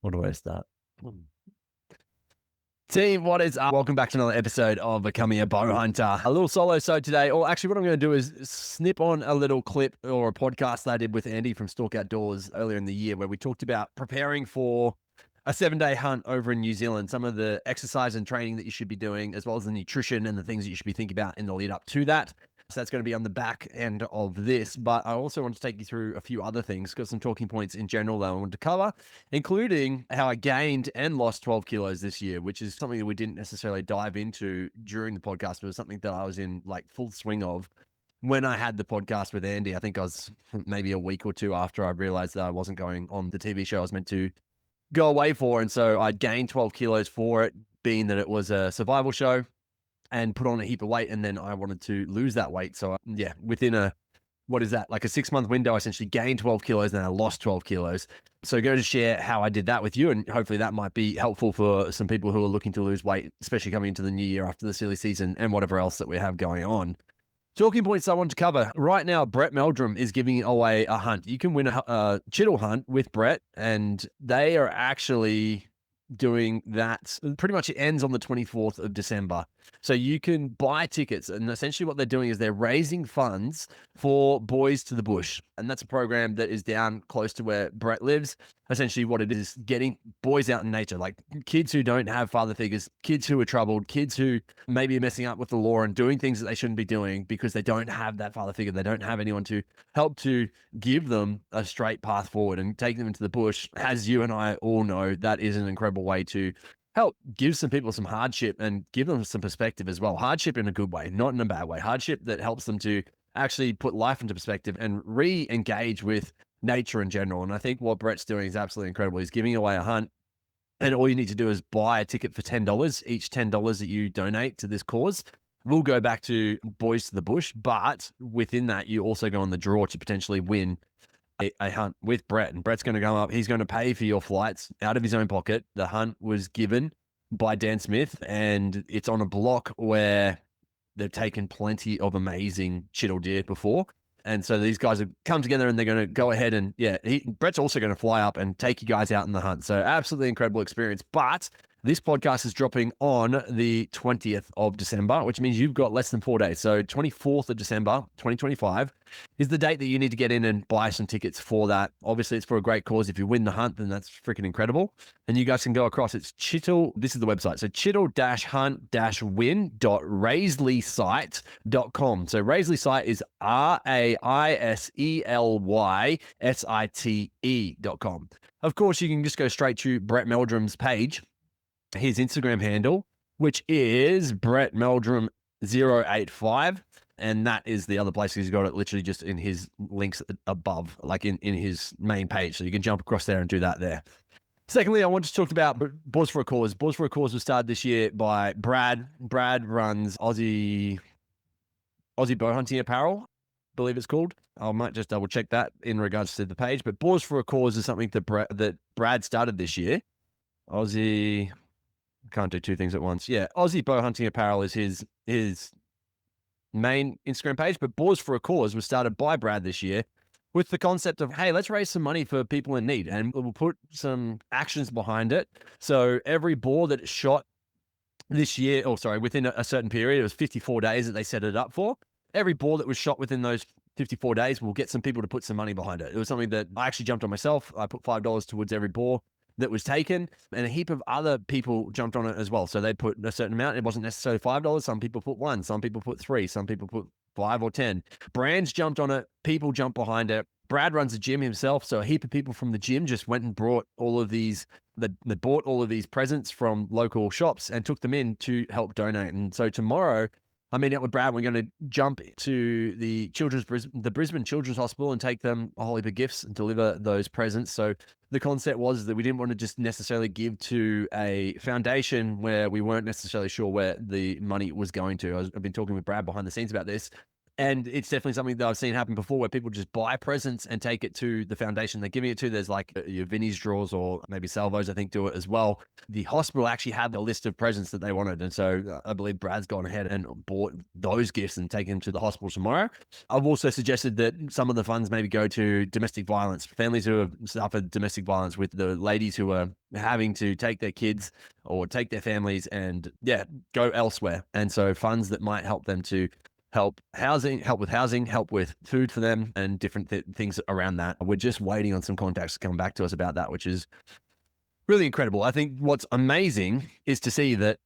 What do I start? Team, what is up? Welcome back to another episode of Becoming a Bow Hunter. A little solo so today, or actually what I'm going to do is snip on a little clip or a podcast that I did with Andy from Stalk Outdoors earlier in the year where we talked about preparing for a 7-day hunt over in New Zealand, some of the exercise and training that you should be doing, as well as the nutrition and the things that you should be thinking about in the lead up to that. So that's going to be on the back end of this, but I also want to take you through a few other things, got some talking points in general that I wanted to cover, including how I gained and lost 12 kilos this year, which is something that we didn't necessarily dive into during the podcast, but it was something that I was in like full swing of when I had the podcast with Andy. I think I was maybe a week or two after I realized that I wasn't going on the TV show I was meant to go away for. And so I gained 12 kilos for it, being that it was a survival show, and put on a heap of weight. And then I wanted to lose that weight. So yeah, within like a 6-month window, I essentially gained 12 kilos and I lost 12 kilos. So going to share how I did that with you. And hopefully that might be helpful for some people who are looking to lose weight, especially coming into the new year after the silly season and whatever else that we have going on. Talking points I want to cover. Right now, Brett Meldrum is giving away a hunt. You can win a chittle hunt with Brett, and they are actually doing that. Pretty much it ends on the 24th of December. So you can buy tickets, and essentially what they're doing is they're raising funds for Boys to the Bush. And that's a program that is down close to where Brett lives. Essentially what it is getting boys out in nature, like kids who don't have father figures, kids who are troubled, kids who maybe are messing up with the law and doing things that they shouldn't be doing because they don't have that father figure. They don't have anyone to help to give them a straight path forward and take them into the bush. As you and I all know, that is an incredible way to help give some people some hardship and give them some perspective as well. Hardship in a good way, not in a bad way. Hardship that helps them to actually put life into perspective and re-engage with nature in general. And I think what Brett's doing is absolutely incredible. He's giving away a hunt, and all you need to do is buy a ticket for $10. Each $10 that you donate to this cause will go back to Boys to the Bush. But within that, you also go on the draw to potentially win a hunt with Brett. And Brett's going to come up. He's going to pay for your flights out of his own pocket. The hunt was given by Dan Smith, and it's on a block where they've taken plenty of amazing chittle deer before. And so these guys have come together and they're going to go ahead and Brett's also going to fly up and take you guys out in the hunt. So absolutely incredible experience. But this podcast is dropping on the 20th of December, which means you've got less than 4 days. So 24th of December, 2025 is the date that you need to get in and buy some tickets for that. Obviously, it's for a great cause. If you win the hunt, then that's freaking incredible. And you guys can go across. It's Chittle. This is the website. So chittle-hunt-win.raislysite.com. So Raisley Site is RAISLYSITE.com. Of course, you can just go straight to Brett Meldrum's page, his Instagram handle, which is Brett Meldrum 085. And that is the other place. He's got it literally just in his links above, like in his main page. So you can jump across there and do that there. Secondly, I want to talk about Boars for a Cause. Boars for a Cause was started this year by Brad. Brad runs Aussie Bowhunting Apparel, I believe it's called. I might just double check that in regards to the page. But Boars for a Cause is something that Brad started this year. Aussie, I can't do two things at once. Yeah, Aussie Bowhunting Apparel is his main Instagram page, but Boars for a Cause was started by Brad this year with the concept of, hey, let's raise some money for people in need, and we'll put some actions behind it. So every boar that is shot this year, within a certain period, it was 54 days that they set it up for. Every boar that was shot within those 54 days will get some people to put some money behind it. It was something that I actually jumped on myself. I put $5 towards every boar that was taken, and a heap of other people jumped on it as well. So they put a certain amount. It wasn't necessarily $5. Some people put $1, some people put $3, some people put 5 or 10. Brands jumped on it. People jumped behind it. Brad runs a gym himself. So a heap of people from the gym just went and brought all of these, they bought all of these presents from local shops and took them in to help donate. And so tomorrow, I'm meeting up with Brad. We're going to jump to the Brisbane Children's Hospital and take them a whole heap of gifts and deliver those presents. So the concept was that we didn't want to just necessarily give to a foundation where we weren't necessarily sure where the money was going to. I've been talking with Brad behind the scenes about this. And it's definitely something that I've seen happen before where people just buy presents and take it to the foundation they're giving it to. There's like your Vinnie's draws, or maybe Salvos, I think, do it as well. The hospital actually had a list of presents that they wanted. And so I believe Brad's gone ahead and bought those gifts and taken them to the hospital tomorrow. I've also suggested that some of the funds maybe go to domestic violence, families who have suffered domestic violence, with the ladies who are having to take their kids or take their families and go elsewhere. And so funds that might help them to help with housing, help with food for them, and different things around that. We're just waiting on some contacts to come back to us about that, which is really incredible. I think what's amazing is to see that.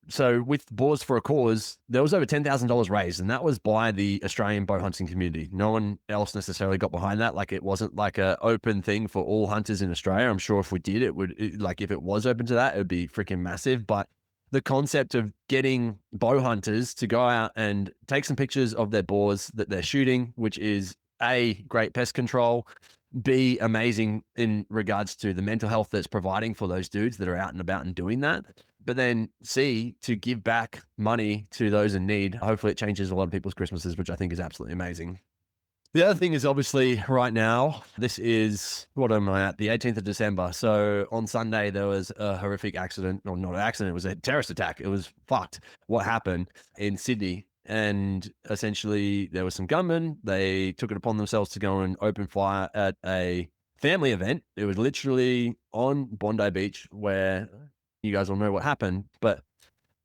So with Boars for a Cause, there was over $10,000 raised, and that was by the Australian bow hunting community. No one else necessarily got behind that. Like, it wasn't like a open thing for all hunters in Australia. I'm sure if we did, if it was open to that, it would be freaking massive. But the concept of getting bow hunters to go out and take some pictures of their boars that they're shooting, which is A, great pest control, B, amazing in regards to the mental health that's providing for those dudes that are out and about and doing that. But then C, to give back money to those in need. Hopefully it changes a lot of people's Christmases, which I think is absolutely amazing. The other thing is, obviously, right now, this is, what am I at? The 18th of December. So on Sunday, there was a horrific accident, or not an accident, it was a terrorist attack. It was fucked what happened in Sydney. And essentially, there were some gunmen. They took it upon themselves to go and open fire at a family event. It was literally on Bondi Beach, where you guys all know what happened. But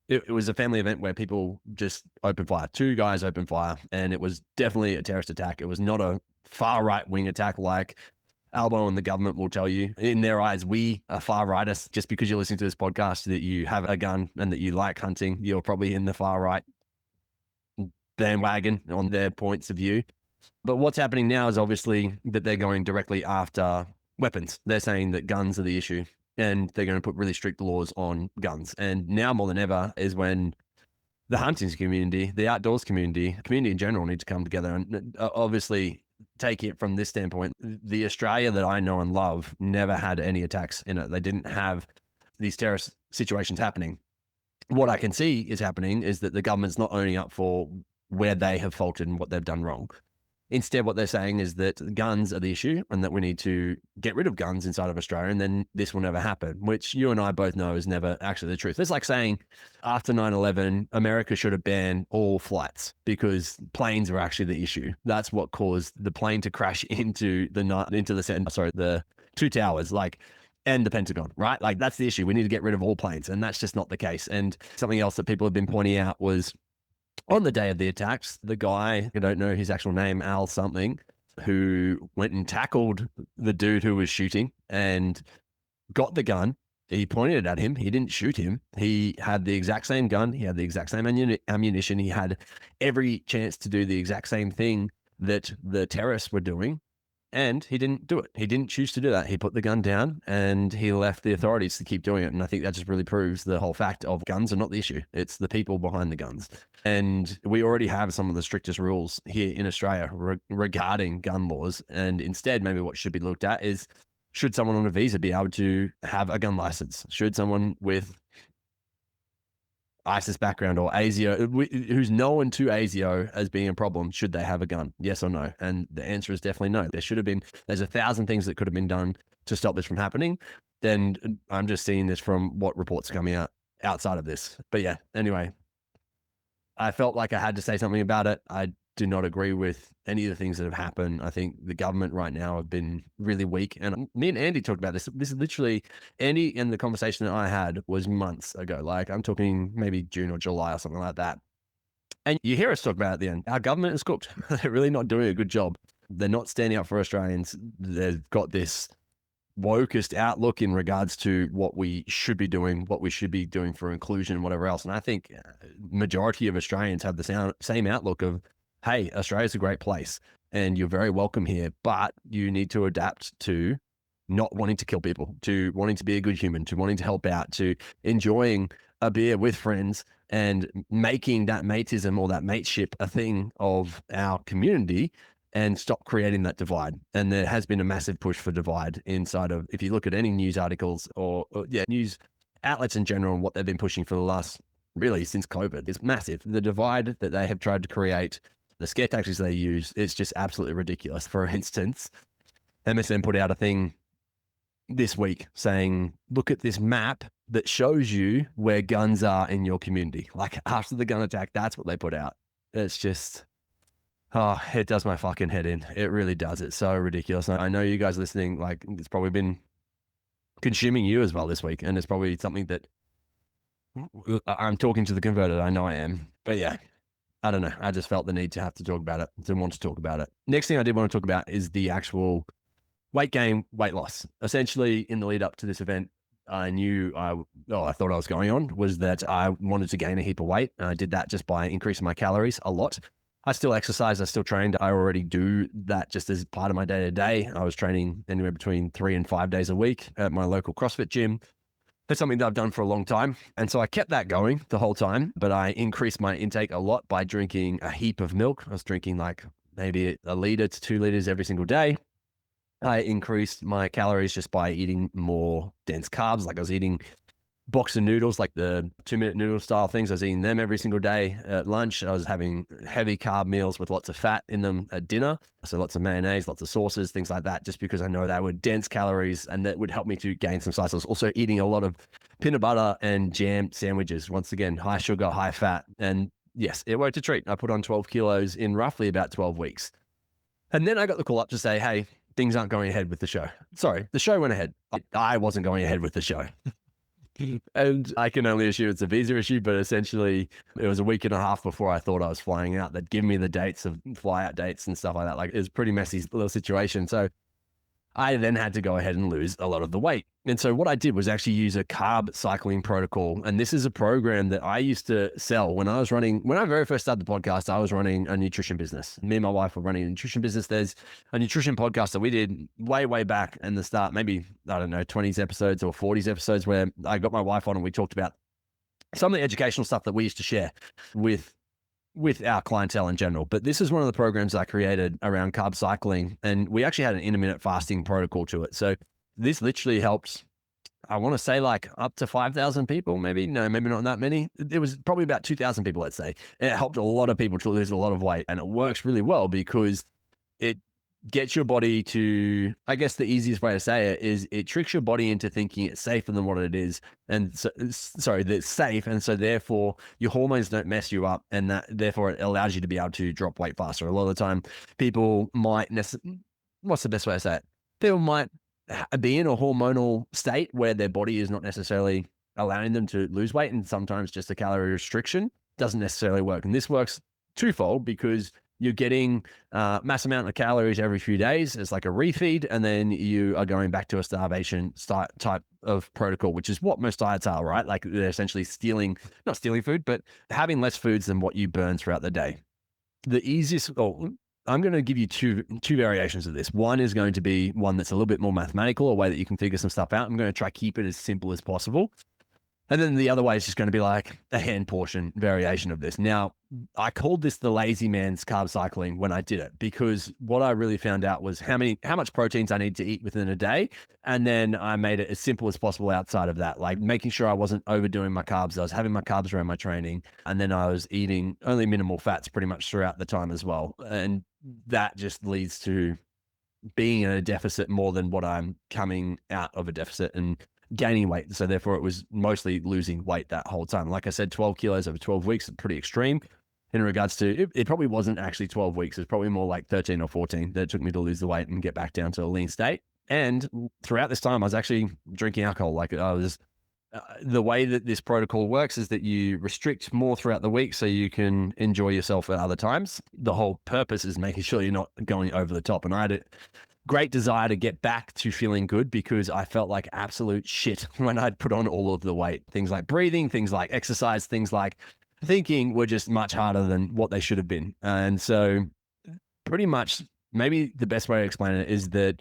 it was a family event where people just opened fire. 2 guys opened fire, and it was definitely a terrorist attack. It was not a far right wing attack like Albo and the government will tell you. In their eyes, we are far rightists. Just because you're listening to this podcast that you have a gun and that you like hunting, you're probably in the far right bandwagon on their points of view. But what's happening now is obviously that they're going directly after weapons. They're saying that guns are the issue, and they're going to put really strict laws on guns. And now more than ever is when the hunting community, the outdoors community in general, need to come together and obviously take it from this standpoint. The Australia that I know and love never had any attacks in it. They didn't have these terrorist situations happening. What I can see is happening is that the government's not owning up for where they have faltered and what they've done wrong. Instead, what they're saying is that guns are the issue and that we need to get rid of guns inside of Australia, and then this will never happen, which you and I both know is never actually the truth. It's like saying after 9/11, America should have banned all flights because planes were actually the issue. That's what caused the plane to crash into the 2 towers, and the Pentagon, right? Like, that's the issue. We need to get rid of all planes, and that's just not the case. And something else that people have been pointing out was, on the day of the attacks, the guy, I don't know his actual name, Al something, who went and tackled the dude who was shooting and got the gun. He pointed it at him. He didn't shoot him. He had the exact same gun. He had the exact same ammunition. He had every chance to do the exact same thing that the terrorists were doing. And he didn't do it. He didn't choose to do that. He put the gun down and he left the authorities to keep doing it. And I think that just really proves the whole fact of guns are not the issue. It's the people behind the guns. And we already have some of the strictest rules here in Australia regarding gun laws. And instead, maybe what should be looked at is, should someone on a visa be able to have a gun license? Should someone with ISIS background or ASIO, who's known to ASIO as being a problem, should they have a gun? Yes or no? And the answer is definitely no. There's 1,000 things that could have been done to stop this from happening. Then I'm just seeing this from what reports are coming out outside of this. But yeah, anyway, I felt like I had to say something about it. I do not agree with any of the things that have happened. I think the government right now have been really weak. And me and Andy talked about this. This is literally, Andy, and the conversation that I had was months ago. Like, I'm talking maybe June or July or something like that. And you hear us talk about it at the end. Our government is cooked. They're really not doing a good job. They're not standing up for Australians. They've got this wokest outlook in regards to what we should be doing for inclusion and whatever else. And I think majority of Australians have the same outlook of, hey, Australia's a great place and you're very welcome here, but you need to adapt to not wanting to kill people, to wanting to be a good human, to wanting to help out, to enjoying a beer with friends and making that mateism or that mateship a thing of our community, and stop creating that divide. And there has been a massive push for divide inside of, if you look at any news articles or news outlets in general, and what they've been pushing for the last really since COVID. It's massive. The divide that they have tried to create, the scare tactics they use, it's just absolutely ridiculous. For instance, MSN put out a thing this week saying, look at this map that shows you where guns are in your community. Like after the gun attack, that's what they put out. It's just, oh, it does my fucking head in. It really does. It's so ridiculous. I know you guys listening, like it's probably been consuming you as well this week. And it's probably something that I'm talking to the converted. I know I am. But yeah, I don't know. I just felt the need to have to talk about it, to want to talk about it. Next thing I did want to talk about is the actual weight gain, weight loss. Essentially, in the lead up to this event, I thought I was going on was that I wanted to gain a heap of weight. And I did that just by increasing my calories a lot. I still exercise. I still trained. I already do that just as part of my day to day. I was training anywhere between 3 and 5 days a week at my local CrossFit gym. That's something that I've done for a long time. And so I kept that going the whole time, but I increased my intake a lot by drinking a heap of milk. I was drinking like maybe 1 liter to 2 liters every single day. I increased my calories just by eating more dense carbs. Like I was eating box of noodles, like the 2-minute noodle style things. I was eating them every single day at lunch. I was having heavy carb meals with lots of fat in them at dinner. So lots of mayonnaise, lots of sauces, things like that, just because I know they were dense calories and that would help me to gain some size. I was also eating a lot of peanut butter and jam sandwiches. Once again, high sugar, high fat. And yes, it worked a treat. I put on 12 kilos in roughly about 12 weeks. And then I got the call up to say, hey, things aren't going ahead with the show. Sorry, the show went ahead. I wasn't going ahead with the show. And I can only assume it's a visa issue, but essentially it was a week and a half before I thought I was flying out. They'd give me the dates of fly out dates and stuff like that. Like it was a pretty messy little situation. So I then had to go ahead and lose a lot of the weight. And so what I did was actually use a carb cycling protocol. And this is a program that I used to sell when I very first started the podcast. I was running a nutrition business. Me and my wife were running a nutrition business. There's a nutrition podcast that we did way back in the start, maybe, I don't know, 20s episodes or 40s episodes, where I got my wife on and we talked about some of the educational stuff that we used to share with our clientele in general. But this is one of the programs I created around carb cycling. And we actually had an intermittent fasting protocol to it. So this literally helped, I want to say like up to 5,000 people, maybe not that many. It was probably about 2,000 people, let's say. And it helped a lot of people to lose a lot of weight. And it works really well because it gets your body to, I guess the easiest way to say it is it tricks your body into thinking it's safer than what it is. And so, that it's safe. And so therefore your hormones don't mess you up, and that therefore it allows you to be able to drop weight faster. A lot of the time people might, what's the best way to say it? People might be in a hormonal state where their body is not necessarily allowing them to lose weight. And sometimes just a calorie restriction doesn't necessarily work. And this works twofold because you're getting mass amount of calories every few days. It's like a refeed, and then you are going back to a starvation type of protocol, which is what most diets are, right? Like they're essentially not stealing food, but having less foods than what you burn throughout the day. The easiest, I'm going to give you two variations of this. One is going to be one that's a little bit more mathematical, a way that you can figure some stuff out. I'm going to try keep it as simple as possible. And then the other way is just going to be like a hand portion variation of this. Now, I called this the lazy man's carb cycling when I did it, because what I really found out was how much proteins I need to eat within a day. And then I made it as simple as possible outside of that, like making sure I wasn't overdoing my carbs. I was having my carbs around my training, and then I was eating only minimal fats pretty much throughout the time as well. And that just leads to being in a deficit more than what I'm coming out of a deficit and gaining weight. So therefore it was mostly losing weight that whole time. Like I said, 12 kilos over 12 weeks is pretty extreme in regards to, it probably wasn't actually 12 weeks. It's probably more like 13 or 14 that it took me to lose the weight and get back down to a lean state. And throughout this time, I was actually drinking alcohol. Like I was, the way that this protocol works is that you restrict more throughout the week so you can enjoy yourself at other times. The whole purpose is making sure you're not going over the top. And I had great desire to get back to feeling good, because I felt like absolute shit when I'd put on all of the weight. Things like breathing, things like exercise, things like thinking were just much harder than what they should have been. And so pretty much maybe the best way to explain it is that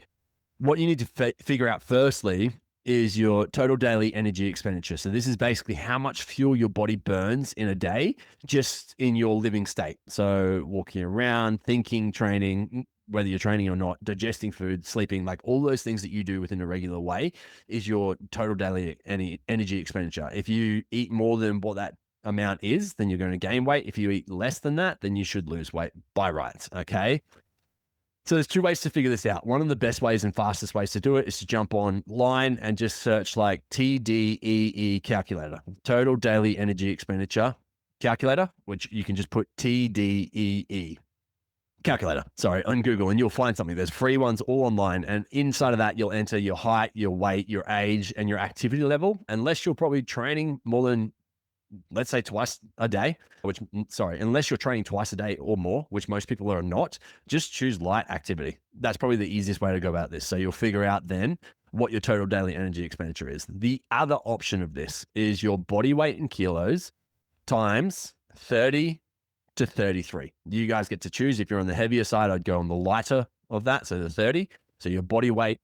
what you need to figure out firstly is your total daily energy expenditure. So this is basically how much fuel your body burns in a day, just in your living state. So walking around, thinking, training, whether you're training or not, digesting food, sleeping, like all those things that you do within a regular way is your total daily energy expenditure. If you eat more than what that amount is, then you're going to gain weight. If you eat less than that, then you should lose weight by rights. Okay. So there's two ways to figure this out. One of the best ways and fastest ways to do it is to jump online and just search like TDEE calculator, total daily energy expenditure calculator, which you can just put TDEE calculator, on Google, and you'll find something. There's free ones all online. And inside of that, you'll enter your height, your weight, your age, and your activity level, unless you're probably training more than, let's say, twice a day, unless you're training twice a day or more, which most people are not, just choose light activity. That's probably the easiest way to go about this. So you'll figure out then what your total daily energy expenditure is. The other option of this is your body weight in kilos times 30 to 33. You guys get to choose. If you're on the heavier side, I'd go on the lighter of that, so the 30. So your body weight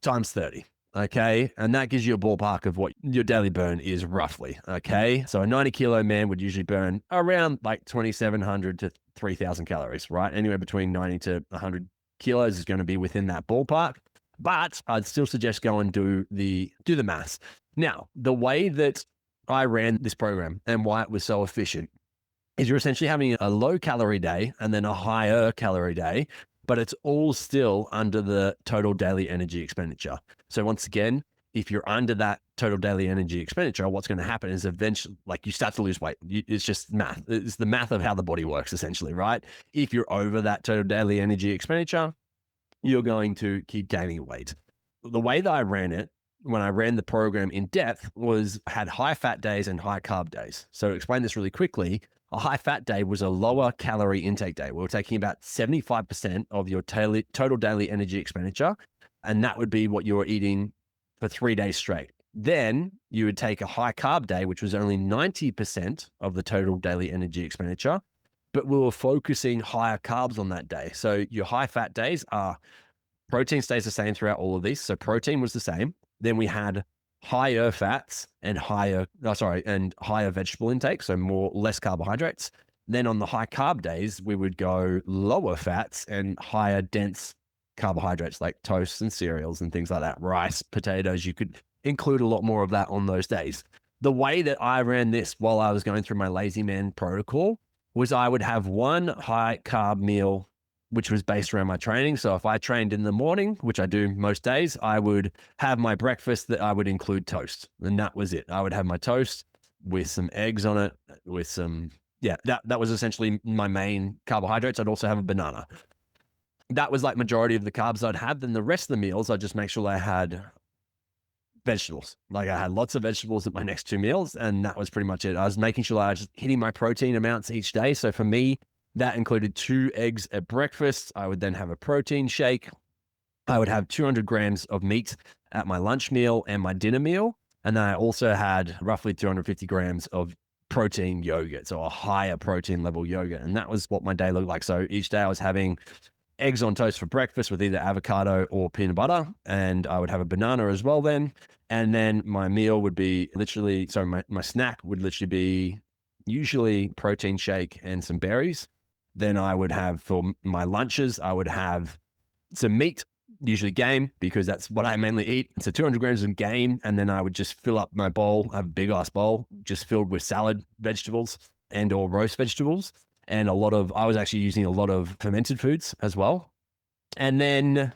times 30. Okay. And that gives you a ballpark of what your daily burn is roughly. Okay. So a 90 kilo man would usually burn around like 2,700 to 3,000 calories, right? Anywhere between 90 to 100 kilos is going to be within that ballpark. But I'd still suggest go and do the maths. Now, the way that I ran this program and why it was so efficient is you're essentially having a low calorie day and then a higher calorie day, but it's all still under the total daily energy expenditure. So once again, if you're under that total daily energy expenditure, what's going to happen is eventually, like, you start to lose weight. It's just math. It's the math of how the body works, essentially, right? If you're over that total daily energy expenditure, you're going to keep gaining weight. The way that I ran it, when I ran the program in depth, was had high fat days and high carb days. So to explain this really quickly, a high fat day was a lower calorie intake day. We were taking about 75% of your total daily energy expenditure, and that would be what you were eating for 3 days straight. Then you would take a high carb day, which was only 90% of the total daily energy expenditure, but we were focusing higher carbs on that day. So your high fat days are protein stays the same throughout all of these. So protein was the same. Then we had higher fats and higher vegetable intake, so less carbohydrates. Then on the high carb days, we would go lower fats and higher dense carbohydrates like toasts and cereals and things like that, rice, potatoes. You could include a lot more of that on those days. The way that I ran this while I was going through my lazy man protocol was I would have one high carb meal, which was based around my training. So if I trained in the morning, which I do most days, I would have my breakfast that I would include toast. And that was it. I would have my toast with some eggs on it, with some, that was essentially my main carbohydrates. I'd also have a banana. That was like majority of the carbs I'd have. Then the rest of the meals, I'd just make sure I had vegetables. Like I had lots of vegetables at my next two meals, and that was pretty much it. I was making sure I was just hitting my protein amounts each day. So for me, that included 2 eggs at breakfast. I would then have a protein shake. I would have 200 grams of meat at my lunch meal and my dinner meal. And then I also had roughly 250 grams of protein yogurt, so a higher protein level yogurt. And that was what my day looked like. So each day I was having eggs on toast for breakfast with either avocado or peanut butter. And I would have a banana as well then. And then my meal would be my snack would literally be usually protein shake and some berries. Then I would have, for my lunches, I would have some meat, usually game, because that's what I mainly eat. So 200 grams of game. And then I would just fill up my bowl, I have a big ass bowl, just filled with salad vegetables and or roast vegetables. And I was actually using a lot of fermented foods as well. And then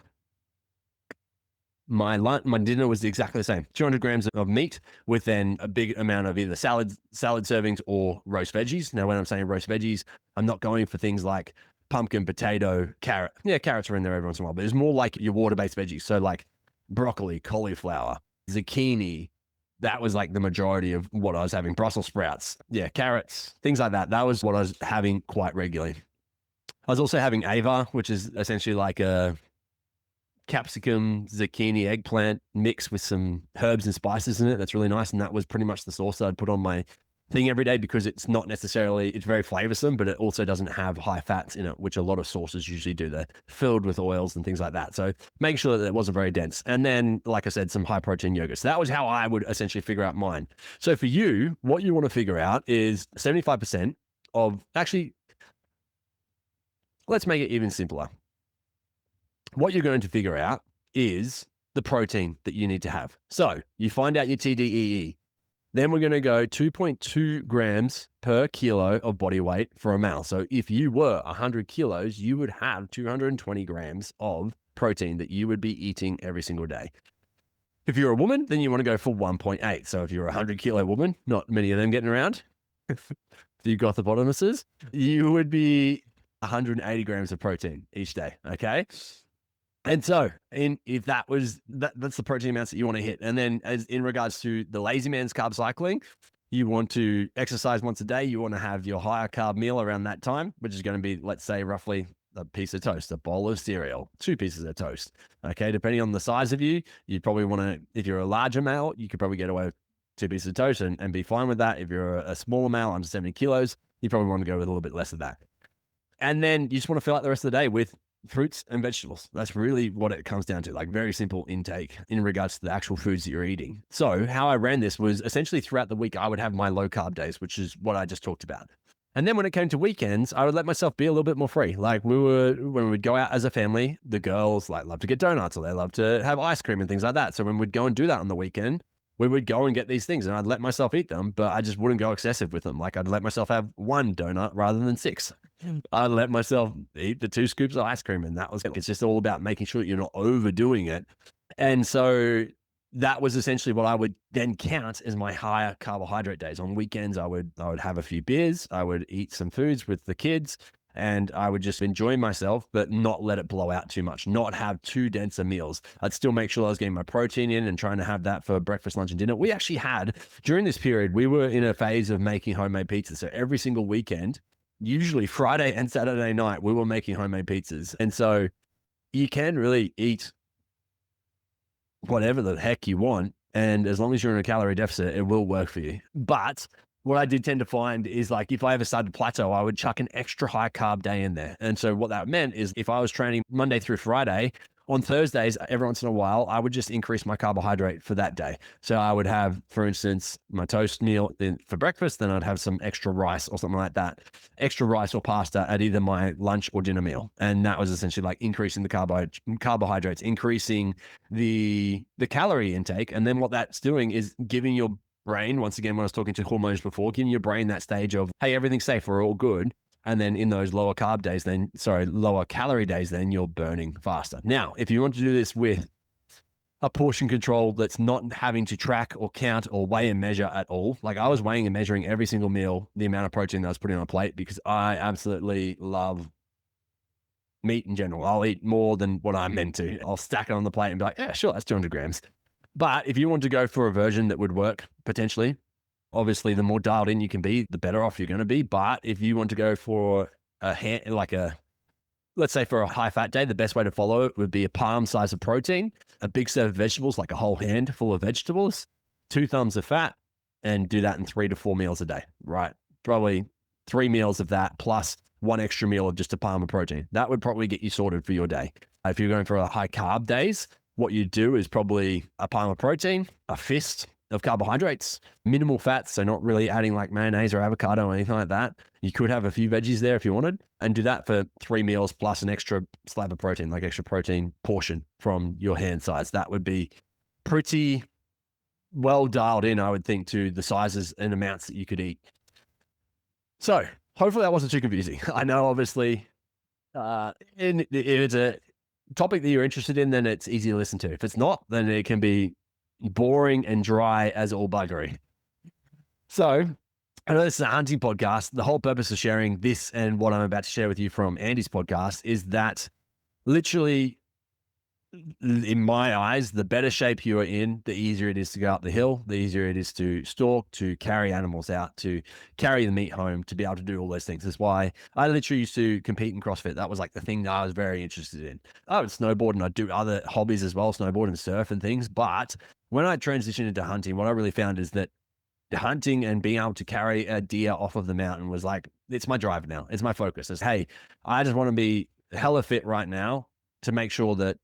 my dinner was exactly the same. 200 grams of meat with then a big amount of either salad servings or roast veggies. Now, when I'm saying roast veggies, I'm not going for things like pumpkin, potato, carrot. Yeah, carrots are in there every once in a while, but it's more like your water-based veggies. So like broccoli, cauliflower, zucchini. That was like the majority of what I was having. Brussels sprouts, carrots, things like that. That was what I was having quite regularly. I was also having ava, which is essentially like a capsicum, zucchini, eggplant mix with some herbs and spices in it. That's really nice. And that was pretty much the sauce that I'd put on my thing every day, because it's very flavorsome, but it also doesn't have high fats in it, which a lot of sauces usually do. They're filled with oils and things like that. So make sure that it wasn't very dense. And then, like I said, some high protein yogurt. So that was how I would essentially figure out mine. So for you, what you want to figure out is 75% of, actually, let's make it even simpler. What you're going to figure out is the protein that you need to have. So you find out your TDEE. Then we're going to go 2.2 grams per kilo of body weight for a male. So if you were 100 kilos, you would have 220 grams of protein that you would be eating every single day. If you're a woman, then you want to go for 1.8. So if you're a 100-kilo woman, not many of them getting around, you gothopotamuses, you would be 180 grams of protein each day, okay? And so, if that's the protein amounts that you want to hit. And then, as in regards to the lazy man's carb cycling, you want to exercise once a day. You want to have your higher carb meal around that time, which is going to be, let's say, roughly a piece of toast, a bowl of cereal, 2 pieces of toast. Okay, depending on the size of you, you probably want to. If you're a larger male, you could probably get away with 2 pieces of toast and be fine with that. If you're a smaller male, under 70 kilos, you probably want to go with a little bit less of that. And then you just want to fill out the rest of the day with fruits and vegetables. That's really what it comes down to, like very simple intake in regards to the actual foods that you're eating. So how I ran this was essentially throughout the week, I would have my low carb days, which is what I just talked about. And then when it came to weekends, I would let myself be a little bit more free. Like when we'd go out as a family, the girls love to get donuts or they love to have ice cream and things like that. So when we'd go and do that on the weekend, we would go and get these things and I'd let myself eat them, but I just wouldn't go excessive with them. Like I'd let myself have 1 donut rather than 6. I'd let myself eat the 2 scoops of ice cream, and that was it. It's just all about making sure that you're not overdoing it. And so that was essentially what I would then count as my higher carbohydrate days. On weekends, I would have a few beers, I would eat some foods with the kids, and I would just enjoy myself, but not let it blow out too much, not have too dense of meals. I'd still make sure I was getting my protein in and trying to have that for breakfast, lunch, and dinner. We actually had, during this period, we were in a phase of making homemade pizzas. So every single weekend, usually Friday and Saturday night, we were making homemade pizzas. And so you can really eat whatever the heck you want. And as long as you're in a calorie deficit, it will work for you. But what I did tend to find is, like, if I ever started to plateau, I would chuck an extra high carb day in there. And so what that meant is if I was training Monday through Friday, on Thursdays, every once in a while, I would just increase my carbohydrate for that day. So I would have, for instance, my toast meal for breakfast, then I'd have some extra rice or something like that, extra rice or pasta at either my lunch or dinner meal. And that was essentially like increasing the carbohydrates, increasing the calorie intake. And then what that's doing is giving your brain, once again, when I was talking to hormones before, giving your brain that stage of, hey, everything's safe, we're all good. And then in those lower calorie days, then you're burning faster. Now, if you want to do this with a portion control that's not having to track or count or weigh and measure at all, like I was weighing and measuring every single meal, the amount of protein that I was putting on a plate, because I absolutely love meat in general. I'll eat more than what I'm meant to. I'll stack it on the plate and be like, yeah, sure, that's 200 grams. But if you want to go for a version that would work potentially, obviously, the more dialed in you can be, the better off you're going to be. But if you want to go for let's say for a high fat day, the best way to follow it would be a palm size of protein, a big set of vegetables, like a whole hand full of vegetables, 2 thumbs of fat, and do that in 3 to 4 meals a day, right? Probably 3 meals of that plus 1 extra meal of just a palm of protein. That would probably get you sorted for your day. If you're going for a high carb days, what you do is probably a palm of protein, a fist of carbohydrates, minimal fats, so not really adding like mayonnaise or avocado or anything like that. You could have a few veggies there if you wanted, and do that for 3 meals plus an extra slab of protein, like extra protein portion from your hand size. That would be pretty well dialed in, I would think, to the sizes and amounts that you could eat. So hopefully that wasn't too confusing. I know, obviously, if it's a topic that you're interested in, then it's easy to listen to. If it's not, then it can be boring and dry as all buggery. So I know this is a hunting podcast. The whole purpose of sharing this and what I'm about to share with you from Andy's podcast is that literally, in my eyes, the better shape you are in, the easier it is to go up the hill, the easier it is to stalk, to carry animals out, to carry the meat home, to be able to do all those things. That's why I literally used to compete in CrossFit. That was like the thing that I was very interested in. I would snowboard and I'd do other hobbies as well, snowboard and surf and things. But when I transitioned into hunting, what I really found is that hunting and being able to carry a deer off of the mountain was like, it's my drive now. It's my focus. It's, hey, I just want to be hella fit right now to make sure that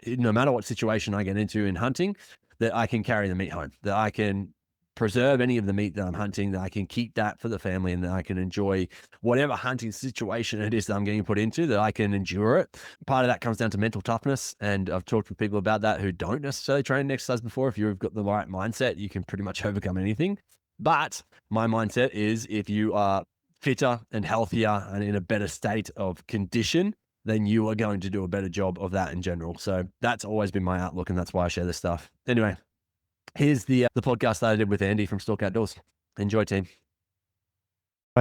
no matter what situation I get into in hunting, that I can carry the meat home, that I can preserve any of the meat that I'm hunting, that I can keep that for the family, and that I can enjoy whatever hunting situation it is that I'm getting put into, that I can endure it. Part of that comes down to mental toughness. And I've talked with people about that who don't necessarily train and exercise before. If you've got the right mindset, you can pretty much overcome anything. But my mindset is if you are fitter and healthier and in a better state of condition, then you are going to do a better job of that in general. So that's always been my outlook, and that's why I share this stuff. Anyway, here's the podcast that I did with Andy from Stalk Outdoors. Enjoy, team.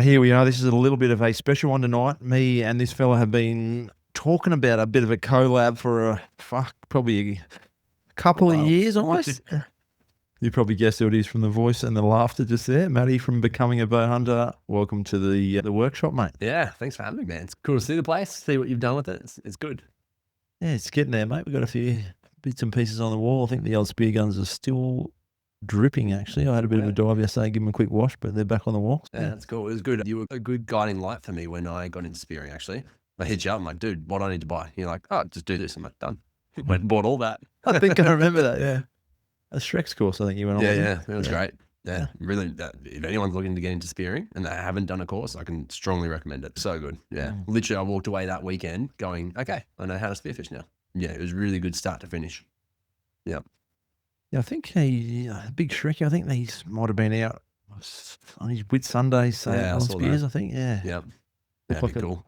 Here we are. This is a little bit of a special one tonight. Me and this fella have been talking about a bit of a collab for probably a couple of years almost. You probably guessed who it is from the voice and the laughter just there. Matty from Becoming a Bowhunter. Welcome to the workshop, mate. Yeah, thanks for having me, man. It's cool to see the place, see what you've done with it. It's good. Yeah, it's getting there, mate. We've got a few bits and pieces on the wall. I think the old spear guns are still dripping, actually. I had a bit of a dive yesterday, give them a quick wash, but they're back on the wall. Yeah, that's cool. It was good. You were a good guiding light for me when I got into spearing, actually. I hit you up, I'm like, dude, what do I need to buy? You're like, oh, just do this. I'm like, done. Went and bought all that. I think I remember that, yeah. A Shrek's course, I think you went on. Yeah, it was great. Yeah, really, if anyone's looking to get into spearing and they haven't done a course, I can strongly recommend it. So good. Yeah, literally, I walked away that weekend going, okay, I know how to spearfish now. Yeah, it was really good start to finish. Yeah. Yeah, I think Big Shrek, I think he might have been out on his Whitsunday on spears, I think. Yeah. Yeah.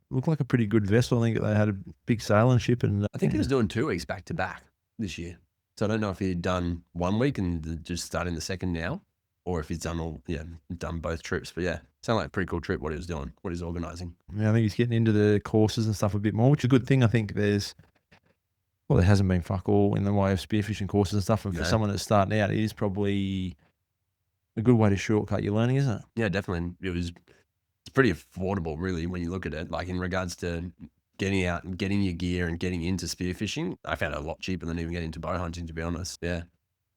Looked like a pretty good vessel. I think they had a big sailing ship. And I think he was doing 2 weeks back to back this year. So I don't know if he'd done 1 week and just starting the second now, or if he's done done both trips. But yeah, sounded like a pretty cool trip what he was doing, what he's organising. Yeah, I think he's getting into the courses and stuff a bit more, which is a good thing. I think there hasn't been fuck all in the way of spearfishing courses and stuff. And for someone that's starting out, it is probably a good way to shortcut your learning, isn't it? Yeah, definitely. It's pretty affordable, really, when you look at it. Like in regards to getting out and getting your gear and getting into spearfishing, I found it a lot cheaper than even getting into bow hunting, to be honest. Yeah,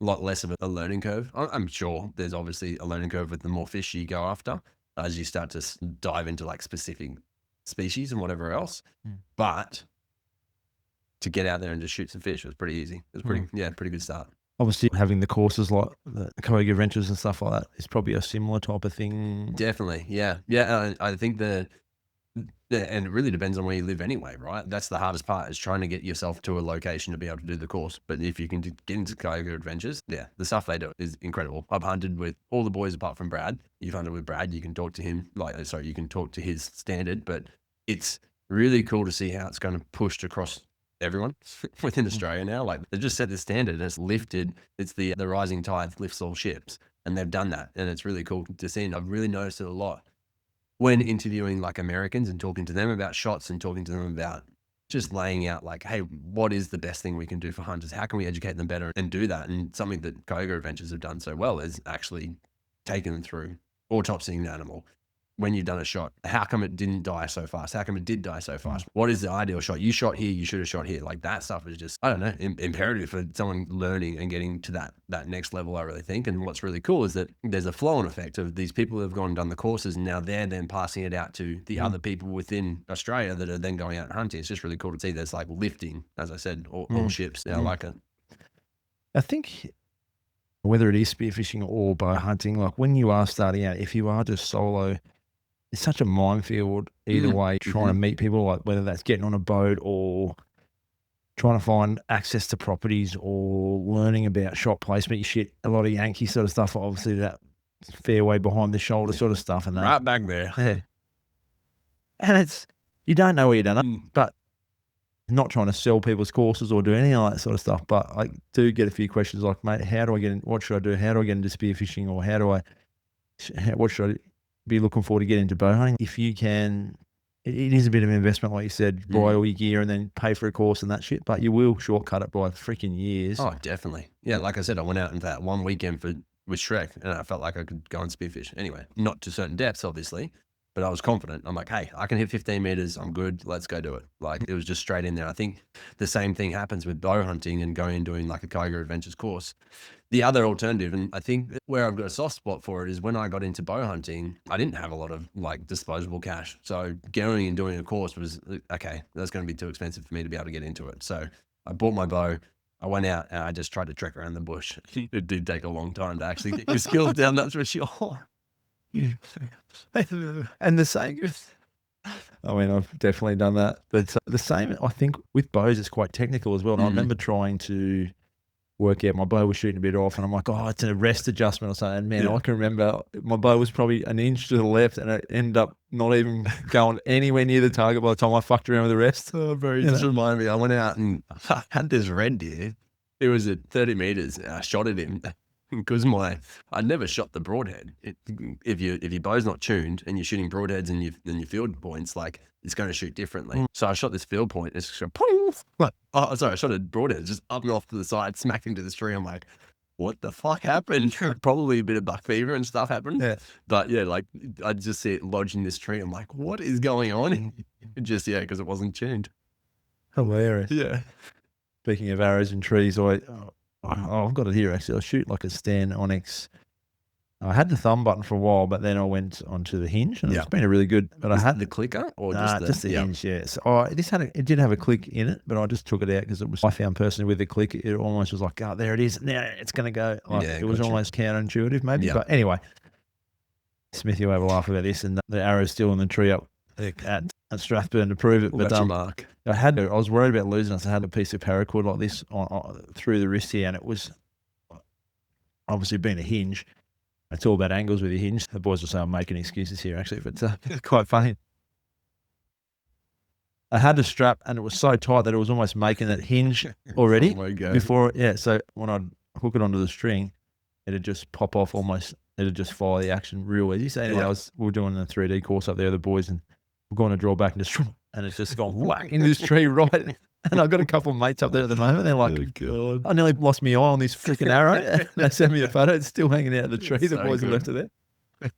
a lot less of a learning curve. I'm sure there's obviously a learning curve with the more fish you go after as you start to dive into like specific species and whatever else. But to get out there and just shoot some fish was pretty easy. It was pretty good start. Obviously, having the courses like the Koga Adventures and stuff like that is probably a similar type of thing. Definitely, yeah. I think and it really depends on where you live anyway, right? That's the hardest part, is trying to get yourself to a location to be able to do the course. But if you can get into Koga Adventures, yeah, the stuff they do is incredible. I've hunted with all the boys apart from Brad. You've hunted with Brad, you can talk to him, you can talk to his standard, but it's really cool to see how it's going to push across everyone within Australia now. Like, they've just set the standard and it's lifted. It's the rising tide lifts all ships, and they've done that, and it's really cool to see. And I've really noticed it a lot when interviewing like Americans and talking to them about shots and talking to them about just laying out like, hey, what is the best thing we can do for hunters? How can we educate them better and do that? And something that Koga Adventures have done so well is actually taking them through autopsying an animal. When you've done a shot, how come it didn't die so fast? How come it did die so fast? What is the ideal shot? You shot here, you should have shot here. Like, that stuff is just, I don't know, imperative for someone learning and getting to that next level, I really think. And what's really cool is that there's a flow-on effect of these people who have gone and done the courses, and now they're then passing it out to the other people within Australia that are then going out and hunting. It's just really cool to see. There's like lifting, as I said, all ships. Yeah, I like it. I think whether it is spearfishing or bow hunting, like when you are starting out, if you are just solo, it's such a minefield either way, trying to meet people, like whether that's getting on a boat or trying to find access to properties or learning about shot placement. You shit a lot of Yankee sort of stuff, obviously that fairway behind the shoulder sort of stuff. And that. Right back there. Yeah. And you don't know where you've done it, but not trying to sell people's courses or do any of that sort of stuff. But I do get a few questions like, mate, how do I get in? What should I do? How do I get into spearfishing? Or what should I be looking for to get into bow hunting? If you can, it is a bit of an investment, like you said, buy all your gear and then pay for a course and that shit, but you will shortcut it by freaking years. Oh, definitely. Yeah, like I said, I went out into that one weekend with Shrek, and I felt like I could go and spearfish. Anyway, not to certain depths, obviously, but I was confident. I'm like, hey, I can hit 15 meters. I'm good. Let's go do it. Like, it was just straight in there. I think the same thing happens with bow hunting and going and doing like a Koga Adventures course. The other alternative, and I think where I've got a soft spot for it, is when I got into bow hunting, I didn't have a lot of like disposable cash. So going and doing a course was, okay, that's going to be too expensive for me to be able to get into it. So I bought my bow. I went out and I just tried to trek around the bush. It did take a long time to actually get your skills down, that's for sure. And the same, I mean, I've definitely done that. But the same, I think, with bows, it's quite technical as well. And I remember trying to work out my bow was shooting a bit off, and I'm like, oh, it's a rest adjustment or something. And man, I can remember my bow was probably an inch to the left, and it ended up not even going anywhere near the target by the time I fucked around with the rest. Oh, very. Just reminded me, I went out and I had this red deer. It was at 30 meters, and I shot at him because I never shot the broadhead. If your bow's not tuned and you're shooting broadheads and your field points, like, it's going to shoot differently. So I shot this field point. It's just I shot a broadhead just up and off to the side, smacked into this tree. I'm like, what the fuck happened? Probably a bit of buck fever and stuff happened. Yeah. But yeah, like, I just see it lodged in this tree. I'm like, what is going on? Just, because it wasn't tuned. Hilarious. Yeah. Speaking of arrows and trees, I've got it here actually. I shoot like a Stan Onyx. I had the thumb button for a while, but then I went onto the hinge, and it's been a really good. But I had the clicker or just the hinge. Yeah. So it did have a click in it, but I just took it out because I found personally with the click, it almost was like, oh, there it is. Now it's going to go. Like, it was almost counterintuitive, maybe. Yeah. But anyway, Smithy will have a laugh about this, and the arrow's still in the tree up at Strathburn to prove it. But mark. I was worried about losing it. So I had a piece of paracord like this through the wrist here, and it was obviously being a hinge. It's all about angles with your hinge. The boys will say I'm making excuses here, actually, but it's quite funny. I had the strap, and it was so tight that it was almost making it hinge already before. Yeah, so when I'd hook it onto the string, it'd just pop off almost. It'd just follow the action real easy. So anyway, we were doing a 3D course up there, the boys, and we're going to draw back and it's just gone whack into this tree right. And I've got a couple of mates up there at the moment. They're like, oh, God, I nearly lost my eye on this freaking arrow. And they sent me a photo. It's still hanging out of the tree. The boys have left it there.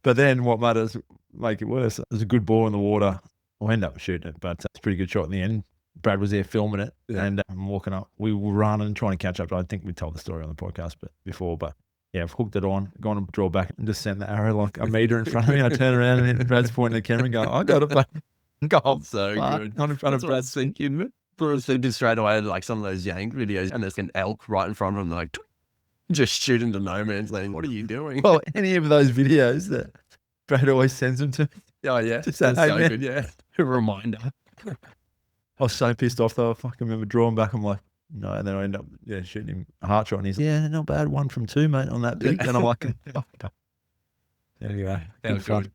But then what matters make it worse, there's a good ball in the water. I ended up shooting it, but it's a pretty good shot in the end. Brad was there filming it, and I'm walking up. We were running, trying to catch up. I think we told the story on the podcast before, but yeah, I've hooked it on, gone and draw back, and just sent the arrow like a meter in front of me. I turn around, and Brad's pointing at the camera and going, I got it, mate. God, so good. Not in front of Brad's thinking. Did straight away like some of those yank videos, and there's an elk right in front of them, like just shooting to no man's land. What are you doing? Well, any of those videos that Brad always sends them to. Oh yeah, that's so good. Yeah, a reminder. I was so pissed off though. I fucking remember drawing back. I'm like, no, and then I end up shooting him a heart shot, and he's like, not bad, 1 from 2, mate, on that big. And I'm like, anyway, good fun.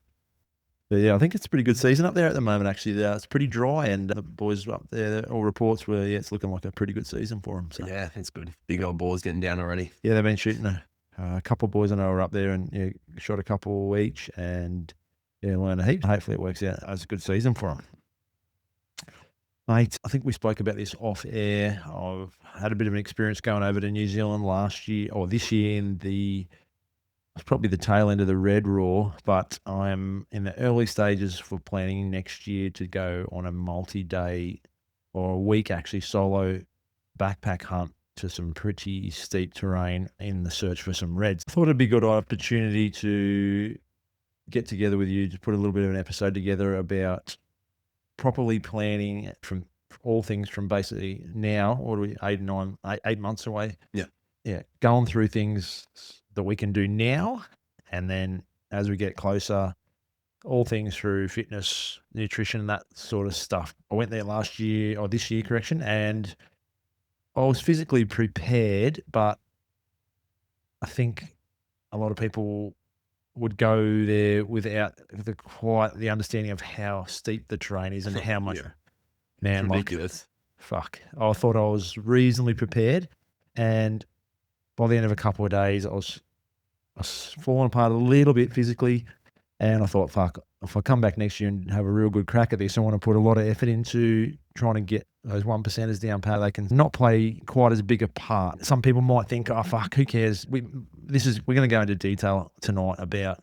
But yeah, I think it's a pretty good season up there at the moment, actually. It's pretty dry, and the boys up there, all reports were, it's looking like a pretty good season for them. So. Yeah, it's good. Big old Boars getting down already. Yeah, they've been shooting a couple of boys I know are up there, and shot a couple each, and learned a heap. Hopefully it works out as a good season for them. Mate, I think we spoke about this off air. I've had a bit of an experience going over to New Zealand last year, or this year it's probably the tail end of the Red Raw, but I'm in the early stages for planning next year to go on a multi-day or a week actually solo backpack hunt to some pretty steep terrain in the search for some reds. I thought it'd be a good opportunity to get together with you to put a little bit of an episode together about properly planning from all things from basically now, what are we, 8 months away? Yeah. Going through things that we can do now, and then as we get closer, all things through fitness, nutrition, that sort of stuff. I went there this year, and I was physically prepared, but I think a lot of people would go there without quite the understanding of how steep the terrain is and how much, man, ridiculous. Fuck. I thought I was reasonably prepared, and by the end of a couple of days, I was falling apart a little bit physically, and I thought, fuck, if I come back next year and have a real good crack at this, I want to put a lot of effort into trying to get those 1%ers down pat. They can not play quite as big a part. Some people might think, oh, fuck, who cares? We're going to go into detail tonight about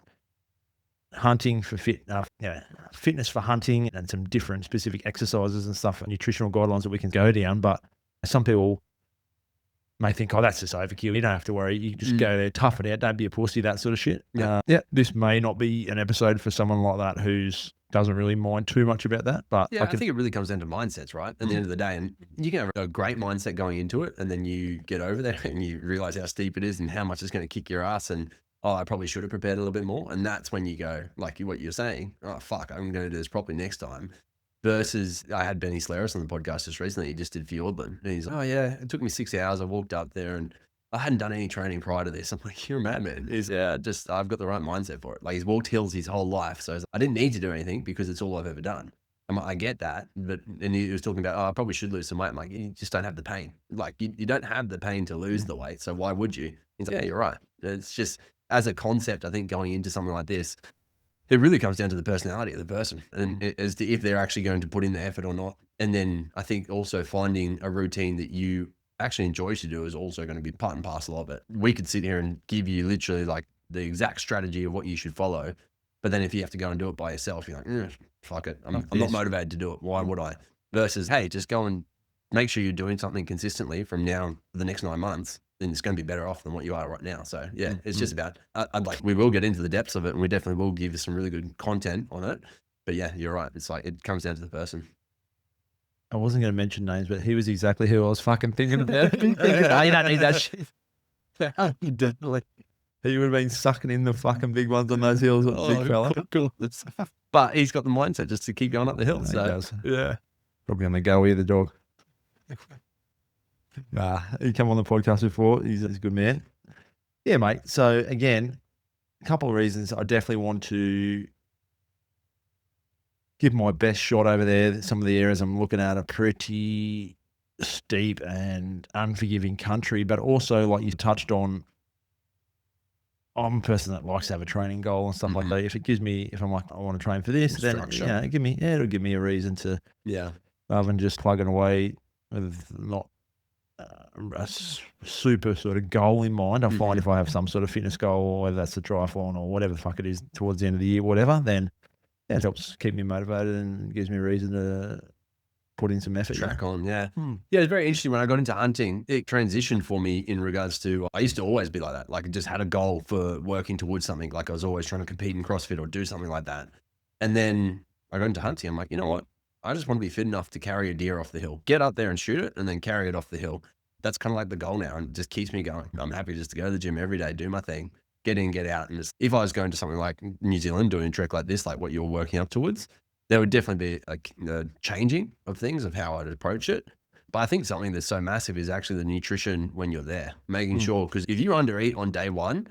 hunting for fitness for hunting and some different specific exercises and stuff, and nutritional guidelines that we can go down. But some people may think, oh, that's just overkill. You don't have to worry. You just go there, tough it out. Don't be a pussy, that sort of shit. This may not be an episode for someone like that who's doesn't really mind too much about that. But I think it really comes down to mindsets, right? At the end of the day, and you can have a great mindset going into it, and then you get over there and you realize how steep it is and how much it's going to kick your ass, and I probably should have prepared a little bit more. And that's when you go, like what you're saying, oh, fuck, I'm going to do this properly next time. Versus, I had Benny Slaris on the podcast just recently. He just did Fiordland. And he's like, oh, yeah, it took me 6 hours. I walked up there and I hadn't done any training prior to this. I'm like, you're a madman. He's, I've got the right mindset for it. Like, he's walked hills his whole life. So I didn't need to do anything because it's all I've ever done. I get that. And he was talking about, I probably should lose some weight. I'm like, you just don't have the pain. Like, you don't have the pain to lose the weight. So why would you? He's like, yeah, you're right. It's just, as a concept, I think going into something like this, it really comes down to the personality of the person and as to if they're actually going to put in the effort or not. And then I think also finding a routine that you actually enjoy to do is also going to be part and parcel of it. We could sit here and give you literally like the exact strategy of what you should follow. But then if you have to go and do it by yourself, you're like, fuck it. I'm not motivated to do it. Why would I? Versus, hey, just go and make sure you're doing something consistently from now for the next 9 months. Then it's going to be better off than what you are right now. So yeah, it's just about, we will get into the depths of it and we definitely will give you some really good content on it. But yeah, you're right. It's like, it comes down to the person. I wasn't going to mention names, but he was exactly who I was fucking thinking about. You don't need that shit. Definitely. He would have been sucking in the fucking big ones on those hills. Big fella. Cool. But he's got the mindset just to keep going up the hill. He So does. Yeah. Probably on the go here, the dog. Nah, he come on the podcast before. He's a good man. Yeah, mate. So again, a couple of reasons. I definitely want to give my best shot over there. Some of the areas I'm looking at are pretty steep and unforgiving country, but also like you touched on, I'm a person that likes to have a training goal and stuff like that. If it gives me, if I'm like, I want to train for this, then it'll give me a reason to, rather than just plugging away with not a super sort of goal in mind. I find if I have some sort of fitness goal, or whether that's a triathlon or whatever the fuck it is towards the end of the year, whatever, then it helps keep me motivated and gives me a reason to put in some effort. Track on, yeah. Yeah, it's very interesting. When I got into hunting, it transitioned for me in regards to, I used to always be like that. Like I just had a goal for working towards something. Like I was always trying to compete in CrossFit or do something like that. And then I got into hunting. I'm like, you know what? I just want to be fit enough to carry a deer off the hill, get up there and shoot it and then carry it off the hill. That's kind of like the goal now and it just keeps me going. I'm happy just to go to the gym every day, do my thing, get in, get out. And just, if I was going to something like New Zealand, doing a trek like this, like what you're working up towards, there would definitely be a changing of things of how I'd approach it. But I think something that's so massive is actually the nutrition when you're there, making sure, because if you undereat on day 1,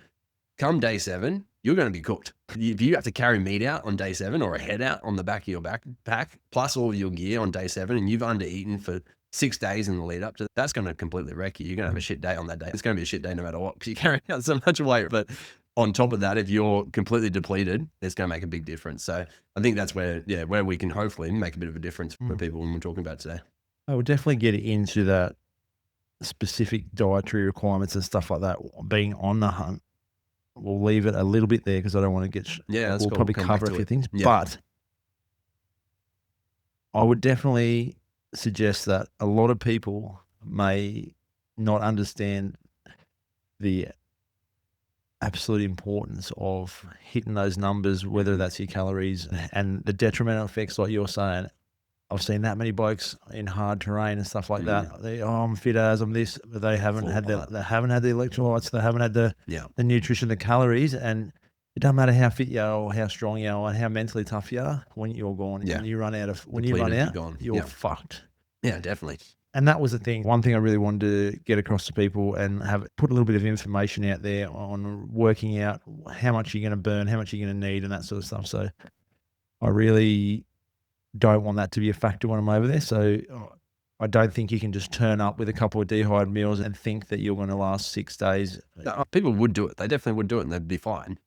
come day 7, you're going to be cooked. If you have to carry meat out on day 7 or a head out on the back of your backpack, plus all of your gear on day 7, and you've undereaten for 6 days in the lead up to, that's going to completely wreck you. You're going to have a shit day on that day. It's going to be a shit day no matter what, because you're carrying out so much weight. But on top of that, if you're completely depleted, it's going to make a big difference. So I think that's where we can hopefully make a bit of a difference for people when we're talking about today. I would definitely get into that specific dietary requirements and stuff like that, being on the hunt. We'll leave it a little bit there because I don't want to get, we'll probably cover a few things. Yeah. But I would definitely suggest that a lot of people may not understand the absolute importance of hitting those numbers, whether that's your calories and the detrimental effects like you're saying. I've seen that many blokes in hard terrain and stuff like that. I'm fit as, I'm this, but they haven't had the electrolytes, they haven't had the nutrition, the calories, and it doesn't matter how fit you are or how strong you are and how mentally tough you are. When you're gone, when you run out, you're fucked. Yeah, definitely. And that was the thing. One thing I really wanted to get across to people and put a little bit of information out there on working out how much you're going to burn, how much you're going to need, and that sort of stuff. So I really don't want that to be a factor when I'm over there. So I don't think you can just turn up with a couple of dehydrated meals and think that you're going to last 6 days. No, people would do it. They definitely would do it and they'd be fine.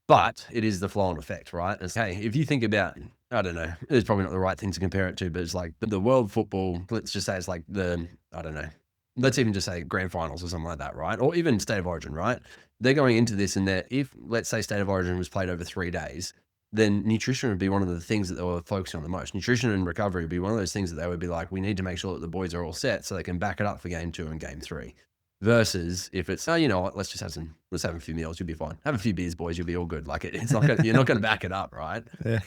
But it is the flow-on effect, right? It's, hey, if you think about, I don't know, it's probably not the right thing to compare it to, but it's like the world football, let's just say it's like let's even just say grand finals or something like that, right? Or even State of Origin, right? They're going into this and that if, let's say State of Origin was played over 3 days, then nutrition would be one of the things that they were focusing on the most. Nutrition and recovery would be one of those things that they would be like, we need to make sure that the boys are all set so they can back it up for game 2 and game 3. Versus if it's, you know what, let's have a few meals, you'll be fine. Have a few beers, boys, you'll be all good. Like it's not gonna, you're not going to back it up, right? Yeah,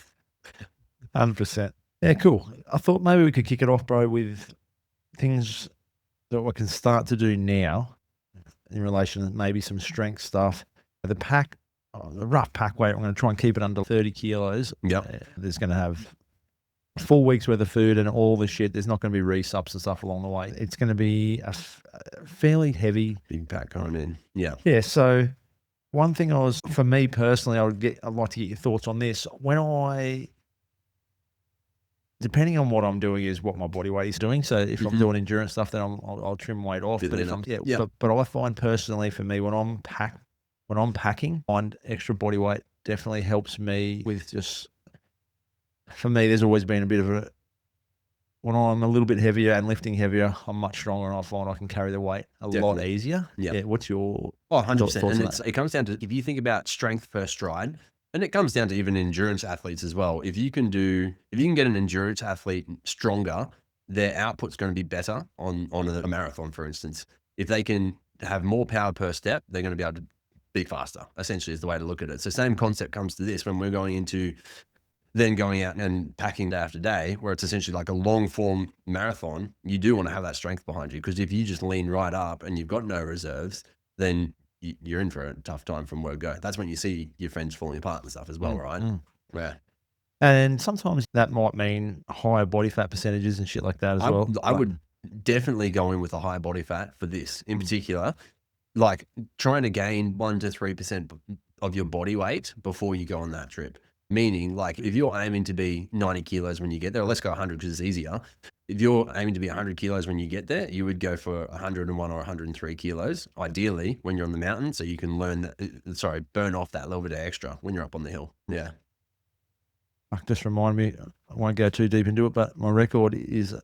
100%. Yeah, cool. I thought maybe we could kick it off, bro, with things that we can start to do now in relation to maybe some strength stuff. The rough pack weight, I'm going to try and keep it under 30 kilos. Yep. There's going to have full week's worth of food and all the shit. There's not going to be resubs and stuff along the way. It's going to be a fairly heavy big pack coming in. Yeah. Yeah. So one thing for me personally, I'd like to get your thoughts on this. Depending on what I'm doing is what my body weight is doing. So if I'm doing endurance stuff, then I'll trim weight off. But but I find personally for me when I'm packing, find extra body weight definitely helps me with just. For me, there's always been a bit of when I'm a little bit heavier and lifting heavier, I'm much stronger and I find I can carry the weight a lot easier. Yeah. What's your 100%. And it comes down to, if you think about strength per stride, and it comes down to even endurance athletes as well. If you can get an endurance athlete stronger, their output's going to be better on a marathon, for instance. If they can have more power per step, they're going to be able to be faster, essentially is the way to look at it. So same concept comes to this when we're going out and packing day after day, where it's essentially like a long form marathon. You do want to have that strength behind you, because if you just lean right up and you've got no reserves, then you're in for a tough time from word go. That's when you see your friends falling apart and stuff as well, right? Yeah. And sometimes that might mean higher body fat percentages and shit like that as well. I would definitely go in with a high body fat for this in particular, like trying to gain 1 to 3% of your body weight before you go on that trip. Meaning, like, if you're aiming to be 90 kilos when you get there, or let's go 100 because it's easier. If you're aiming to be 100 kilos when you get there, you would go for 101 or 103 kilos, ideally, when you're on the mountain, so you can burn off that little bit of extra when you're up on the hill. Yeah. Just remind me, I won't go too deep into it, but my record is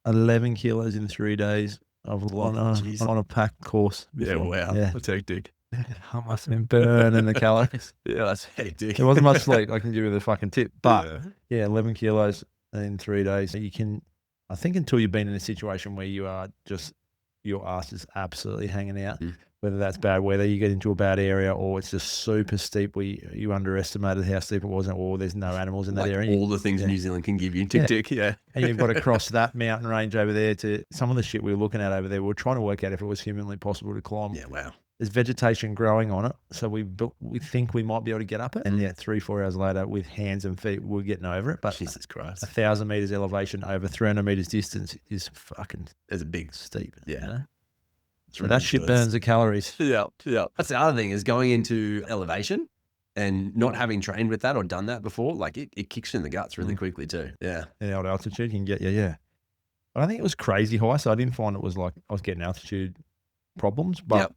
11 kilos in 3 days on a packed course before. Yeah, wow. Yeah. That's hectic. I must have been burning the calories. Yeah, that's hectic. There wasn't much sleep. I can give you the fucking tip. But 11 kilos in 3 days. You can, I think, until you've been in a situation where you are just, your ass is absolutely hanging out, whether that's bad weather, you get into a bad area, or it's just super steep where you underestimated how steep it was, or there's no animals in that area. All the things New Zealand can give you. Tick. And you've got to cross that mountain range over there to some of the shit we were looking at over there. We were trying to work out if it was humanly possible to climb. Yeah, wow. There's vegetation growing on it, so we think we might be able to get up it. And 3-4 hours later, with hands and feet, we're getting over it. But Jesus Christ, 1,000 meters elevation over 300 meters distance is fucking. There's a big steep. Yeah, you know? So that shit burns the calories. Yeah. That's the other thing, is going into elevation and not having trained with that or done that before. Like it kicks you in the guts really quickly too. Yeah, old altitude can get you. Yeah, I don't think it was crazy high, so I didn't find it was like I was getting altitude problems, but.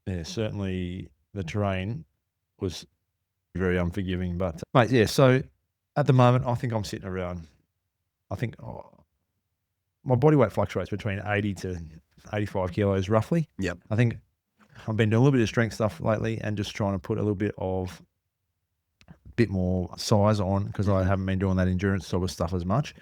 Yeah, certainly the terrain was very unforgiving. But, mate, so at the moment, I think I'm sitting around, my body weight fluctuates between 80 to 85 kilos roughly. Yep. I think I've been doing a little bit of strength stuff lately and just trying to put a bit more size on, because I haven't been doing that endurance sort of stuff as much.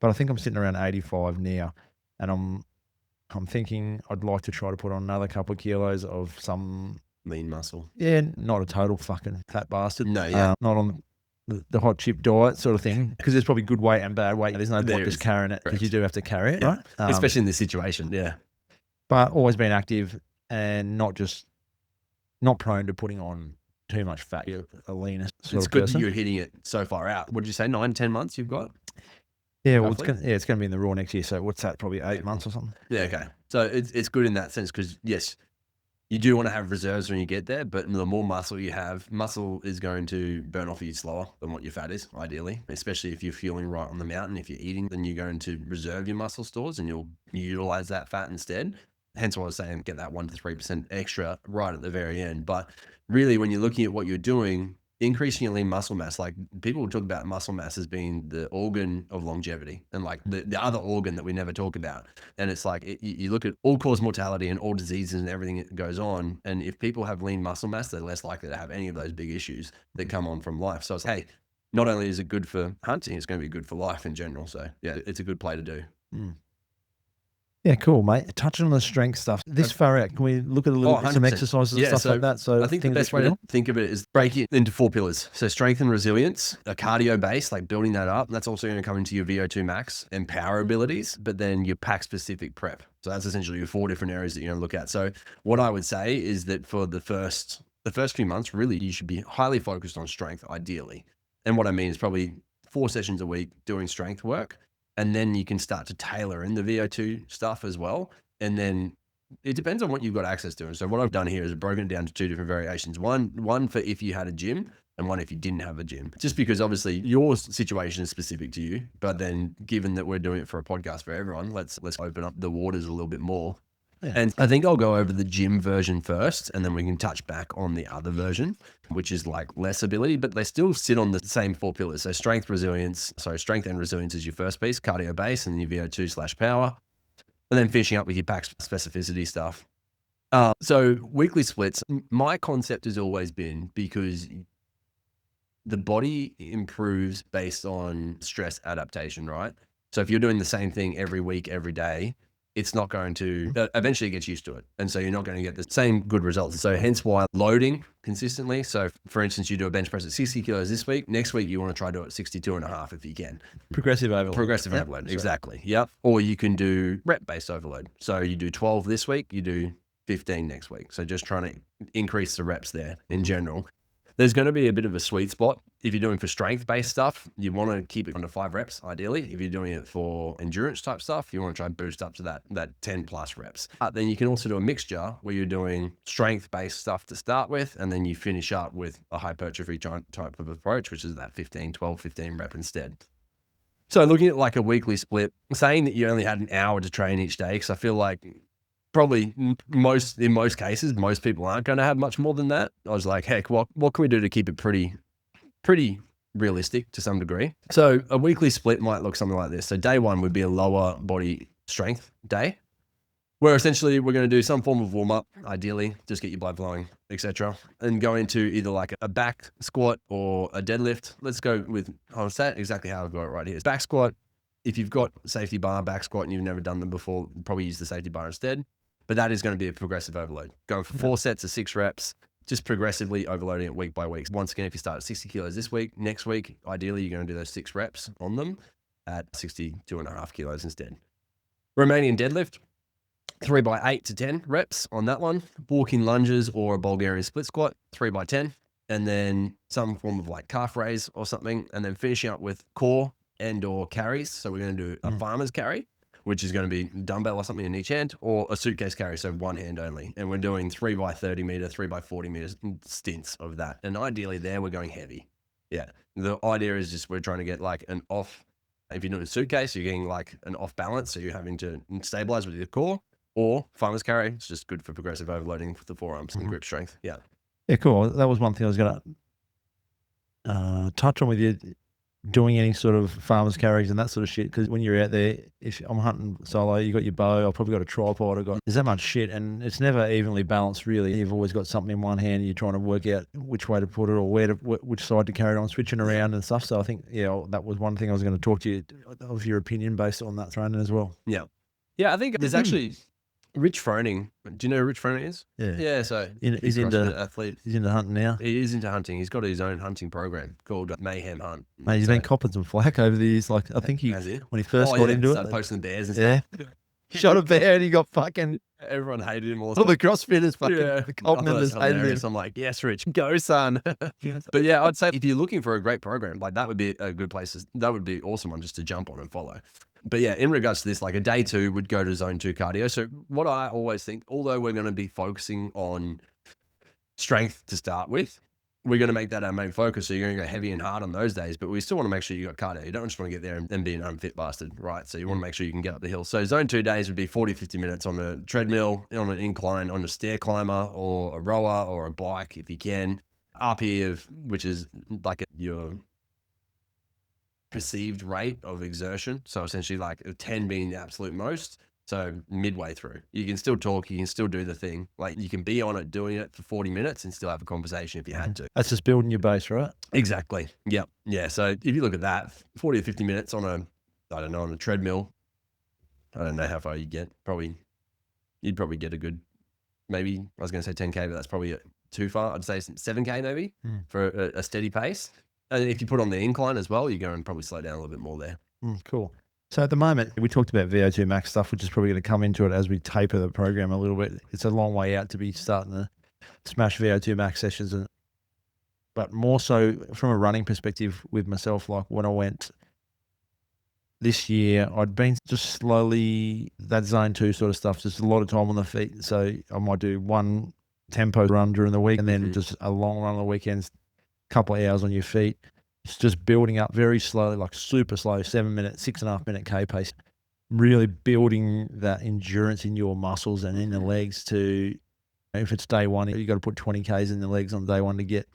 But I think I'm sitting around 85 now, and I'm thinking I'd like to try to put on another couple of kilos of some lean muscle. Yeah, not a total fucking fat bastard. No, yeah. Not on the hot chip diet sort of thing, because there's probably good weight and bad weight. There's no point just carrying it, because you do have to carry it, right? Especially in this situation, yeah. But always been active and not prone to putting on too much fat. You're a leaner sort it's of good person. You're hitting it so far out. What did you say, 9-10 months you've got? Yeah, well, it's going to be in the raw next year. So what's that? Probably 8 months or something. Yeah, okay. So it's good in that sense, because yes, you do want to have reserves when you get there, but the more muscle you have, muscle is going to burn off you slower than what your fat is, ideally, especially if you're fueling right on the mountain. If you're eating, then you're going to reserve your muscle stores and you'll utilize that fat instead. Hence why I was saying get that 1 to 3% extra right at the very end. But really, when you're looking at what you're doing, increasing your lean muscle mass, like people talk about muscle mass as being the organ of longevity and like the other organ that we never talk about. And it's like, you look at all cause mortality and all diseases and everything that goes on. And if people have lean muscle mass, they're less likely to have any of those big issues that come on from life. So it's, hey, not only is it good for hunting, it's going to be good for life in general. So yeah, it's a good play to do. Yeah, cool, mate. Touching on the strength stuff, this far out, can we look at some exercises and stuff like that? So I think the best way to think of it is break it into 4 pillars. So strength and resilience, a cardio base, like building that up. That's also going to come into your VO2 max and power abilities, but then your pack specific prep. So that's essentially your 4 different areas that you're going to look at. So what I would say is that for the first few months, really, you should be highly focused on strength, ideally. And what I mean is probably 4 sessions a week doing strength work. And then you can start to tailor in the VO2 stuff as well. And then it depends on what you've got access to. And so what I've done here is I've broken it down to 2 different variations. One for if you had a gym, and one if you didn't have a gym. Just because obviously your situation is specific to you, but then given that we're doing it for a podcast for everyone, let's open up the waters a little bit more. Yeah. And I think I'll go over the gym version first, and then we can touch back on the other version, which is like less ability, but they still sit on the same 4 pillars. So strength and resilience is your first piece, cardio base, and your VO2/power, and then finishing up with your pack specificity stuff. So weekly splits, my concept has always been because the body improves based on stress adaptation, right? So if you're doing the same thing every week, every day, it's not going to, eventually get used to it. And so you're not going to get the same good results. So hence why loading consistently. So for instance, you do a bench press at 60 kilos this week. Next week, you want to try to do it at 62.5 if you can. Progressive overload. Progressive overload, exactly. Yep. Or you can do rep-based overload. So you do 12 this week, you do 15 next week. So just trying to increase the reps there in general. There's going to be a bit of a sweet spot. If you're doing for strength-based stuff, you want to keep it under 5 reps, ideally. If you're doing it for endurance type stuff, you want to try and boost up to that 10 plus reps. Then you can also do a mixture where you're doing strength-based stuff to start with, and then you finish up with a hypertrophy type of approach, which is that 12, 15 rep instead. So looking at like a weekly split, saying that you only had an hour to train each day, because I feel like probably in most cases, most people aren't going to have much more than that. I was like, heck, what can we do to keep it pretty realistic to some degree? So a weekly split might look something like this. So day 1 would be a lower body strength day, where essentially we're going to do some form of warm up, ideally, just get your blood flowing, etc. And go into either like a back squat or a deadlift. Let's go with, I'll say it exactly how I've got it right here. Back squat. If you've got safety bar back squat and you've never done them before, probably use the safety bar instead. But that is going to be a progressive overload. Going for 4 sets of 6 reps, just progressively overloading it week by week. Once again, if you start at 60 kilos this week, next week, ideally, you're going to do those 6 reps on them at 62.5 kilos instead. Romanian deadlift, 3 by 8 to 10 reps on that one. Walking lunges or a Bulgarian split squat, 3 by 10. And then some form of like calf raise or something. And then finishing up with core and or carries. So we're going to do a farmer's carry, which is going to be dumbbell or something in each hand, or a suitcase carry, so one hand only. And we're doing 3 by 30 meter, 3 by 40 meters stints of that. And ideally there we're going heavy. Yeah. The idea is just we're trying to get like an off, if you're doing a suitcase, you're getting like an off balance. So you're having to stabilize with your core, or farmer's carry. It's just good for progressive overloading for the forearms and grip strength. Yeah. Yeah, cool. That was one thing I was going to touch on with you. Doing any sort of farmer's carries and that sort of shit, because when you're out there, if I'm hunting solo, you got your bow, I've probably got a tripod, there's that much shit, and it's never evenly balanced really. You've always got something in one hand and you're trying to work out which way to put it or which side to carry it on, switching around and stuff. So I think, that was one thing I was going to talk to you of your opinion based on that training as well. Yeah, I think there's actually Rich Froning. Do you know who Rich Froning is? Yeah. So he's into athlete. He's into hunting now. He is into hunting. He's got his own hunting program called Mayhem Hunt. Mate, he's been copping some flack over the years. Like I think when he first got into it, posting the bears and stuff. Yeah. Shot a bear and he got fucking. Everyone hated him. All the CrossFitters, fucking the cult members hated him. I'm like, yes, Rich, go son. But yeah, I'd say if you're looking for a great program, like that would be a good place. That would be awesome one just to jump on and follow. But yeah, in regards to this, like a day 2 would go to zone 2 cardio. So what I always think, although we're going to be focusing on strength to start with, we're going to make that our main focus. So you're going to go heavy and hard on those days, but we still want to make sure you got cardio. You don't just want to get there and be an unfit bastard, right? So you want to make sure you can get up the hill. So zone 2 days would be 40, 50 minutes on a treadmill, on an incline, on a stair climber or a rower or a bike if you can. RP which is like your perceived rate of exertion. So essentially like a 10 being the absolute most. So midway through, you can still talk, you can still do the thing. Like you can be on it, doing it for 40 minutes and still have a conversation if you had to. That's just building your base, right? Exactly. Yep. Yeah. So if you look at that, 40 or 50 minutes on on a treadmill, I don't know how far you get. You'd probably get a good, maybe I was going to say 10K, but that's probably too far. I'd say 7K maybe for a steady pace. And if you put on the incline as well, you're going to probably slow down a little bit more there. Cool. So at the moment, we talked about VO2 max stuff, which is probably going to come into it as we taper the program a little bit. It's a long way out to be starting to smash VO2 max sessions but more so from a running perspective with myself. Like when I went this year, I'd been just slowly that zone 2 sort of stuff, just a lot of time on the feet. So I might do one tempo run during the week and then just a long run on the weekends, couple of hours on your feet. It's just building up very slowly, like super slow, 7 minute, 6.5 minute K pace, really building that endurance in your muscles and in the legs to, if it's day one, you got to put 20 Ks in the legs on day one to get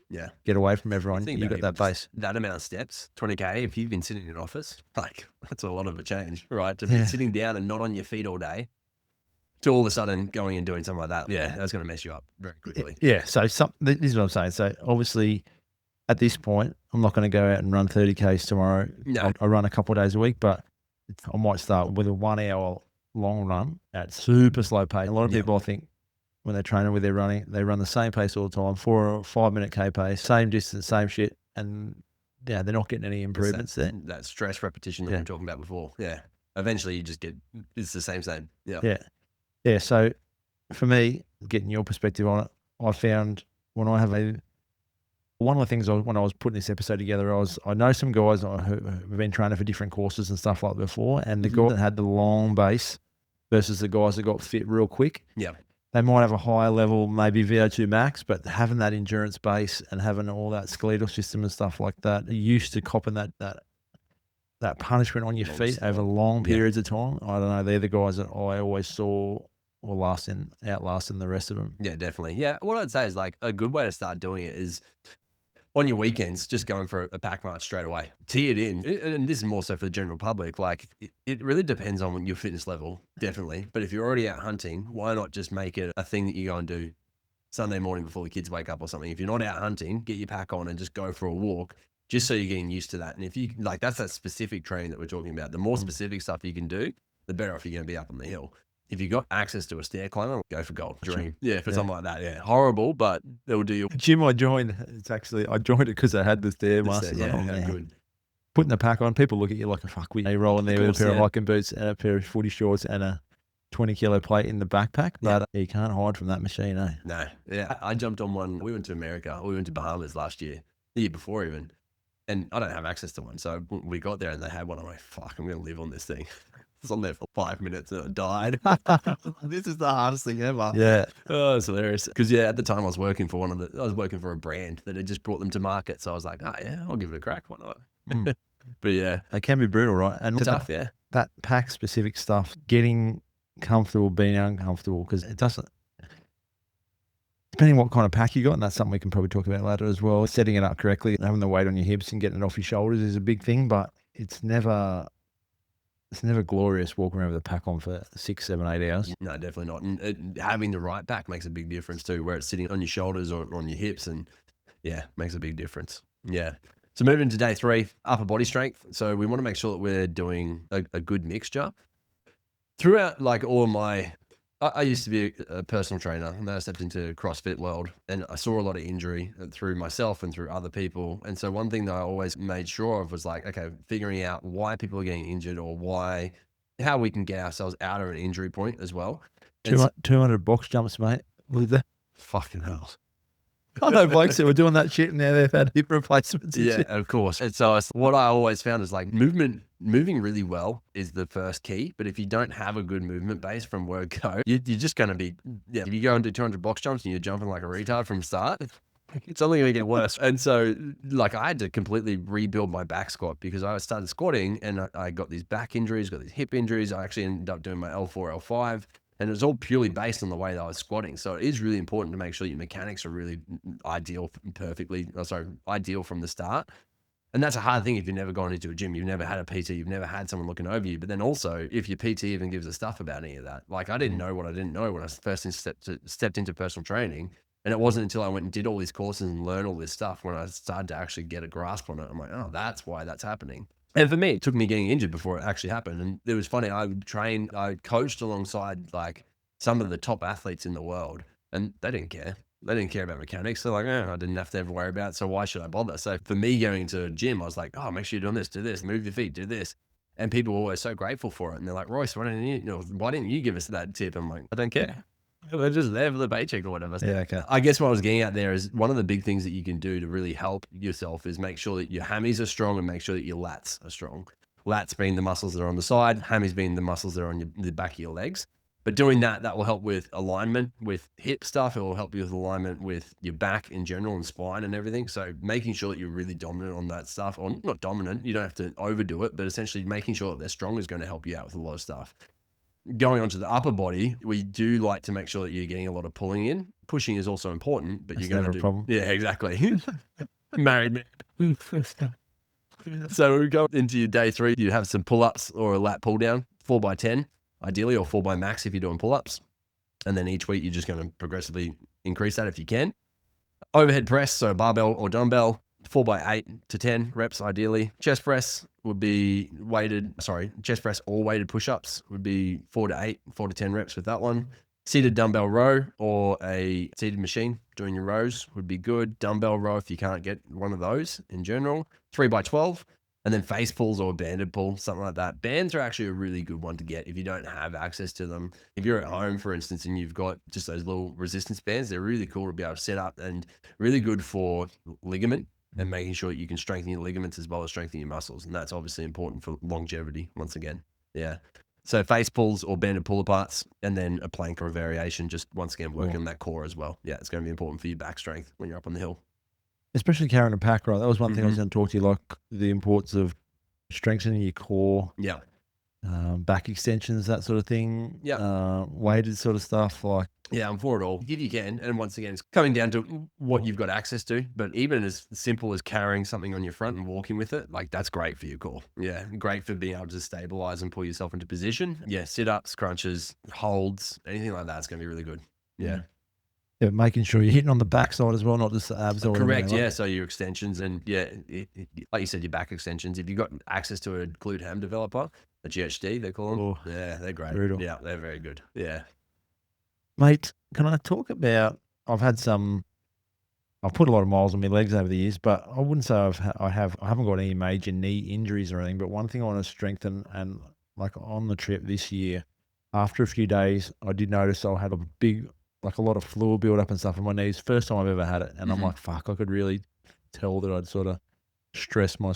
away from everyone. You got that base. That amount of steps, 20K, if you've been sitting in an office, like that's a lot of a change, right? To be sitting down and not on your feet all day, to all of a sudden going and doing something like that. Yeah, that's going to mess you up very quickly. Yeah. So this is what I'm saying. So obviously at this point, I'm not going to go out and run 30 Ks tomorrow. No. I run a couple of days a week, but I might start with a 1 hour long run at super slow pace. A lot of people, I think, when they're training with their running, they run the same pace all the time, 4 or 5 minute K pace, same distance, same shit. And they're not getting any improvements there. That stress repetition that we were talking about before. Yeah. Eventually you just it's the same. Yeah. Yeah. So for me, getting your perspective on it, I found when I have one of the things when I was putting this episode together, I know some guys who have been training for different courses and stuff like before, and the guys that had the long base versus the guys that got fit real quick. Yeah. They might have a higher level, maybe VO2 max, but having that endurance base and having all that skeletal system and stuff like that, you're used to copping that punishment on your feet over long periods of time. I don't know. They're the guys that I always saw were outlasting the rest of them. Yeah, definitely. Yeah. What I'd say is like a good way to start doing it is on your weekends, just going for a pack march straight away. Tee it in. And this is more so for the general public. Like it really depends on your fitness level, definitely. But if you're already out hunting, why not just make it a thing that you go and do Sunday morning before the kids wake up or something? If you're not out hunting, get your pack on and just go for a walk, just so you're getting used to that. And if you like, that's that specific training that we're talking about. The more specific stuff you can do, the better off you're going to be up on the hill. If you've got access to a stair climber, go for gold. Dream. Yeah, for something like that. Yeah. Horrible, but it'll do you. Gym I joined, I joined it because I had the Stairmasters. Good. Putting the pack on, people look at you like a fuckwit. You roll in there with a pair of hiking boots and a pair of footy shorts and a 20 kilo plate in the backpack, but you can't hide from that machine, eh? No. Yeah. I jumped on one. We went to America. We went to Bahamas last year, the year before even. And I don't have access to one. So we got there and they had one. I'm like, fuck, I'm going to live on this thing. I was on there for 5 minutes and I died. This is the hardest thing ever. Yeah. Oh, it's hilarious. Because at the time I was working for I was working for a brand that had just brought them to market. So I was like, oh yeah, I'll give it a crack. Why not? But yeah. They can be brutal, right? And tough, that pack specific stuff, getting comfortable, being uncomfortable, because it doesn't, depending what kind of pack you got, and that's something we can probably talk about later as well, setting it up correctly, having the weight on your hips and getting it off your shoulders is a big thing, but it's never glorious walking around with a pack on for 6, 7, 8 hours. No, definitely not. And having the right pack makes a big difference too, where it's sitting on your shoulders or on your hips, and makes a big difference. Yeah. So moving to day 3, upper body strength. So we want to make sure that we're doing a good mixture. Throughout like all of my, I used to be a personal trainer, and then I stepped into CrossFit world, and I saw a lot of injury through myself and through other people. And so one thing that I always made sure of was like, okay, figuring out why people are getting injured or how we can get ourselves out of an injury point as well. 200 box jumps, mate. Fucking hell. I know blokes that were doing that shit and now they've had hip replacements. Yeah, of course. And so what I always found is like moving really well is the first key. But if you don't have a good movement base from word go, you're just going to be, if you go and do 200 box jumps and you're jumping like a retard from the start, it's only going to get worse. And so like I had to completely rebuild my back squat because I started squatting and I got these back injuries, got these hip injuries. I actually ended up doing my L4, L5. And it was all purely based on the way that I was squatting. So it is really important to make sure your mechanics are really ideal from the start. And that's a hard thing if you've never gone into a gym, you've never had a PT, you've never had someone looking over you. But then also, if your PT even gives a stuff about any of that, like I didn't know what I didn't know when I first stepped into personal training. And it wasn't until I went and did all these courses and learned all this stuff when I started to actually get a grasp on it. I'm like, oh, that's why that's happening. And for me, it took me getting injured before it actually happened. And it was funny, I coached alongside like some of the top athletes in the world, and they didn't care. They didn't care about mechanics. They're like, I didn't have to ever worry about it, so why should I bother? So for me going into a gym, I was like, oh, make sure you're doing this, do this, move your feet, do this. And people were always so grateful for it. And they're like, Royce, why didn't you give us that tip? I'm like, I don't care. They're just there for the paycheck or whatever. Yeah, okay. I guess what I was getting at there is one of the big things that you can do to really help yourself is make sure that your hammies are strong and make sure that your lats are strong. Lats being the muscles that are on the side, hammies being the muscles that are on the back of your legs. But doing that will help with alignment with hip stuff. It will help you with alignment with your back in general and spine and everything. So making sure that you're really dominant on that stuff, or not dominant, you don't have to overdo it, but essentially making sure that they're strong is going to help you out with a lot of stuff. Going on to the upper body, we do like to make sure that you're getting a lot of pulling in. Pushing is also important, but That's you're going never to a problem. Yeah, exactly. Married man. So we go into your day 3, you have some pull-ups or a lat pull down, 4x10, ideally, or 4x max if you're doing pull-ups. And then each week you're just going to progressively increase that if you can. Overhead press, so barbell or dumbbell, 4x8 to 10 reps ideally. Chest press would be chest press or weighted push-ups would be 4 to 10 reps with that one. Seated dumbbell row or a seated machine doing your rows would be good. Dumbbell row if you can't get one of those in general. 3x12. And then face pulls or banded pull, something like that. Bands are actually a really good one to get if you don't have access to them. If you're at home, for instance, and you've got just those little resistance bands, they're really cool to be able to set up and really good for ligament and making sure that you can strengthen your ligaments as well as strengthen your muscles. And that's obviously important for longevity once again. Yeah. So face pulls or banded pull aparts, and then a plank or a variation, just once again working on that core as well. Yeah, it's going to be important for your back strength when you're up on the hill. Especially carrying a pack, right? That was one thing I was going to talk to you, like the importance of strengthening your core. Yeah. Back extensions, that sort of thing. Yeah. Weighted sort of stuff. Like, yeah, I'm for it all. If you can. And once again, it's coming down to what you've got access to. But even as simple as carrying something on your front and walking with it, like that's great for your core. Yeah. Great for being able to stabilize and pull yourself into position. Yeah. Sit-ups, crunches, holds, anything like that's going to be really good. Yeah. Yeah, making sure you're hitting on the backside as well, not just the abs. Or correct, whatever, yeah. So your extensions and like you said, your back extensions. If you've got access to a glute ham developer, a GHD, they call them. Oh, yeah, they're great. brutal. Yeah, they're very good. Yeah. Mate, can I talk about, I've put a lot of miles on my legs over the years, but I wouldn't say I haven't got any major knee injuries or anything. But one thing I want to strengthen, and like on the trip this year, after a few days, I did notice I had a lot of fluid build up and stuff in my knees. First time I've ever had it. And I'm like, fuck, I could really tell that I'd sort of stress my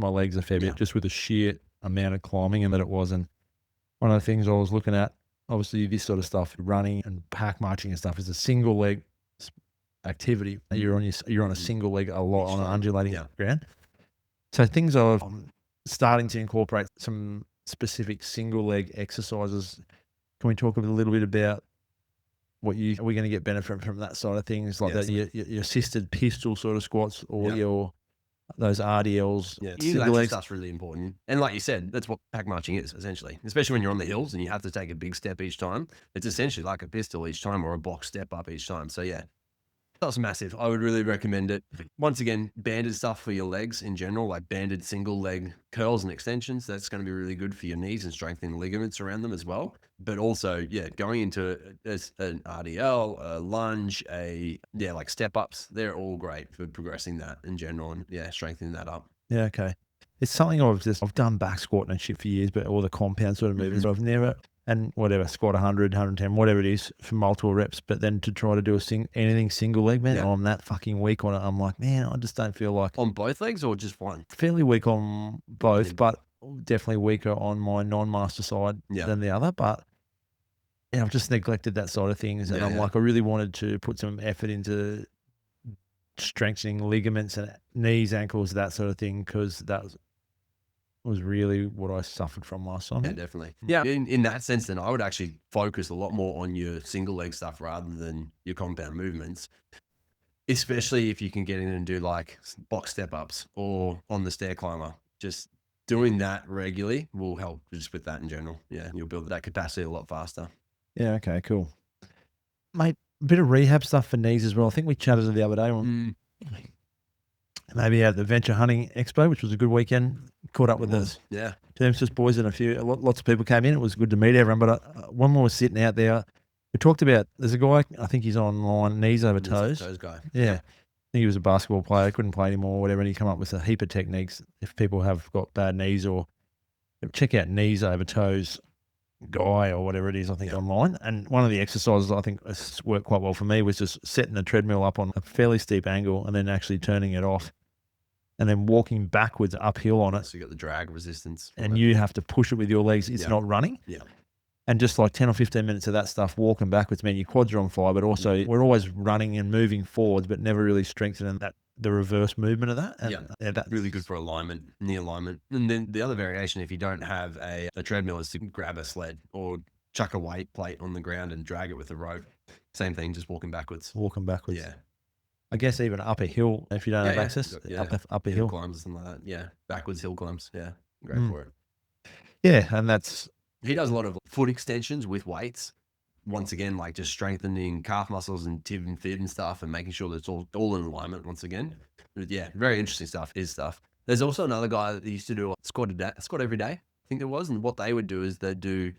legs a fair bit just with the sheer amount of climbing and that it was. And one of the things I was looking at, obviously this sort of stuff, running and pack marching and stuff, is a single leg activity. You're on a single leg a lot on an undulating ground. So things I'm starting to incorporate some specific single leg exercises. Can we talk a little bit about are we going to get benefit from that side of things, like that your assisted pistol sort of squats or those RDLs? Yeah, single leg stuff's really important. And like you said, that's what pack marching is essentially, especially when you're on the hills and you have to take a big step each time. It's essentially like a pistol each time or a box step up each time. So yeah, that's massive. I would really recommend it. Once again, banded stuff for your legs in general, like banded single leg curls and extensions. That's going to be really good for your knees and strengthening the ligaments around them as well. But also, going into an RDL, a lunge, like step ups, they're all great for progressing that in general and strengthening that up. Yeah, okay. It's something I've done back squatting and shit for years, but all the compound sort of movements, but I've never, and whatever, squat 100, 110, whatever it is for multiple reps, but then to try to do anything single leg, man, I'm that fucking weak on it. I'm like, man, I just don't feel like. On both legs or just one? Fairly weak on both, but definitely weaker on my non-master side than the other, but I've just neglected that side of things. And I really wanted to put some effort into strengthening ligaments and knees, ankles, that sort of thing, because that was really what I suffered from last time. Yeah, definitely. Yeah, in that sense, then I would actually focus a lot more on your single leg stuff rather than your compound movements, especially if you can get in and do like box step ups or on the stair climber. Just doing that regularly will help just with that in general. Yeah, you'll build that capacity a lot faster. Yeah, okay, cool. Mate, a bit of rehab stuff for knees as well. I think we chatted the other day on maybe at the Venture Hunting Expo, which was a good weekend. Caught up with the Termsus boys and lots of people came in. It was good to meet everyone. But one more was sitting out there. We talked about, there's a guy, I think he's online, knees over toes. Toes guy. Yeah. I think he was a basketball player, couldn't play anymore or whatever, and he come up with a heap of techniques if people have got bad knees, or check out knees over toes. guy or whatever it is, I think online. And one of the exercises I think has worked quite well for me was just setting the treadmill up on a fairly steep angle and then actually turning it off and then walking backwards uphill on it. So you got the drag resistance. And you have to push it with your legs. It's not running. Yeah. And just like 10 or 15 minutes of that stuff, walking backwards, man, your quads are on fire, but also we're always running and moving forwards, but never really strengthening the reverse movement of that. And that's really good for alignment, knee alignment. And then the other variation, if you don't have a treadmill, is to grab a sled or chuck a weight plate on the ground and drag it with a rope. Same thing, just walking backwards. Yeah. I guess even up a hill, if you don't have access, up a hill. Climbs or something like that. Yeah. Backwards hill climbs. Yeah. Great for it. Yeah. And he does a lot of foot extensions with weights. Once again, like just strengthening calf muscles and tib and fib and stuff and making sure that it's all in alignment once again. But yeah, very interesting stuff, his stuff. There's also another guy that used to do a squat every day, I think there was. And what they would do is they'd do,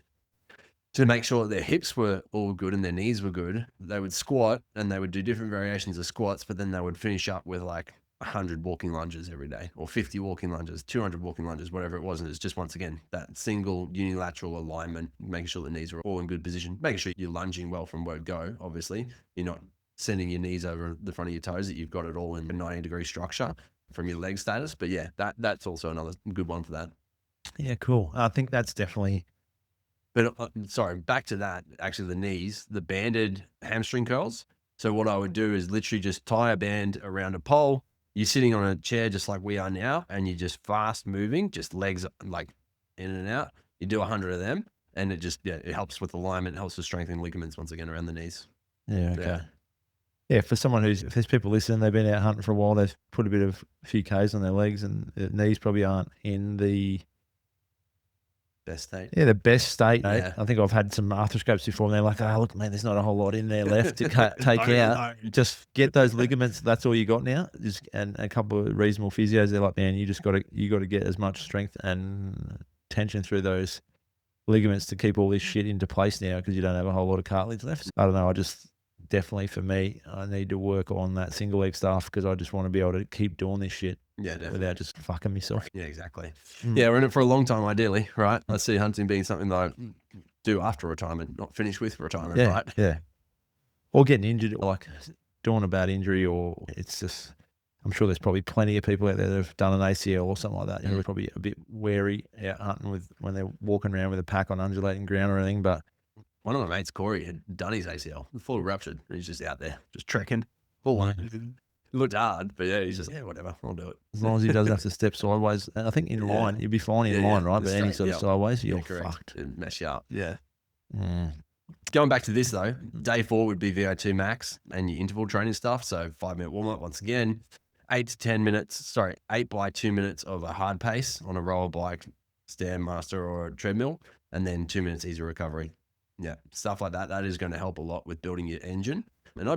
to make sure that their hips were all good and their knees were good, they would squat and they would do different variations of squats, but then they would finish up with like 100 walking lunges every day or 50 walking lunges, 200 walking lunges, whatever it was. And it's just, once again, that single unilateral alignment, making sure the knees are all in good position, making sure you're lunging well from word go, obviously. You're not sending your knees over the front of your toes, that you've got it all in a 90-degree structure from your leg status. But yeah, that's also another good one for that. Yeah, cool. I think that's definitely... But sorry, back to that, actually the knees, the banded hamstring curls. So what I would do is literally just tie a band around a pole. You're sitting on a chair just like we are now, and you're just fast moving, just legs like in and out. You do 100 of them, and it just, it helps with alignment, helps with strengthening ligaments once again around the knees. Yeah, okay. Yeah, for someone if there's people listening, they've been out hunting for a while, they've put a few Ks on their legs, and their knees probably aren't in the best state. Yeah, the best state. Yeah. I think I've had some arthroscopes before, and they're like, "Oh, look, man, there's not a whole lot in there left to take out. Just get those ligaments. That's all you got now." And a couple of reasonable physios, they're like, "Man, you got to get as much strength and tension through those ligaments to keep all this shit into place now, because you don't have a whole lot of cartilage left." I don't know. Definitely for me, I need to work on that single leg stuff, because I just want to be able to keep doing this shit. Yeah, definitely. Without just fucking myself. Yeah, exactly. Yeah, we're in it for a long time, ideally, right? I see hunting being something that I do after retirement, not finish with retirement, right? Yeah. Or getting injured, like doing a bad injury, or it's just, I'm sure there's probably plenty of people out there that have done an ACL or something like that, who are probably a bit wary out hunting when they're walking around with a pack on undulating ground or anything. But one of my mates, Corey, had done his ACL, fully ruptured, and he's just out there, just trekking. Full one. It looked hard, but yeah, he's just, whatever, I'll do it. As long as he doesn't have to step sideways. And I think in line, you'd be fine in line, right? But any sort of sideways, you're fucked. It'd mess you up. Yeah. Going back to this though, day 4 would be VO2 max and your interval training stuff. So 5-minute warm up once again, 8 by 2 minutes of a hard pace on a roller bike, Stairmaster or a treadmill, and then 2 minutes easy recovery. Yeah, stuff like that. That is going to help a lot with building your engine. And I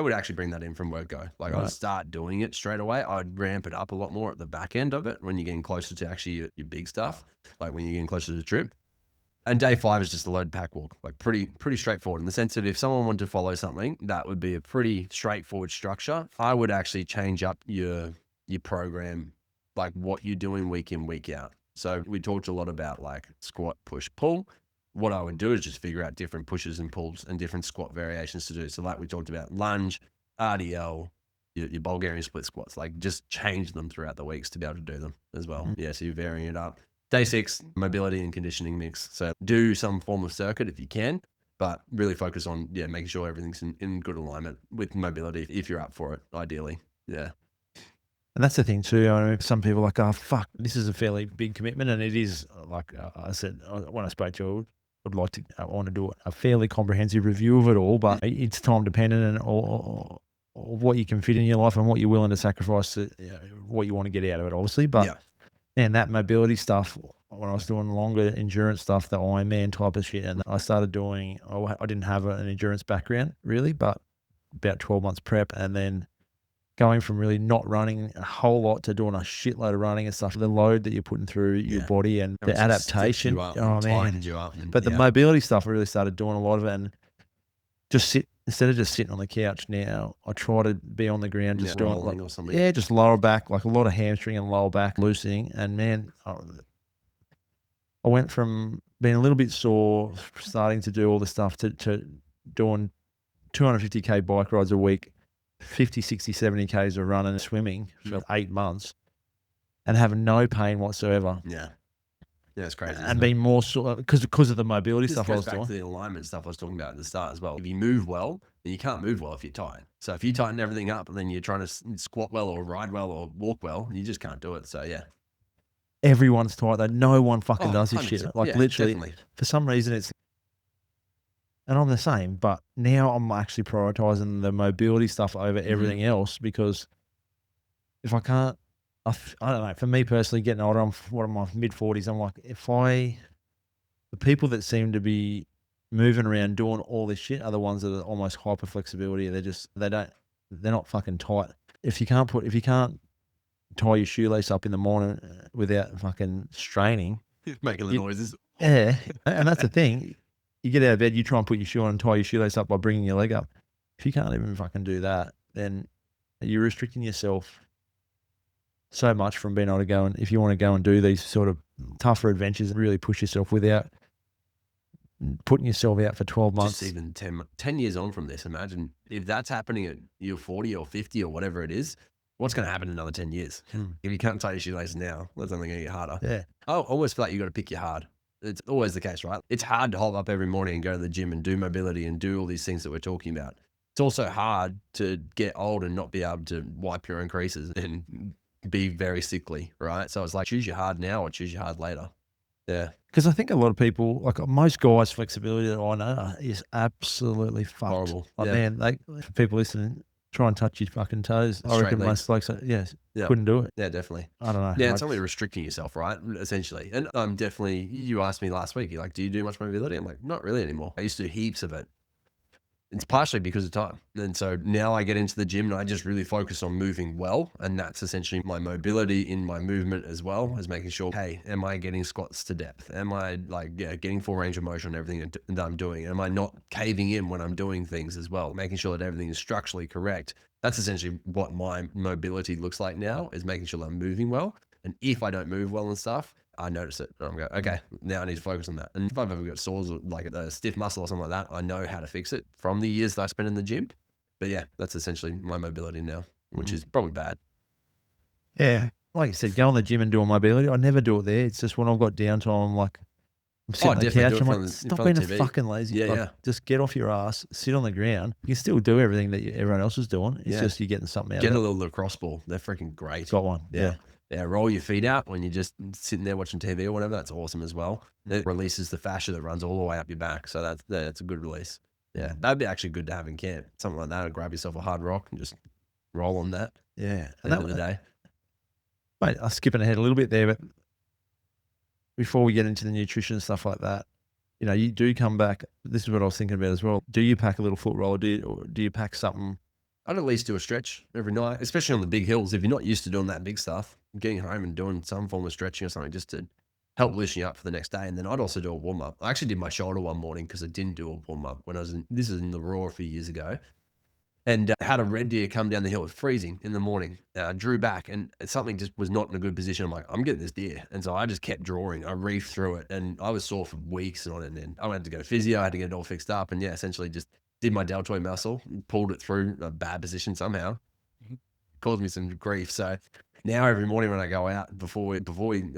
would actually bring that in from word go. Like, I'd start doing it straight away. I'd ramp it up a lot more at the back end of it when you're getting closer to actually your big stuff, like when you're getting closer to the trip. And day 5 is just a load pack walk, like pretty straightforward, in the sense that if someone wanted to follow something, that would be a pretty straightforward structure. I would actually change up your program, like what you're doing week in, week out. So we talked a lot about like squat, push, pull. What I would do is just figure out different pushes and pulls and different squat variations to do. So like we talked about lunge, RDL, your Bulgarian split squats, like just change them throughout the weeks to be able to do them as well. Yeah, so you're varying it up. Day 6, mobility and conditioning mix. So do some form of circuit if you can, but really focus on, making sure everything's in good alignment with mobility if you're up for it, ideally. Yeah. And that's the thing too. I mean, some people are like, "Oh, fuck, this is a fairly big commitment." And it is, like I said, when I spoke to you, I want to do a fairly comprehensive review of it all, but it's time dependent and or what you can fit in your life and what you're willing to sacrifice, what you want to get out of it, obviously. But and that mobility stuff, when I was doing longer endurance stuff, the Ironman type of shit, and I started doing, I didn't have an endurance background really, but about 12 months prep, and then going from really not running a whole lot to doing a shitload of running and stuff, the load that you're putting through your body and the adaptation. But the mobility stuff, I really started doing a lot of it, and instead of just sitting on the couch now, I try to be on the ground, just doing like, or something. Yeah, just lower back, like a lot of hamstring and lower back loosening. And man, I went from being a little bit sore, starting to do all the stuff to doing 250k bike rides a week, 50, 60, 70k's of running and swimming for 8 months, and having no pain whatsoever. Yeah. Yeah, it's crazy. And being more sore because of the mobility stuff I was doing. Back to the alignment stuff I was talking about at the start as well. If you move well, then you can't move well if you're tight. So if you tighten everything up and then you're trying to squat well or ride well or walk well, you just can't do it. So yeah. Everyone's tight though. No one fucking does this shit. Like literally, definitely. For some reason it's, and I'm the same, but now I'm actually prioritizing the mobility stuff over everything else, because if I can't, I don't know, for me personally, getting older, I'm my mid-40s, I'm like, the people that seem to be moving around doing all this shit are the ones that are almost hyper flexibility. They're not fucking tight. If you can't tie your shoelace up in the morning without fucking straining. Making the noises. Yeah, and that's the thing. You get out of bed, you try and put your shoe on and tie your shoelace up by bringing your leg up. If you can't even fucking do that, then you're restricting yourself so much from being able to go, and if you want to go and do these sort of tougher adventures and really push yourself without putting yourself out for 12 months. Just even 10 years on from this, imagine if that's happening at you're 40 or 50 or whatever it is, what's going to happen in another 10 years? If you can't tie your shoelaces now, that's only going to get harder. Yeah. I always feel like you got to pick your hard. It's always the case, right? It's hard to hop up every morning and go to the gym and do mobility and do all these things that we're talking about. It's also hard to get old and not be able to wipe your own creases and be very sickly, right? So it's like, choose your hard now or choose your hard later. Yeah. Because I think a lot of people, like most guys' flexibility that I know is absolutely fucked. Horrible. Like, man, for people listening, try and touch your fucking toes. I reckon most blokes, couldn't do it. Yeah, definitely. I don't know. Yeah, it's only restricting yourself, right? Essentially. And I'm definitely, you asked me last week, you're like, do you do much mobility? I'm like, not really anymore. I used to do heaps of it. It's partially because of time. And so now I get into the gym and I just really focus on moving well. And that's essentially my mobility in my movement as well, as making sure, hey, am I getting squats to depth? Am I getting full range of motion on everything that I'm doing? Am I not caving in when I'm doing things as well? Making sure that everything is structurally correct. That's essentially what my mobility looks like now, is making sure that I'm moving well. And if I don't move well and stuff, I notice it. And I'm going, okay, now I need to focus on that. And if I've ever got sores or like a stiff muscle or something like that, I know how to fix it from the years that I spent in the gym. But yeah, that's essentially my mobility now, which is probably bad. Yeah. Like you said, go on the gym and do a mobility. I never do it there. It's just when I've got downtime, I'm like, I'm sitting on the couch, I'm like, stop being a fucking lazy. Yeah. Just get off your ass, sit on the ground. You can still do everything that everyone else is doing. It's just you're getting something out of it. Get a little lacrosse ball. They're freaking great. Got one. Yeah. Yeah, roll your feet out when you're just sitting there watching TV or whatever. That's awesome as well. It releases the fascia that runs all the way up your back. So that's a good release. Yeah, that'd be actually good to have in camp. Something like that. Grab yourself a hard rock and just roll on that. Yeah. At the end of the day. Mate, I'm skipping ahead a little bit there, but before we get into the nutrition and stuff like that, you do come back. This is what I was thinking about as well. Do you pack a little foot roller? Or do you pack something? I'd at least do a stretch every night, especially on the big hills. If you're not used to doing that big stuff, getting home and doing some form of stretching or something just to help loosen you up for the next day. And then I'd also do a warm up. I actually did my shoulder one morning because I didn't do a warm up when this is in the Raw a few years ago, and had a red deer come down the hill. It was freezing in the morning. I drew back and something just was not in a good position. I'm like, I'm getting this deer. And so I just kept drawing. I reefed through it and I was sore for weeks on it. And then I went to go to physio. I had to get it all fixed up. And essentially just did my deltoid muscle, pulled it through a bad position somehow, caused me some grief. So now every morning when I go out, before we,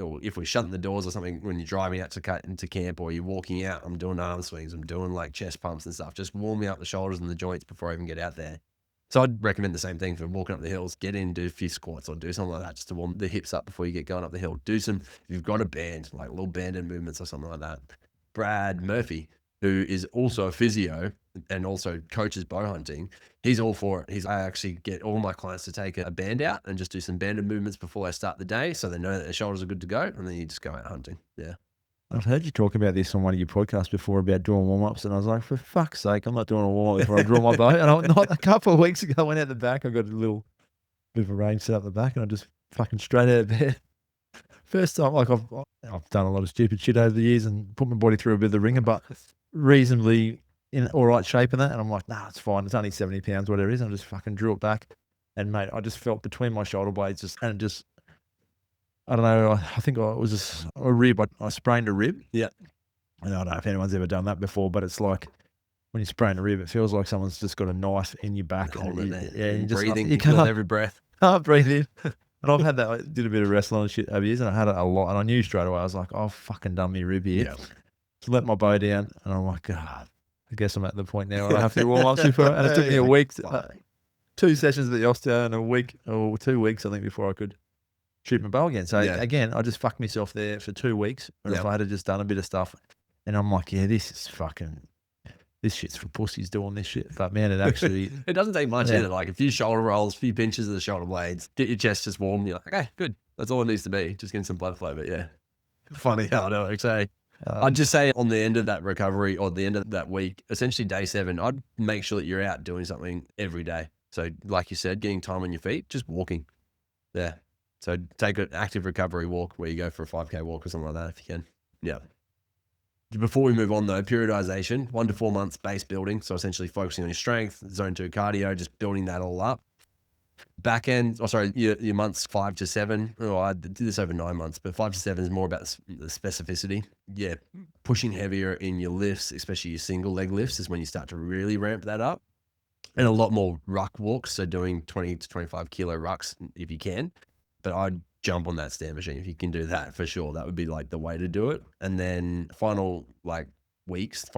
or if we're shutting the doors or something, when you're driving out to cut into camp or you're walking out, I'm doing arm swings, I'm doing like chest pumps and stuff, just warming up the shoulders and the joints before I even get out there. So I'd recommend the same thing for walking up the hills. Get in, do a few squats or do something like that just to warm the hips up before you get going up the hill. Do some, if you've got a band, like little banded movements or something like that. Brad Murphy, who is also a physio and also coaches bow hunting, he's all for it. I actually get all my clients to take a band out and just do some banded movements before they start the day so they know that their shoulders are good to go, and then you just go out hunting. Yeah. I've heard you talk about this on one of your podcasts before about doing warm-ups, and I was like, for fuck's sake, I'm not doing a warm-up before I draw my bow. And a couple of weeks ago, I went out the back, I got a little bit of a range set up the back, and I just fucking straight out of bed. First time, like I've done a lot of stupid shit over the years and put my body through a bit of the ringer, but reasonably in all right shape in that. And I'm like, nah, it's fine. It's only 70 pounds, whatever it is. And I just fucking drew it back. And mate, I just felt between my shoulder blades I don't know. I think it was a rib. I sprained a rib. Yeah. And I don't know if anyone's ever done that before, but it's like when you sprain a rib, it feels like someone's just got a knife in your back. Holding it there. Yeah, And you just breathing. you You feel can't, every breath. can't breathe in. And I've had that. I did a bit of wrestling and shit over years, and I had it a lot. And I knew straight away. I was like, I've fucking done me rib here. Yeah. So let my bow down, and I'm like, God, I guess I'm at the point now where I have to warm up super. And it took me a week, 2 sessions at the osteo, and a week or 2 weeks, I think, before I could shoot my bow again. So again, I just fucked myself there for 2 weeks. But if I had just done a bit of stuff, and I'm like, yeah, this shit's for pussies doing this shit. But man, it actually it doesn't take much either. Like a few shoulder rolls, a few pinches of the shoulder blades, get your chest just warm. You're like, okay, good. That's all it needs to be. Just getting some blood flow. But yeah, funny how it works. I'd just say on the end of that recovery or the end of that week, essentially day 7, I'd make sure that you're out doing something every day. So like you said, getting time on your feet, just walking. Yeah. So take an active recovery walk where you go for a 5K walk or something like that if you can. Yeah. Before we move on though, periodization, 1 to 4 months base building. So essentially focusing on your strength, zone 2 cardio, just building that all up. Back end, your months 5 to 7. Oh, I did this over 9 months, but 5 to 7 is more about the specificity. Yeah. Pushing heavier in your lifts, especially your single leg lifts, is when you start to really ramp that up. And a lot more ruck walks. So doing 20 to 25 kilo rucks if you can. But I'd jump on that stand machine if you can do that for sure. That would be like the way to do it. And then final 8 weeks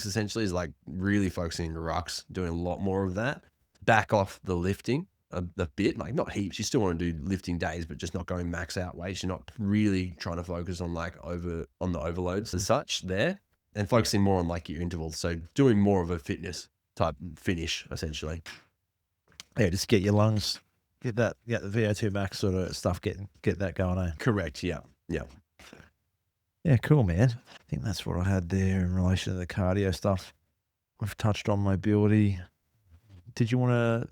essentially is like really focusing on the rucks, doing a lot more of that. Back off the lifting a bit, like not heaps. You still want to do lifting days, but just not going max out weights. You're not really trying to focus on the overloads as such there, and focusing more on like your intervals. So doing more of a fitness type finish essentially. Yeah, just get your lungs, get the VO2 max sort of stuff, get that going on. Correct. Yeah. Yeah, cool, man. I think that's what I had there in relation to the cardio stuff. We've touched on mobility. Did you want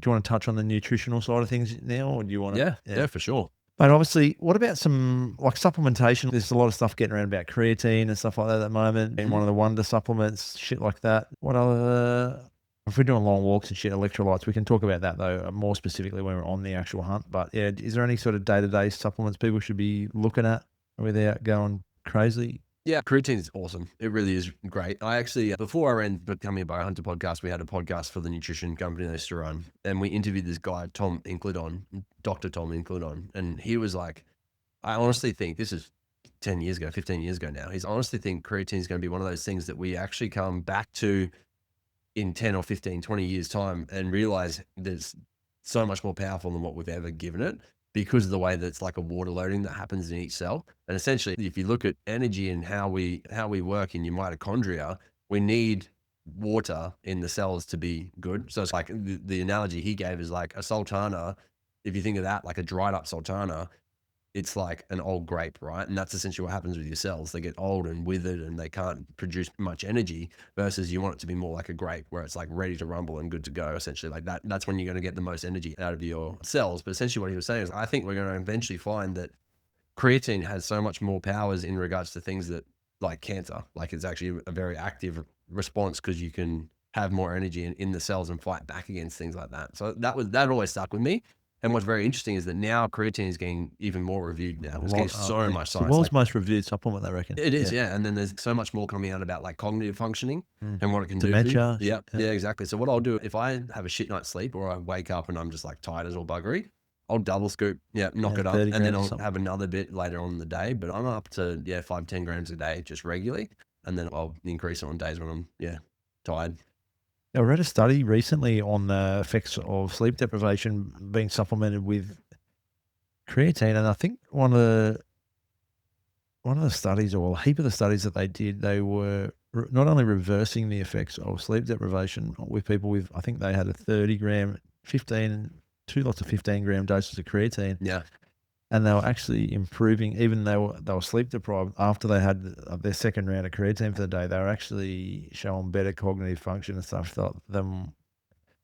to touch on the nutritional side of things now, or do you want to? Yeah, for sure. But obviously, what about some like supplementation? There's a lot of stuff getting around about creatine and stuff like that at the moment, and one of the wonder supplements, shit like that. What other? If we're doing long walks and shit, electrolytes, we can talk about that though, more specifically when we're on the actual hunt. But yeah, is there any sort of day-to-day supplements people should be looking at without going crazy? Yeah, creatine is awesome. It really is great. I actually, before I ran Becoming a Bowhunter podcast, we had a podcast for the nutrition company I used to run. And we interviewed this guy, Dr. Tom Incledon. And he was like, I honestly think, this is 10 years ago, 15 years ago now. He's honestly think creatine is going to be one of those things that we actually come back to in 10 or 15, 20 years time and realize there's so much more powerful than what we've ever given it, because of the way that it's like a water loading that happens in each cell. And essentially, if you look at energy and how we work in your mitochondria, we need water in the cells to be good. So it's like the analogy he gave is like a sultana. If you think of that, like a dried up sultana, it's like an old grape, right? And that's essentially what happens with your cells. They get old and withered and they can't produce much energy, versus you want it to be more like a grape where it's like ready to rumble and good to go, essentially. Like that's when you're going to get the most energy out of your cells. But essentially what he was saying is, I think we're going to eventually find that creatine has so much more powers in regards to things that like cancer. Like it's actually a very active response because you can have more energy in the cells and fight back against things like that. So that always stuck with me. And what's very interesting is that now creatine is getting even more reviewed now. It's getting so much science. The world's most reviewed supplement, I reckon. It is, yeah. And then there's so much more coming out about like cognitive functioning and what it can Dementia. do. Yeah, exactly. So what I'll do, if I have a shit night's sleep or I wake up and I'm just like tired as all buggery, I'll double scoop, knock it up, and then I'll have another bit later on in the day. But I'm up to 5-10 grams a day just regularly, and then I'll increase it on days when I'm tired. I read a study recently on the effects of sleep deprivation being supplemented with creatine, and I think one of the studies, or a heap of the studies that they did, they were not only reversing the effects of sleep deprivation with people with, I think they had a 30-gram, 2 lots of 15-gram doses of creatine. Yeah. And they were actually improving, even though they were sleep deprived, after they had their second round of creatine for the day, they were actually showing better cognitive function and stuff than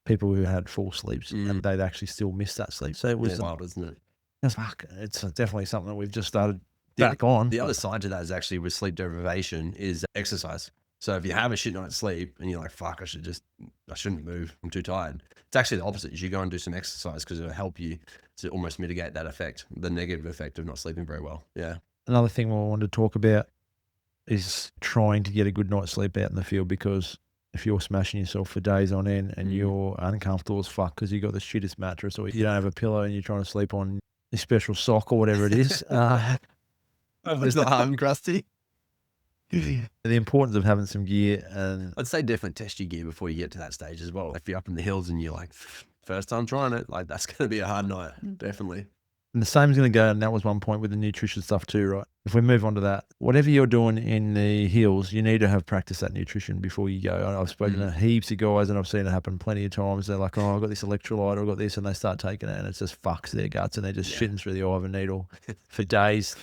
people who had full sleeps, and they'd actually still miss that sleep. So it was wild, isn't it? It's definitely something that we've just started back on. The other side to that is actually with sleep deprivation is exercise. So if you have a shit night's sleep and you're like, fuck, I should just I shouldn't move. I'm too tired. It's actually the opposite. You should go and do some exercise because it'll help you to almost mitigate that effect, the negative effect of not sleeping very well. Yeah. Another thing we wanted to talk about is trying to get a good night's sleep out in the field, because if you're smashing yourself for days on end and you're uncomfortable as fuck because you got the shittest mattress, or you don't have a pillow and you're trying to sleep on your special sock or whatever it is, It's not hard and crusty. the importance of having some gear. And I'd say definitely test your gear before you get to that stage as well. If you're up in the hills and you're like, first time trying it, like that's going to be a hard night, definitely. And the same is going to go, and that was one point with the nutrition stuff too, right? If we move on to that, whatever you're doing in the hills, you need to have practiced that nutrition before you go. I've spoken to heaps of guys, and I've seen it happen plenty of times. They're like, oh, I've got this electrolyte, I've got this, and they start taking it, and it just fucks their guts, and they're just shitting through the eye of a needle for days.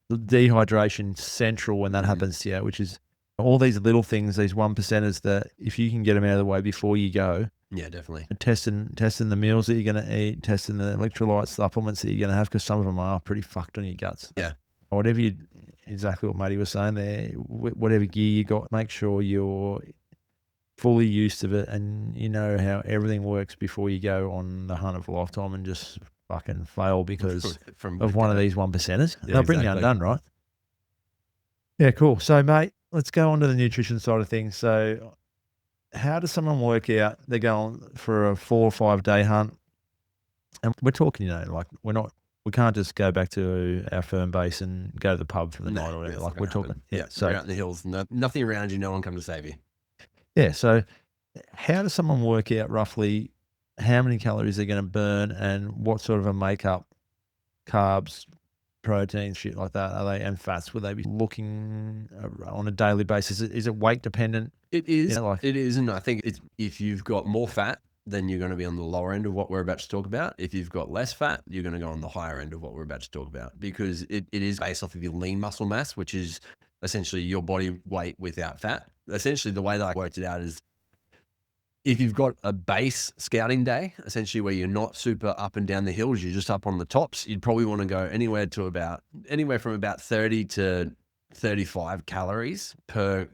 Dehydration central when that happens to you, which is all these little things, these 1%ers that if you can get them out of the way before you go. Yeah, definitely. Testing the meals that you're going to eat, testing the electrolyte supplements that you're going to have, because some of them are pretty fucked on your guts. Yeah. Whatever you, exactly what Matty was saying there, whatever gear you got, make sure you're fully used to it and you know how everything works before you go on the hunt of a lifetime and just fucking fail because of one of these 1%ers. Yeah, They'll bring you undone, right? Yeah, cool. So, mate, let's go on to the nutrition side of things. So, how does someone work out? They're going for a 4 or 5 day hunt, and we're talking, like we can't just go back to our firm base and go to the pub for the night or whatever. Like we're talking, so you're out in the hills, nothing around you, no one comes to save you. Yeah. So, how does someone work out roughly how many calories they're going to burn and what sort of a makeup, carbs, protein, shit like that, and fats, would they be looking on a daily basis? Is it weight dependent? It is. It is, and I think it's, if you've got more fat, then you're going to be on the lower end of what we're about to talk about. If you've got less fat, you're going to go on the higher end of what we're about to talk about, because it is based off of your lean muscle mass, which is essentially your body weight without fat. Essentially, the way that I worked it out is, if you've got a base scouting day, essentially where you're not super up and down the hills, you're just up on the tops, you'd probably want to go anywhere from about 30 to 35 calories per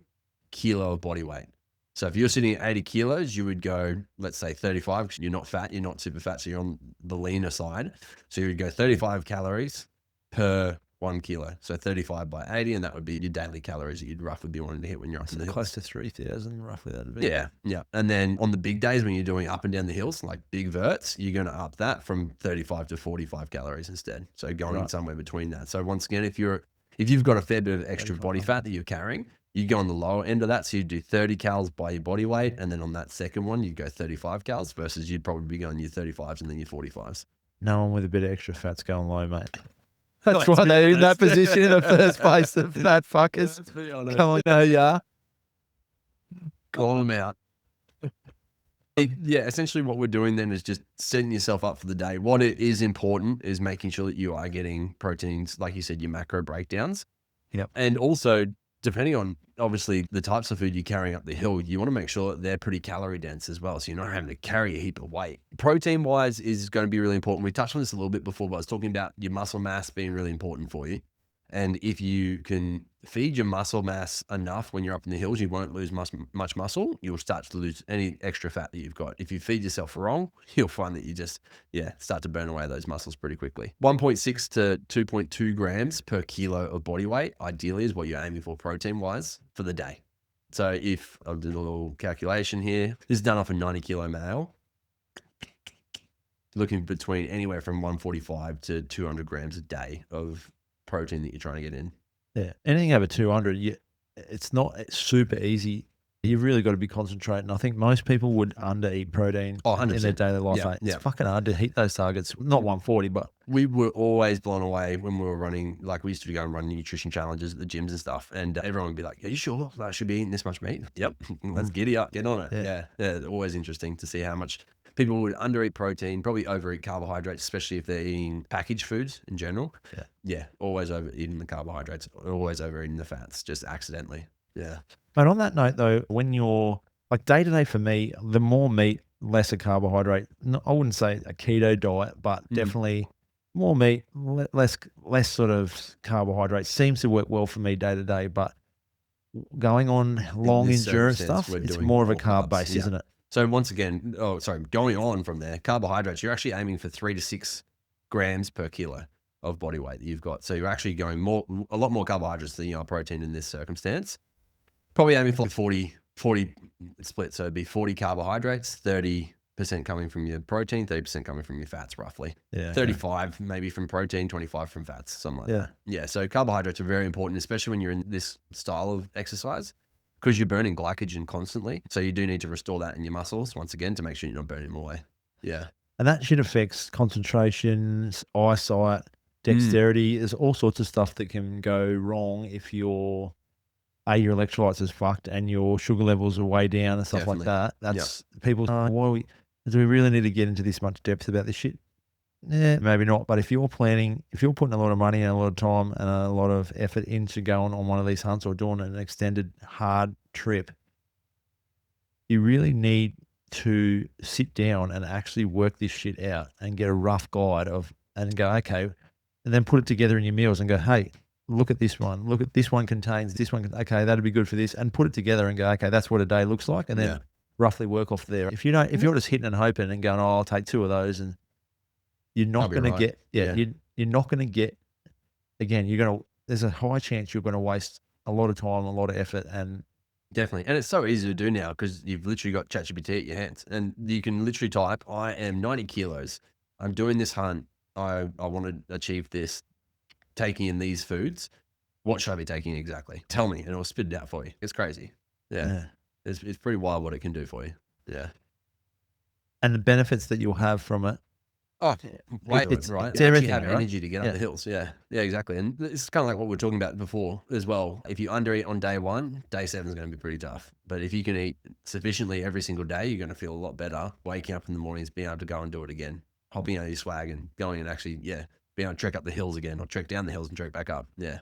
kilo of body weight. So if you're sitting at 80 kilos, you would go, let's say 35, because you're not fat, you're not super fat, so you're on the leaner side. So you would go 35 calories per 1 kilo. So 35 by 80, and that would be your daily calories that you'd roughly be wanting to hit when you're up in the hills. Close to 3,000, roughly that'd be. Yeah, yeah. And then on the big days when you're doing up and down the hills, like big verts, you're going to up that from 35 to 45 calories instead. So going somewhere between that. So once again, if you've got a fair bit of extra body fat that you're carrying, you go on the lower end of that. So you do 30 calories by your body weight. And then on that second one, you go 35 calories versus you'd probably be going your 35s and then your 45s. No one with a bit of extra fat's going low, mate. That's why they're in that position in the first place, the fat fuckers. Let's be honest. Come on, no, yeah. Call them out. Yeah, essentially what we're doing then is just setting yourself up for the day. What it is important is making sure that you are getting proteins, like you said, your macro breakdowns. Yep. And also, depending on obviously the types of food you're carrying up the hill, you want to make sure that they're pretty calorie dense as well. So you're not having to carry a heap of weight. Protein wise is going to be really important. We touched on this a little bit before, but I was talking about your muscle mass being really important for you. And if you can feed your muscle mass enough when you're up in the hills, you won't lose much muscle. You'll start to lose any extra fat that you've got. If you feed yourself wrong, you'll find that you just, start to burn away those muscles pretty quickly. 1.6 to 2.2 grams per kilo of body weight, ideally, is what you're aiming for protein-wise for the day. So if I'll do a little calculation here, this is done off a 90 kilo male, looking between anywhere from 145 to 200 grams a day of protein that you're trying to get in. Yeah, anything over 200, it's not super easy. You've really got to be concentrating. I think most people would undereat protein in their daily life. Yeah, It's fucking hard to hit those targets. Not 140, but we were always blown away when we were running. Like we used to go and run nutrition challenges at the gyms and stuff, and everyone would be like, "Are you sure I should be eating this much meat?" Yep, let's giddy up, get on it. Yeah. Always interesting to see how much people would undereat protein, probably overeat carbohydrates, especially if they're eating packaged foods in general. Yeah, always overeating the carbohydrates, always overeating the fats, just accidentally. Yeah. But on that note, though, when you're like day to day for me, the more meat, lesser carbohydrate. No, I wouldn't say a keto diet, but definitely more meat, less sort of carbohydrates seems to work well for me day to day. But going on long endurance stuff, it's more of a carb base, isn't it? So once again, going on from there, carbohydrates, you're actually aiming for 3 to 6 grams per kilo of body weight that you've got. So you're actually going a lot more carbohydrates than you are protein in this circumstance. Probably aiming for 40 split. So it'd be 40 carbohydrates, 30% coming from your protein, 30% coming from your fats, roughly. Yeah. 35 maybe from protein, 25 from fats, something like that. Yeah. So carbohydrates are very important, especially when you're in this style of exercise, because you're burning glycogen constantly. So you do need to restore that in your muscles once again to make sure you're not burning them away. Yeah. And that shit affects concentration, eyesight, dexterity. There's all sorts of stuff that can go wrong if your electrolytes is fucked and your sugar levels are way down and stuff like that. That's people. Do we really need to get into this much depth about this shit? Yeah, maybe not. But if you're putting a lot of money and a lot of time and a lot of effort into going on one of these hunts or doing an extended hard trip, you really need to sit down and actually work this shit out and get a rough guide and go, okay, and then put it together in your meals and go, hey, look at this one. Look at this one contains this one. Okay, that'd be good for this, and put it together and go, okay, that's what a day looks like, and then roughly work off there. If you're just hitting and hoping and going, oh, I'll take 2 of those, and you're not going to get, you're not going to get. Again, there's a high chance you're going to waste a lot of time, a lot of effort, and definitely. And it's so easy to do now because you've literally got ChatGPT at your hands, and you can literally type, I am 90 kilos. I'm doing this hunt. I want to achieve this, taking in these foods. What should I be taking exactly? Tell me, and it'll spit it out for you. It's crazy. Yeah. It's pretty wild what it can do for you. Yeah. And the benefits that you'll have from it. Oh, it's right. It's everything, you have right? energy to get up the hills. Yeah, exactly. And it's kind of like what we were talking about before as well. If you undereat on day 1, day 7 is going to be pretty tough. But if you can eat sufficiently every single day, you're going to feel a lot better waking up in the mornings, being able to go and do it again, hopping out of your swag and going and actually, being able to trek up the hills again or trek down the hills and trek back up. Yeah.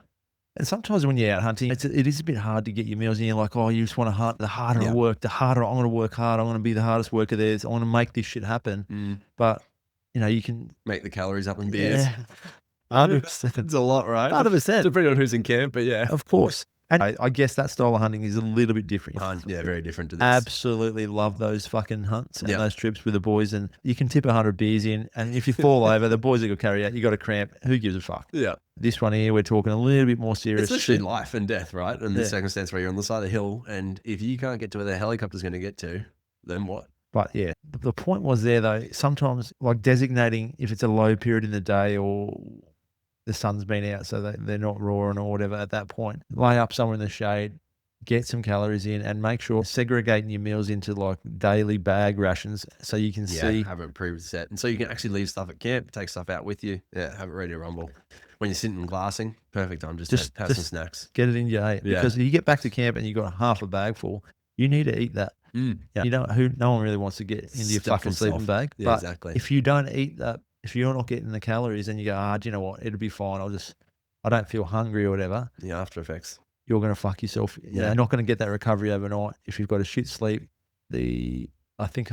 And sometimes when you're out hunting, it is a bit hard to get your meals, and you're like, oh, you just want to hunt. The harder I work, the harder I'm going to work hard. I'm going to be the hardest worker there. I want to make this shit happen. But you can make the calories up in beers. 100%. It's a lot, right? 100%. Depending on who's in camp, but yeah. Of course. And I guess that style of hunting is a little bit different. Very different to this. Absolutely love those fucking hunts and those trips with the boys. And you can tip 100 beers in, and if you fall over, the boys are going to carry out. You got a cramp. Who gives a fuck? Yeah. This one here, we're talking a little bit more serious. It's literally life and death, right? In the circumstance where you're on the side of the hill, and if you can't get to where the helicopter's going to get to, then what? But yeah, the point was there though, sometimes like designating if it's a low period in the day or the sun's been out so they're not roaring or whatever at that point, lay up somewhere in the shade, get some calories in, and make sure segregating your meals into like daily bag rations so you can see. Have it preset. And so you can actually leave stuff at camp, take stuff out with you. Yeah, have it ready to rumble. When you're sitting and glassing, perfect time just have some snacks. Get it in your day. Because if you get back to camp and you've got half a bag full, you need to eat that. No one really wants to get into your fucking sleeping bag. Yeah, but exactly. if you don't eat that, if you're not getting the calories and you go, do you know what? It'll be fine. I don't feel hungry or whatever. The after effects. You're going to fuck yourself. You're not going to get that recovery overnight. If you've got a shit sleep, I think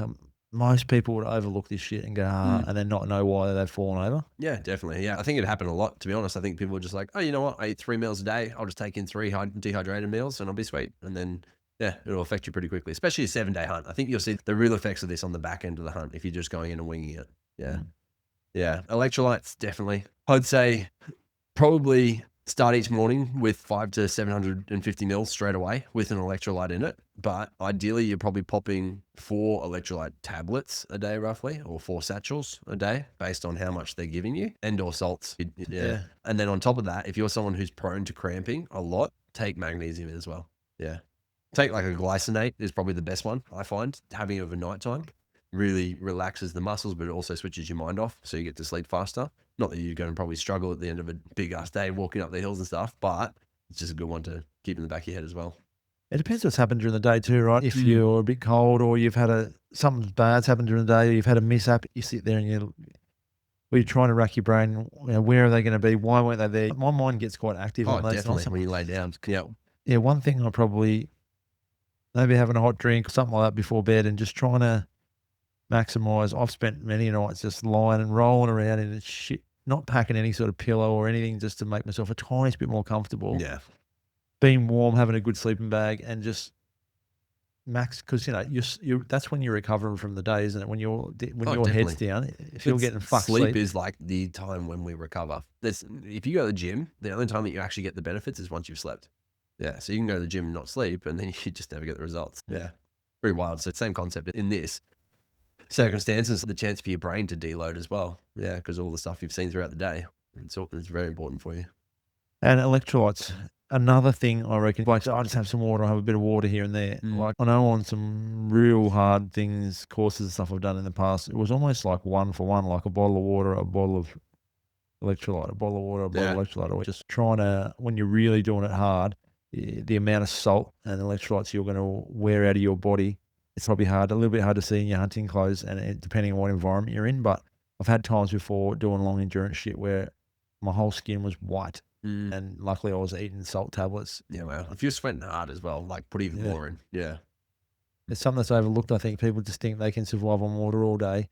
most people would overlook this shit and go, and then not know why they've fallen over. Yeah, definitely. Yeah, I think it happened a lot, to be honest. I think people were just like, oh, you know what? I eat 3 meals a day. I'll just take in 3 dehydrated meals and I'll be sweet. And then it'll affect you pretty quickly, especially a 7-day hunt. I think you'll see the real effects of this on the back end of the hunt if you're just going in and winging it. Yeah. Electrolytes, definitely. I'd say probably start each morning with 500 to 750 mils straight away with an electrolyte in it. But ideally, you're probably popping 4 electrolyte tablets a day, roughly, or 4 satchels a day, based on how much they're giving you, and/or salts. And then on top of that, if you're someone who's prone to cramping a lot, take magnesium as well. Yeah. Take like a glycinate is probably the best one, I find. Having it over nighttime really relaxes the muscles, but it also switches your mind off, so you get to sleep faster. Not that you're going to probably struggle at the end of a big ass day walking up the hills and stuff, but it's just a good one to keep in the back of your head as well. It depends what's happened during the day too, right? If you're a bit cold or you've had something bad's happened during the day, or you've had a mishap, you sit there and you're trying to rack your brain, where are they going to be? Why weren't they there? My mind gets quite active on those definitely. nights. When you lay down. Yeah, one thing I probably maybe having a hot drink, something like that before bed, and just trying to maximize. I've spent many nights just lying and rolling around in shit, not packing any sort of pillow or anything, just to make myself a tiny bit more comfortable. Yeah. Being warm, having a good sleeping bag, and just max, because you're that's when you're recovering from the day, isn't it? When your definitely. head's down, if you're getting fucked sleep is like the time when we recover. If you go to the gym, the only time that you actually get the benefits is once you've slept. Yeah, so you can go to the gym and not sleep, and then you just never get the results. Yeah, very wild. So same concept in this circumstances, the chance for your brain to deload as well. Yeah, because all the stuff you've seen throughout the day, it's very important for you. And electrolytes, another thing I reckon, like, I just have some water, I have a bit of water here and there. Like, I know on some real hard things, courses and stuff I've done in the past, it was almost like 1 for 1, like a bottle of water, a bottle of electrolyte, a bottle of water, a bottle of electrolyte, or just trying to, when you're really doing it hard, the amount of salt and electrolytes you're going to wear out of your body, it's probably a little bit hard to see in your hunting clothes, and depending on what environment you're in. But I've had times before doing long endurance shit where my whole skin was white. And luckily I was eating salt tablets. Yeah, well, if you're sweating hard as well, like put even more in. Yeah. It's something that's overlooked. I think people just think they can survive on water all day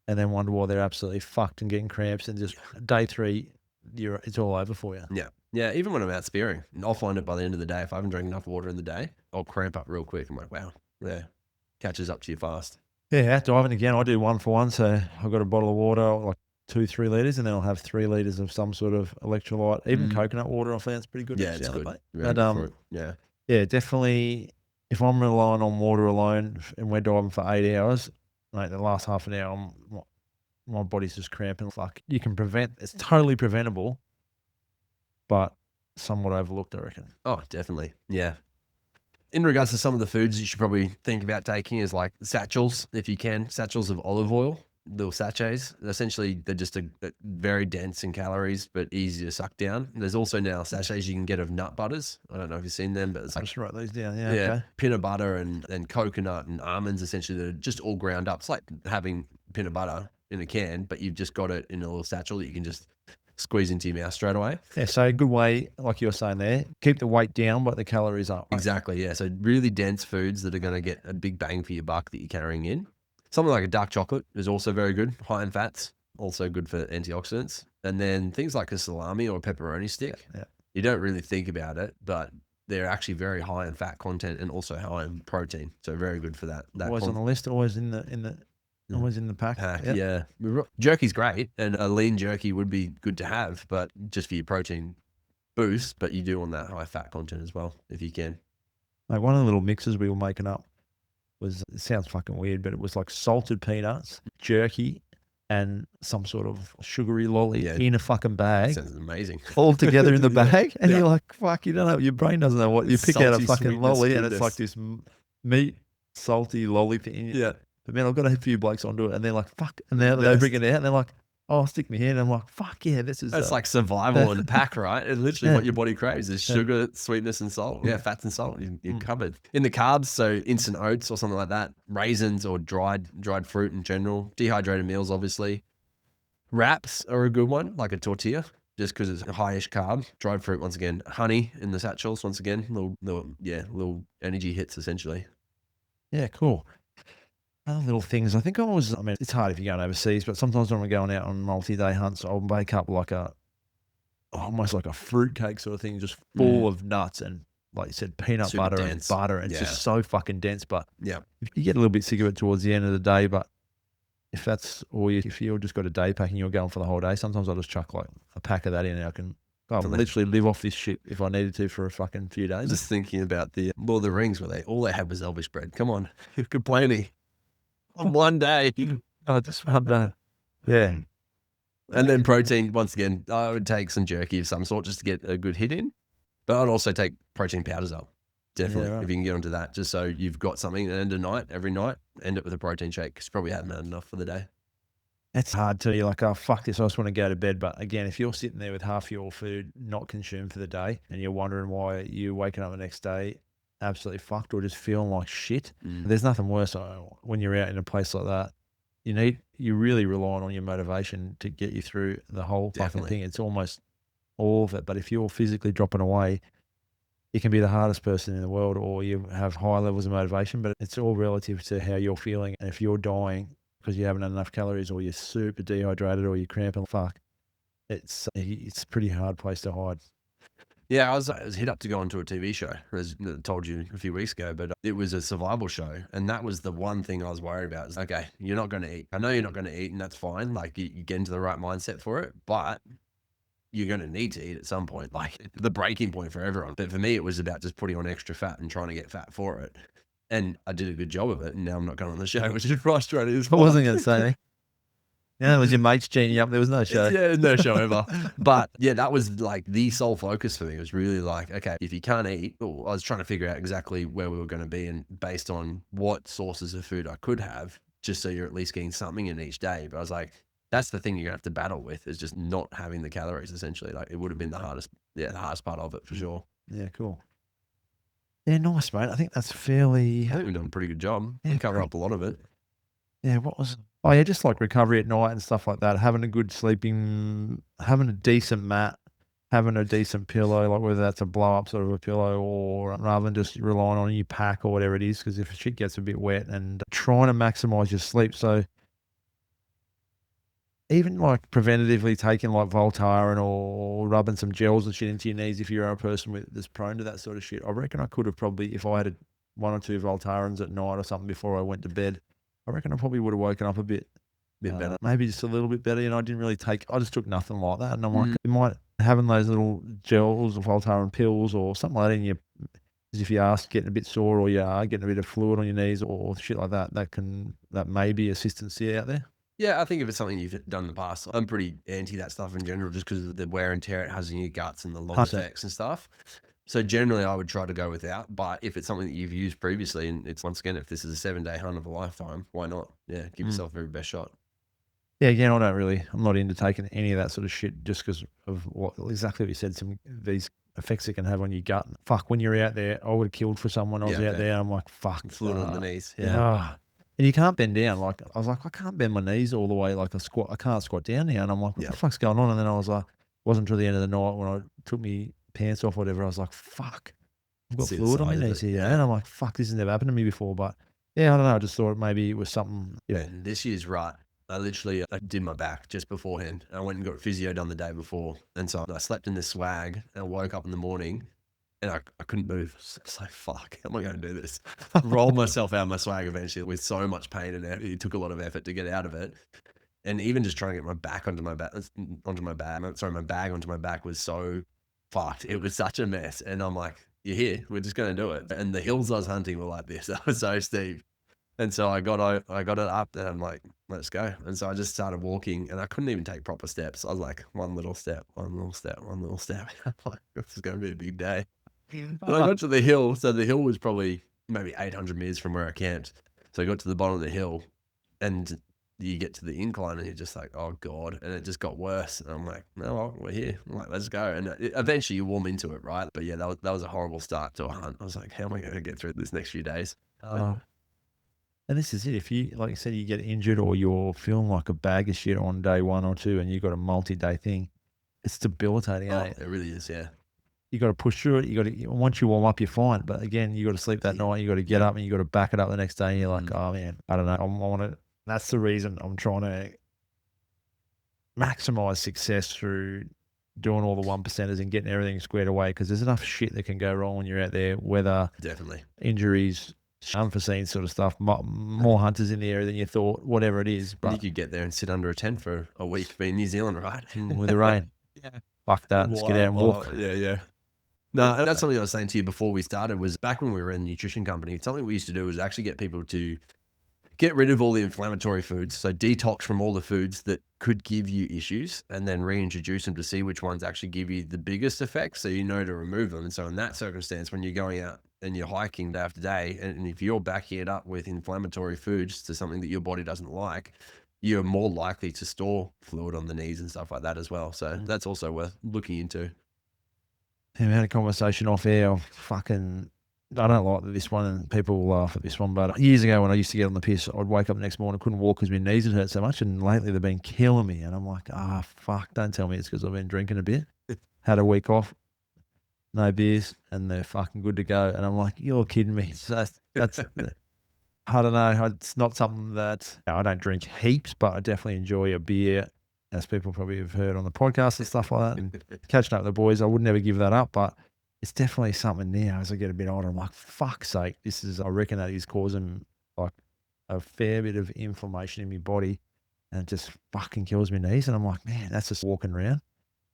and then wonder why they're absolutely fucked and getting cramps, and just day 3, it's all over for you. Yeah. Yeah, even when I'm out spearing, I'll find it by the end of the day. If I haven't drank enough water in the day, I'll cramp up real quick. I'm like, wow, yeah, catches up to you fast. Yeah, out diving again, I do 1 for 1. So I've got a bottle of water, like 2-3 litres, and then I'll have 3 litres of some sort of electrolyte. Even coconut water, I found it's pretty good. Yeah, it's good. But for it. Yeah. Yeah, definitely. If I'm relying on water alone and we're diving for 8 hours, like the last half an hour, my body's just cramping. Fuck, you can prevent. It's totally preventable, but somewhat overlooked, I reckon. Oh, definitely. Yeah. In regards to some of the foods you should probably think about taking is like satchels, if you can, satchels of olive oil, little sachets. Essentially, they're just very dense in calories, but easy to suck down. There's also now sachets you can get of nut butters. I don't know if you've seen them, but it's I'll like, just write these down. Yeah, yeah, okay. peanut butter and coconut and almonds, essentially, that are just all ground up. It's like having peanut butter in a can, but you've just got it in a little satchel that you can just squeeze into your mouth straight away. Yeah, so a good way, like you were saying there, keep the weight down, but the calories up. Exactly, yeah. So really dense foods that are going to get a big bang for your buck that you're carrying in. Something like a dark chocolate is also very good, high in fats, also good for antioxidants. And then things like a salami or a pepperoni stick, you don't really think about it, but they're actually very high in fat content and also high in protein. So very good for that. Always on the list, always in the always in the pack. Yeah. Jerky's great, and a lean jerky would be good to have, but just for your protein boost, but you do want that high fat content as well, if you can. Like one of the little mixes we were making up was, it sounds fucking weird, but it was like salted peanuts, jerky, and some sort of sugary lolly in a fucking bag. Sounds amazing. All together in the bag. And you're like, fuck, you don't know, your brain doesn't know what, you pick out a fucking lolly and it's like this meat, salty lolly thing. Yeah. But man, I've got a few blokes onto it and they're like, fuck. And they bring it out and they're like, oh, I'll stick my hand. And I'm like, fuck yeah, this is. It's like survival in a pack, right? It's literally what your body craves is sugar, sweetness, and salt. Yeah, fats and salt. You're covered. In the carbs, so instant oats or something like that, raisins or dried fruit in general, dehydrated meals, obviously. Wraps are a good one, like a tortilla, just because it's a high-ish carb. Dried fruit, once again. Honey in the satchels, once again. Little energy hits, essentially. Yeah, cool. Other little things. I mean, it's hard if you're going overseas, but sometimes when we're going out on multi-day hunts, I'll make up like almost like a fruitcake sort of thing, just full of nuts and, like you said, peanut Super butter dense. and butter. It's just so fucking dense. But yeah, you get a little bit sick of it towards the end of the day. But if that's all if you're just got a day pack and you're going for the whole day, sometimes I'll just chuck like a pack of that in and I can literally live off this shit if I needed to for a fucking few days. Just thinking about the Lord of the Rings where all they had was Elvish bread. Come on, you're complaining. On one day. Just one day. Yeah. And then protein, once again, I would take some jerky of some sort just to get a good hit in. But I'd also take protein powders up. Definitely, if you can get onto that, just so you've got something at the end of the night, every night, end it with a protein shake because you probably haven't had enough for the day. It's hard to, you're like, oh, fuck this, I just want to go to bed. But again, if you're sitting there with half your food not consumed for the day and you're wondering why you're waking up the next day absolutely fucked or just feeling like shit, there's nothing worse when you're out in a place like that. You're really relying on your motivation to get you through the whole fucking thing. It's almost all of it. But if you're physically dropping away, you can be the hardest person in the world or you have high levels of motivation, but it's all relative to how you're feeling. And if you're dying because you haven't had enough calories or you're super dehydrated or you're cramping, fuck, it's a pretty hard place to hide. Yeah, I was hit up to go onto a TV show, as I told you a few weeks ago, but it was a survival show. And that was the one thing I was worried about is, okay, you're not going to eat. I know you're not going to eat, and that's fine. Like, you get into the right mindset for it, but you're going to need to eat at some point. Like, the breaking point for everyone. But for me, it was about just putting on extra fat and trying to get fat for it. And I did a good job of it. And now I'm not going on the show, which is frustrating as I fuck. wasn't going to say anything. Yeah, it was your mate's genie up. There was no show. Yeah, no show ever. But yeah, that was like the sole focus for me. It was really like, okay, if you can't eat, I was trying to figure out exactly where we were going to be and based on what sources of food I could have, just so you're at least getting something in each day. But I was like, that's the thing you're gonna have to battle with, is just not having the calories. Essentially, like, it would have been the hardest part of it for sure. Yeah, cool. Yeah, nice, mate. I think that's fairly. I think we've done a pretty good job. Yeah, We cover great. up a lot of it. Yeah, what was? Oh yeah, just like recovery at night and stuff like that. Having a good sleeping, having a decent mat, having a decent pillow, like whether that's a blow up sort of a pillow or rather than just relying on your pack or whatever it is. Because if shit gets a bit wet, and trying to maximize your sleep. So even like preventatively taking like Voltaren or rubbing some gels and shit into your knees if you're a person that's prone to that sort of shit. I reckon I could have probably, if I had one or two Voltarens at night or something before I went to bed, I reckon I probably would have woken up a bit Better. maybe just a little bit better. You know, I just took nothing like that. And I'm like, you might having those little gels or Voltaren pills or something like that in your, as if you are getting a bit sore or you are getting a bit of fluid on your knees or shit like that, that may be assistance out there. Yeah, I think if it's something you've done in the past, I'm pretty anti that stuff in general, just because of the wear and tear it has in your guts and the long 100%. effects and stuff. So generally, I would try to go without. But if it's something that you've used previously, and it's, once again, if this is a 7-day hunt of a lifetime, why not? Yeah, give yourself the very best shot. Yeah, again, I'm not into taking any of that sort of shit just because of what exactly what you said, some these effects it can have on your gut. Fuck, when you're out there, I would have killed for someone. I was out there, I'm like, fuck. Fluid on the knees. And you can't bend down. Like, I was like, I can't bend my knees all the way like a squat. I can't squat down now. And I'm like, what the fuck's going on? And then I was like, wasn't until the end of the night when I took me pants off or whatever, I was like, fuck, I've got fluid on my knees here. And I'm like, fuck, this has never happened to me before. But yeah, I don't know. I just thought maybe it was something. Yeah, this year's right. I did my back just beforehand. I went and got physio done the day before. And so I slept in this swag and I woke up in the morning and I couldn't move. It's like, fuck, how am I going to do this? Rolled myself out of my swag eventually with so much pain, and it took a lot of effort to get out of it. And even just trying to get my back onto my bag onto my back was so fucked. It was such a mess. And I'm like, you're here. We're just going to do it. And the hills I was hunting were like this. That was so steep. And so I got it up and I'm like, let's go. And so I just started walking and I couldn't even take proper steps. I was like, one little step. I'm like, this is going to be a big day. And I got to the hill. So the hill was probably maybe 800 meters from where I camped. So I got to the bottom of the hill and you get to the incline and you're just like, oh God. And it just got worse. And I'm like, no, well, we're here. I'm like, let's go. And eventually you warm into it, right? But yeah, that was a horrible start to a hunt. I was like, how am I going to get through this next few days? And this is it. If you, like you said, you get injured or you're feeling like a bag of shit on day 1 or 2 and you've got a multi-day thing, it's debilitating, eh? It really is, yeah. You got to push through it. Once you warm up, you're fine. But again, you got to sleep that night. You got to get up and you got to back it up the next day. And you're like, oh man, I don't know. I want to. That's the reason I'm trying to maximize success through doing all the 1%ers and getting everything squared away. Because there's enough shit that can go wrong when you're out there. Weather, definitely, injuries, unforeseen sort of stuff. More hunters in the area than you thought. Whatever it is. But you could get there and sit under a tent for a week. Be in New Zealand, right? With the rain. Yeah. Fuck that. Let's get out and walk. Yeah. No, and that's something I was saying to you before we started, was back when we were in the nutrition company, something we used to do was actually get people to get rid of all the inflammatory foods. So detox from all the foods that could give you issues and then reintroduce them to see which ones actually give you the biggest effect, so you know to remove them. And so in that circumstance, when you're going out and you're hiking day after day, and if you're backing it up with inflammatory foods to something that your body doesn't like, you're more likely to store fluid on the knees and stuff like that as well. So that's also worth looking into. Yeah, we had a conversation off air. I don't like this one, and people will laugh at this one, but years ago when I used to get on the piss, I'd wake up the next morning, couldn't walk because my knees had hurt so much, and lately they've been killing me. And I'm like, fuck, don't tell me it's because I've been drinking a bit. Had a week off, no beers, and they're fucking good to go. And I'm like, you're kidding me. So that's I don't know. It's not something that I don't drink heaps, but I definitely enjoy a beer as people probably have heard on the podcast and stuff like that, and catching up with the boys, I would never give that up, but it's definitely something now as I get a bit older. I'm like, fuck's sake, I reckon that is causing like a fair bit of inflammation in my body, and it just fucking kills my knees. And I'm like, man, that's just walking around.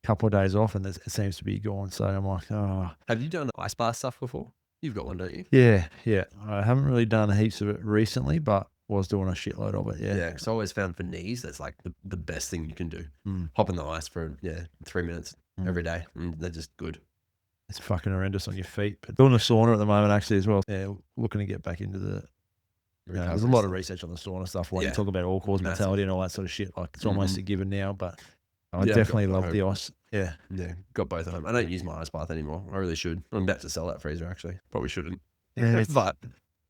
A couple of days off and it seems to be gone. So I'm like, oh. Have you done ice bath stuff before? You've got one, don't you? Yeah. I haven't really done heaps of it recently, but was doing a shitload of it. Yeah. Because I always found for knees, that's like the best thing you can do. Hop in the ice for 3 minutes every day, and they're just good. It's fucking horrendous on your feet. But doing a sauna at the moment actually as well. Yeah, looking to get back into the. There's a lot of research on the sauna stuff. When you talk about all-cause mortality and all that sort of shit, like it's almost a given now. But I definitely love the ice. Yeah, got both of them. I don't use my ice bath anymore. I really should. I'm about to sell that freezer actually. Probably shouldn't. Yeah, but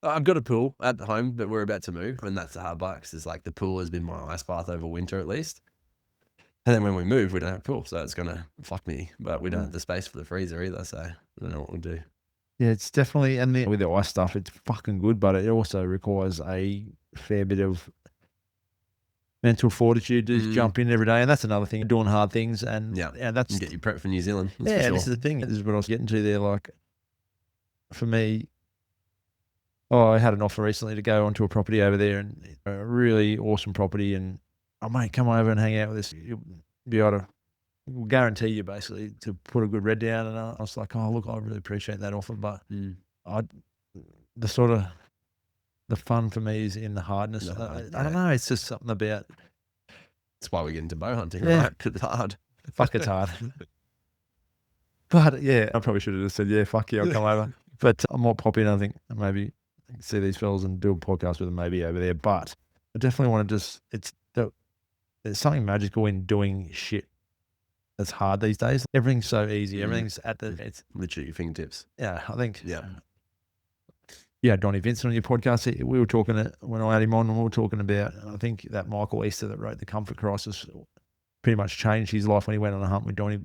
I've got a pool at home, but we're about to move, and that's the hard part. Because it's like the pool has been my ice bath over winter at least. And then when we move, we don't have a pool, so it's gonna fuck me. But we don't have the space for the freezer either, so I don't know what we'll do. Yeah, it's definitely, and with the ice stuff, it's fucking good, but it also requires a fair bit of mental fortitude to just jump in every day, and that's another thing, doing hard things, and that's get you prepped for New Zealand. This is the thing. This is what I was getting to there. Like for me, I had an offer recently to go onto a property over there, and a really awesome property, and mate, come over and hang out with us. You'll be able to. We'll guarantee you basically to put a good red down. And I was like, oh, look, I really appreciate that offer. But the fun for me is in the hardness. I don't know. It's just something about. That's why we get into bow hunting, right? It's hard. Fuck, it's hard. But yeah, I probably should have just said, yeah, fuck yeah, I'll come over. But I might pop in. I think maybe see these fellas and do a podcast with them maybe over there. But I definitely want to there's something magical in doing shit. It's hard these days. Everything's so easy. Everything's it's literally your fingertips. Yeah, I think. Yeah, Donnie Vincent on your podcast. We were talking when I had him on, and we were talking about. I think that Michael Easter that wrote The Comfort Crisis pretty much changed his life when he went on a hunt with Donnie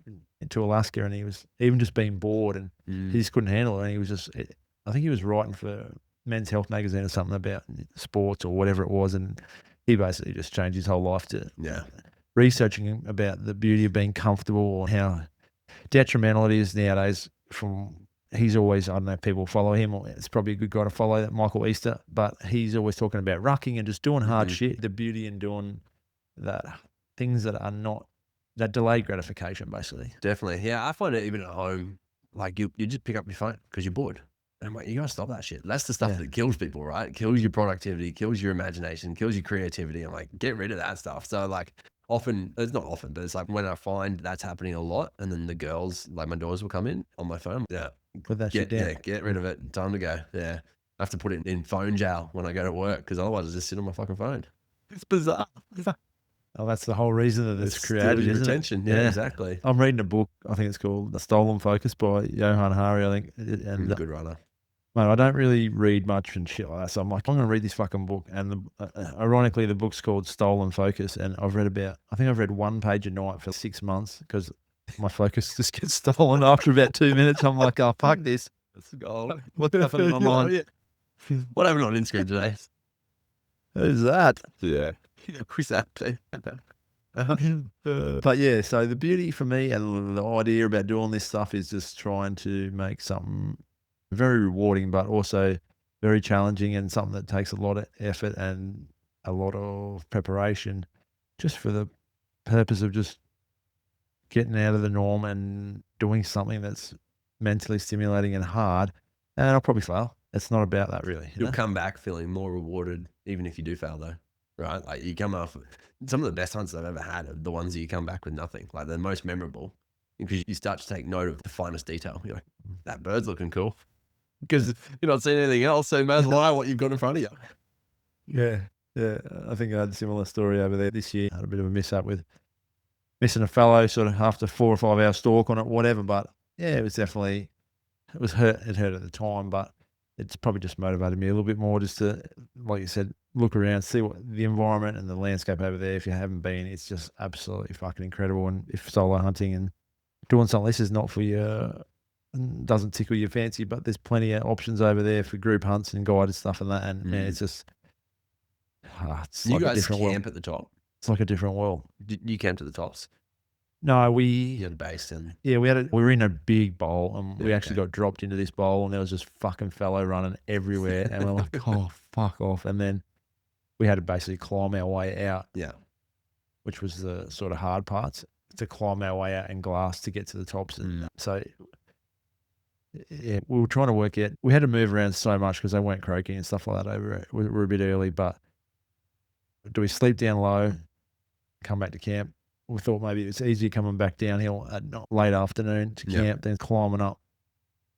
to Alaska, and he was even just being bored, and he just couldn't handle it. And he was just, I think he was writing for Men's Health magazine or something about sports or whatever it was, and he basically just changed his whole life to researching about the beauty of being comfortable or how detrimental it is nowadays. He's always, I don't know if people follow him, or it's probably a good guy to follow, that Michael Easter, but he's always talking about rucking and just doing hard shit, the beauty in doing that, things that are not, that delayed gratification basically. Definitely. Yeah, I find it even at home, like you just pick up your phone because you're bored. And I'm like, you gotta stop that shit. That's the stuff that kills people, right? Kills your productivity, kills your imagination, kills your creativity. I'm like, get rid of that stuff. So like, it's not often, but it's like when I find that's happening a lot, and then the girls, like my daughters, will come in on my phone. Put that shit down. Yeah, get rid of it. Time to go. Yeah. I have to put it in phone jail when I go to work, because otherwise I just sit on my fucking phone. It's bizarre. Oh, that's the whole reason that it's created, isn't retention. it? Yeah, exactly. I'm reading a book, I think it's called The Stolen Focus by Johan Hari, I think. And good writer. Mate, I don't really read much and shit like that, so I'm like, I'm going to read this fucking book. And ironically, the book's called Stolen Focus, and I think I've read one page a night for 6 months, because my focus just gets stolen after about 2 minutes. I'm like, oh, fuck this. That's gold. What's happening in my mind? What happened on Instagram today? Who's that? Yeah. Who's that? But yeah, so the beauty for me and the idea about doing this stuff is just trying to make something very rewarding, but also very challenging, and something that takes a lot of effort and a lot of preparation, just for the purpose of just getting out of the norm and doing something that's mentally stimulating and hard. And I'll probably fail. It's not about that really. You'll come back feeling more rewarded, even if you do fail though, right? Like you come off, some of the best hunts I've ever had are the ones that you come back with nothing, like the most memorable, because you start to take note of the finest detail. You're like, that bird's looking cool, because you're not seeing anything else, so you may as well eye what you've got in front of you. Yeah. I think I had a similar story over there this year. I had a bit of a mishap with missing a fallow sort of after 4 or 5 hour stalk on it, whatever. But yeah, it was definitely, it hurt at the time, but it's probably just motivated me a little bit more just to, like you said, look around, see what the environment and the landscape over there. If you haven't been, it's just absolutely fucking incredible. And if solo hunting and doing something like this is not for you, doesn't tickle your fancy, but there's plenty of options over there for group hunts and guided stuff and that. And man, it's just, it's you like guys a different camp world. at the top. It's like a different world. You came to the tops. No, You had a base and we were in a big bowl, and we Yeah, actually okay. got dropped into this bowl, and there was just fucking fellow running everywhere, and we're like, oh, fuck off. And then we had to basically climb our way out, yeah. which was the sort of hard parts, to climb our way out in glass to get to the tops. And so, yeah, we were trying to work out. We had to move around so much because they weren't croaking and stuff like that over it. We're a bit early, but do we sleep down low, come back to camp? We thought maybe it's easier coming back downhill at late afternoon to camp than climbing up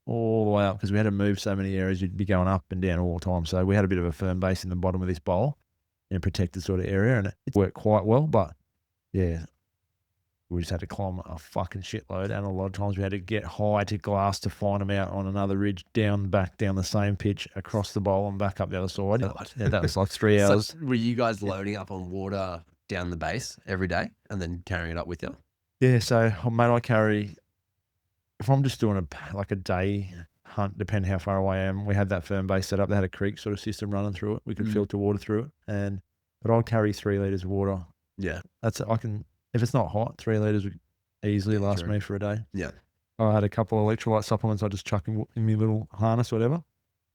all the way up, because we had to move so many areas. You'd be going up and down all the time. So we had a bit of a firm base in the bottom of this bowl in a protected sort of area, and it worked quite well. But yeah, we just had to climb a fucking shitload, and a lot of times we had to get high to glass to find them out on another ridge, down the same pitch, across the bowl and back up the other side. Yeah, that was like 3 hours. So were you guys loading up on water down the base every day and then carrying it up with you? Yeah, so mate, I carry, if I'm just doing a day hunt, depending how far away I am, we had that firm base set up. They had a creek sort of system running through it. We could filter water through it, but I'll carry 3 litres of water. Yeah, if it's not hot, 3 litres would easily last me for a day. Yeah, I had a couple of electrolyte supplements I just chuck in my little harness or whatever,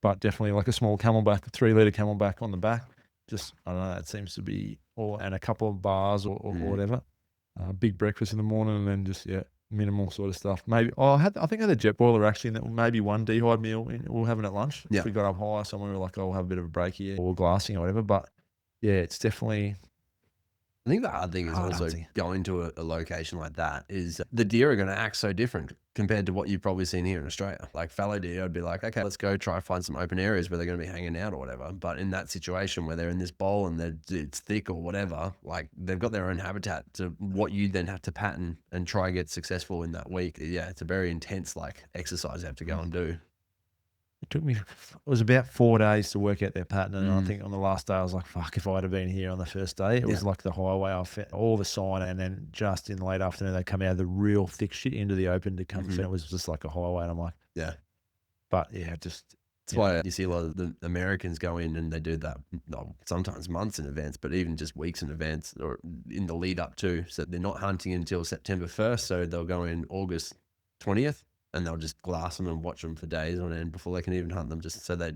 but definitely like a small Camelback, 3 litre Camelback on the back. Just, I don't know, it seems to be, and a couple of bars or whatever. Big breakfast in the morning, and then just, minimal sort of stuff. Maybe, I think I had a jet boiler actually, and that maybe one dehydrated meal we'll have it at lunch. Yeah. If we got up high somewhere, we're like, we'll have a bit of a break here, or glassing or whatever. But yeah, it's definitely, I think the hard thing is also going to a location like that is the deer are going to act so different compared to what you've probably seen here in Australia. Like fallow deer, I'd be like, okay, let's go try find some open areas where they're going to be hanging out or whatever. But in that situation where they're in this bowl and it's thick or whatever, like they've got their own habitat to what you then have to pattern and try and get successful in that week. Yeah, it's a very intense like exercise you have to go and do. it was about 4 days to work out their pattern, and I think on the last day I was like, fuck, if I'd have been here on the first day, it was like the highway. I found all the sign, and then just in the late afternoon they come out of the real thick shit into the open to come, and it was just like a highway, and I'm like, but That's why you see a lot of the Americans go in and they do that sometimes months in advance, but even just weeks in advance or in the lead up to. So they're not hunting until September 1st. So they'll go in August 20th and they'll just glass them and watch them for days on end before they can even hunt them, just so they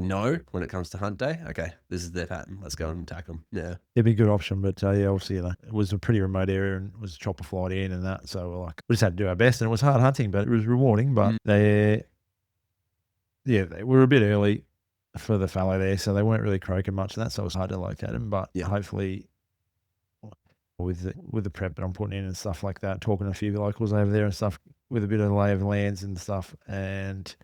know when it comes to hunt day, okay, this is their pattern. Let's go and attack them. Yeah. It'd be a good option, but obviously it was a pretty remote area and it was a chopper flight in and that. So we just had to do our best, and it was hard hunting, but it was rewarding. But they were a bit early for the fallow there, so they weren't really croaking much and that, so it was hard to locate them. But hopefully with the prep that I'm putting in and stuff like that, talking to a few locals over there and stuff, with a bit of lay of lands and stuff, and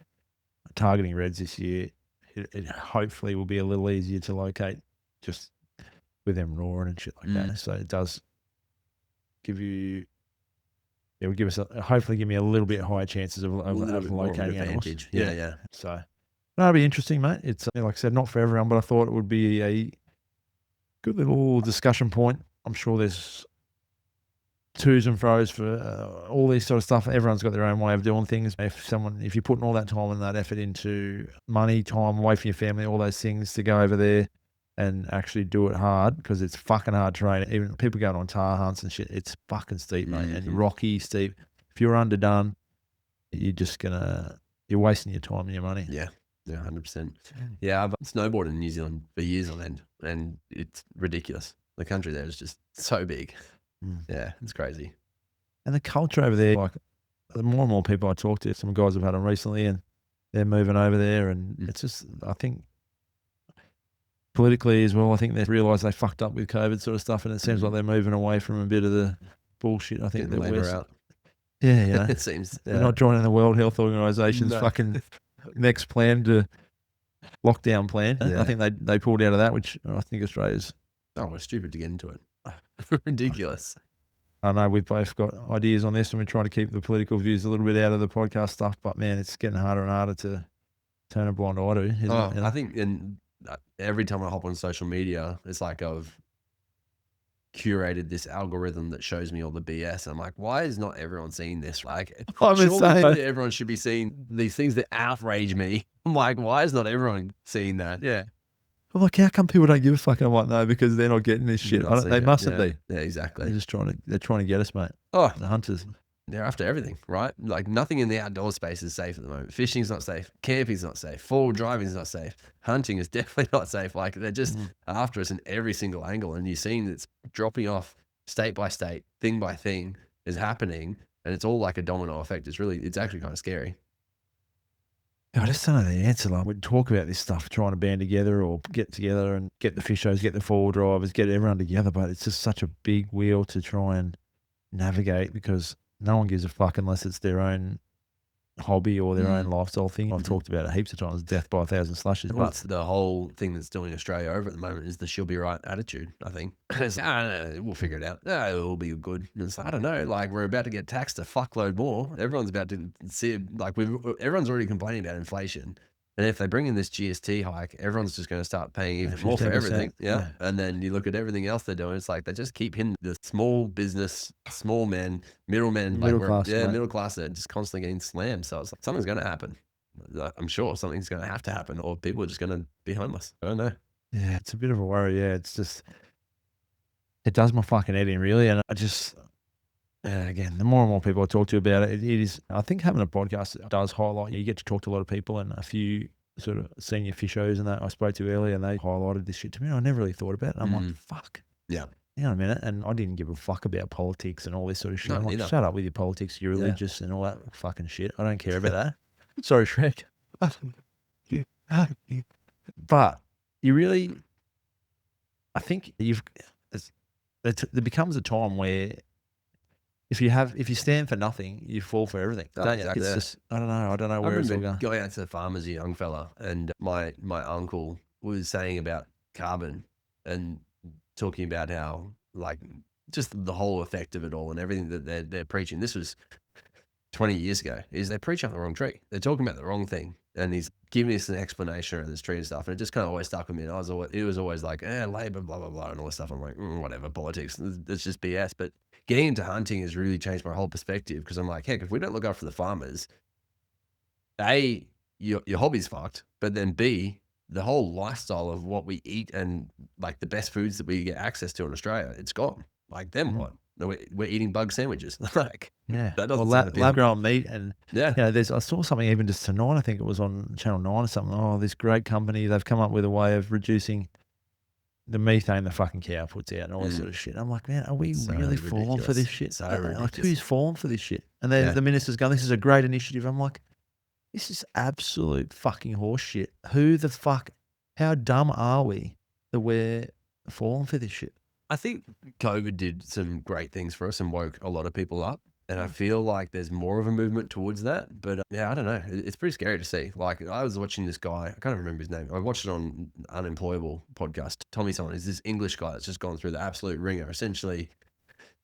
targeting reds this year, it hopefully will be a little easier to locate just with them roaring and shit like that. So it does give you, it would give us hopefully give me a little bit higher chances of locating animals. Yeah. So that'll be interesting, mate. It's like I said, not for everyone, but I thought it would be a good little discussion point. I'm sure there's twos and fros for all these sort of stuff. Everyone's got their own way of doing things. If you're putting all that time and that effort into money, time away from your family, all those things, to go over there and actually do it hard, because it's fucking hard terrain. Even people going on tar hunts and shit, it's fucking steep, mate, and rocky, steep. If you're underdone, you're wasting your time and your money. Yeah, 100%. Yeah, I've snowboarded in New Zealand for years on end, and it's ridiculous. The country there is just so big. Yeah, it's crazy. And the culture over there, like the more and more people I talk to, some guys have had them recently, and they're moving over there, and it's just, I think politically as well, I think they realise they fucked up with COVID sort of stuff, and it seems like they're moving away from a bit of the bullshit. I think that we're out. Yeah, it seems they're not joining the World Health Organization's fucking next plan to lockdown plan. I think they pulled out of that, which I think Australia's. Oh, we're stupid to get into it. Ridiculous. I know we've both got ideas on this, and we're trying to keep the political views a little bit out of the podcast stuff, but man, it's getting harder and harder to turn a blind eye to, isn't it? I think every time I hop on social media, it's like I've curated this algorithm that shows me all the BS. I'm like, why is not everyone seeing this? Like, surely everyone should be seeing these things that outrage me. I'm like, why is not everyone seeing that? Yeah. I'm like, how come people don't give a fuck? I'm like, no, because they're not getting this shit. They mustn't be. Yeah, exactly. They're trying to get us, mate. Oh, the hunters. They're after everything, right? Like nothing in the outdoor space is safe at the moment. Fishing's not safe. Camping's not safe. Forward driving's not safe. Hunting is definitely not safe. Like they're just after us in every single angle. And you're seeing it's dropping off state by state, thing by thing is happening. And it's all like a domino effect. It's actually kind of scary. I just don't know the answer. Like we talk about this stuff, trying to band together or get together and get the fishers, get the four-wheel drivers, get everyone together. But it's just such a big wheel to try and navigate because no one gives a fuck unless it's their own hobby or their own lifestyle thing. I've talked about it heaps of times, death by 1,000 slashes. But the whole thing that's doing Australia over at the moment is the she'll be right attitude, I think. It's like, I don't know, we'll figure it out. No, it'll be good. And it's like, I don't know, like we're about to get taxed a fuckload more. Everyone's about to see, like everyone's already complaining about inflation. And if they bring in this GST hike, everyone's just going to start paying even more for everything. Yeah. And then you look at everything else they're doing. It's like they just keep hitting the small business, small men, middlemen, middle class. Middle class that are just constantly getting slammed. So it's like something's going to happen. I'm sure something's going to have to happen, or people are just going to be homeless. I don't know. Yeah, it's a bit of a worry. Yeah, it's just it does my fucking head in really, and I just. Again, the more and more people I talk to about it, it is. I think having a podcast does highlight. You get to talk to a lot of people, and a few sort of senior fishers and that I spoke to earlier, and they highlighted this shit to me. I never really thought about it. I'm like, fuck. Yeah. Hang on a minute, and I didn't give a fuck about politics and all this sort of shit. I'm like, shut up with your politics, your religious and all that fucking shit. I don't care about that. Sorry, Shrek. But you really, I think there becomes a time where. If you stand for nothing, you fall for everything. Don't you? It's just, I don't know where it's all going. Going out to the farm as a young fella, and my uncle was saying about carbon and talking about how like just the whole effect of it all and everything that they're preaching. This was 20 years ago. Is they're preaching on the wrong tree. They're talking about the wrong thing, and he's giving us an explanation around this tree and stuff. And it just kind of always stuck with me. And it was always like, Labor, blah blah blah, and all this stuff. I'm like, whatever, politics. It's just BS. But getting into hunting has really changed my whole perspective because I'm like, heck, if we don't look after the farmers, A, your hobby's fucked, but then B, the whole lifestyle of what we eat and like the best foods that we get access to in Australia, it's gone. Like then what? We're eating bug sandwiches. Like that doesn't lab grown meat and I saw something even just tonight. I think it was on Channel 9 or something. Oh, this great company, they've come up with a way of reducing the methane the fucking cow puts out and all this sort of shit. I'm like, man, are we really falling for this shit? Like, who's falling for this shit? And then the minister's going, this is a great initiative. I'm like, this is absolute fucking horse shit. Who the fuck, how dumb are we that we're falling for this shit? I think COVID did some great things for us and woke a lot of people up. And I feel like there's more of a movement towards that. But I don't know. It's pretty scary to see. Like I was watching this guy, I can't remember his name. I watched it on Unemployable podcast. Tommy Someone is this English guy that's just gone through the absolute ringer. Essentially,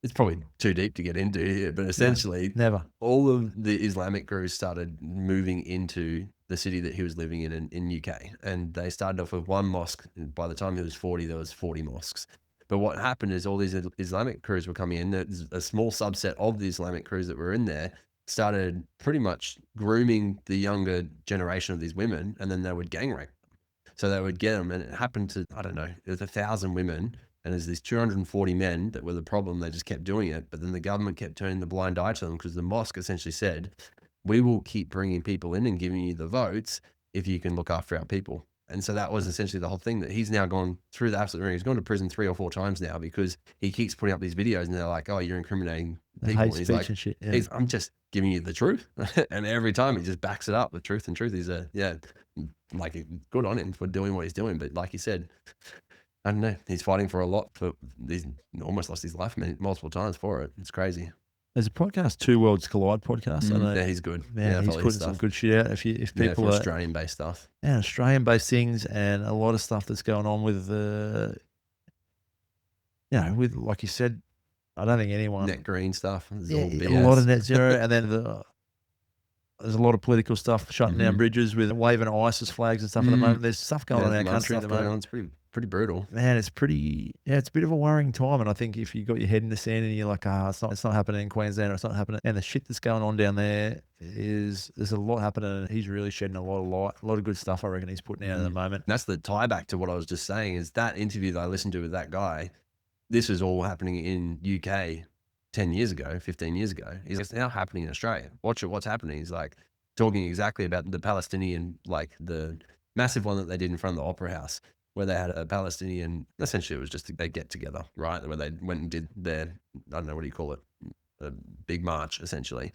it's probably too deep to get into here, but essentially never. All of the Islamic crews started moving into the city that he was living in UK. And they started off with one mosque. By the time he was 40, there was 40 mosques. But what happened is all these Islamic crews were coming in. A small subset of the Islamic crews that were in there started pretty much grooming the younger generation of these women, and then they would gang rape them. So they would get them, and it happened to, I don't know, it was 1,000 women, and there's these 240 men that were the problem. They just kept doing it, but then the government kept turning the blind eye to them because the mosque essentially said, we will keep bringing people in and giving you the votes if you can look after our people. And so that was essentially the whole thing, that he's now gone through the absolute ring. He's gone to prison 3 or 4 times now because he keeps putting up these videos and they're like, oh, you're incriminating people. Hate and he's speech like, and shit. I'm just giving you the truth. And every time he just backs it up with truth and truth. He's like good on him for doing what he's doing. But like you said, I don't know, he's fighting for a lot. He's almost lost his life multiple times for it. It's crazy. There's a podcast, Two Worlds Collide podcast. Yeah, he's good. Yeah, he's putting some good shit out. If people are Australian-based stuff. Yeah, Australian-based things and a lot of stuff that's going on with with, like you said, I don't think anyone... Net green stuff. A lot of net zero. And then there's a lot of political stuff, shutting down bridges with waving ISIS flags and stuff at the moment. There's stuff going on in our country at the moment. It's pretty pretty brutal. Man, it's it's a bit of a worrying time. And I think if you got your head in the sand and you're like, it's not happening in Queensland, or it's not happening, and the shit that's going on down there's a lot happening, and he's really shedding a lot of light, a lot of good stuff I reckon he's putting out at the moment. And that's the tie back to what I was just saying, is that interview that I listened to with that guy, this was all happening in UK 10 years ago, 15 years ago. It's now happening in Australia. Watch it, what's happening. He's like talking exactly about the Palestinian, like the massive one that they did in front of the Opera House, where they had a Palestinian, essentially it was just they get together, right? Where they went and did their, I don't know, what do you call it? A big march, essentially.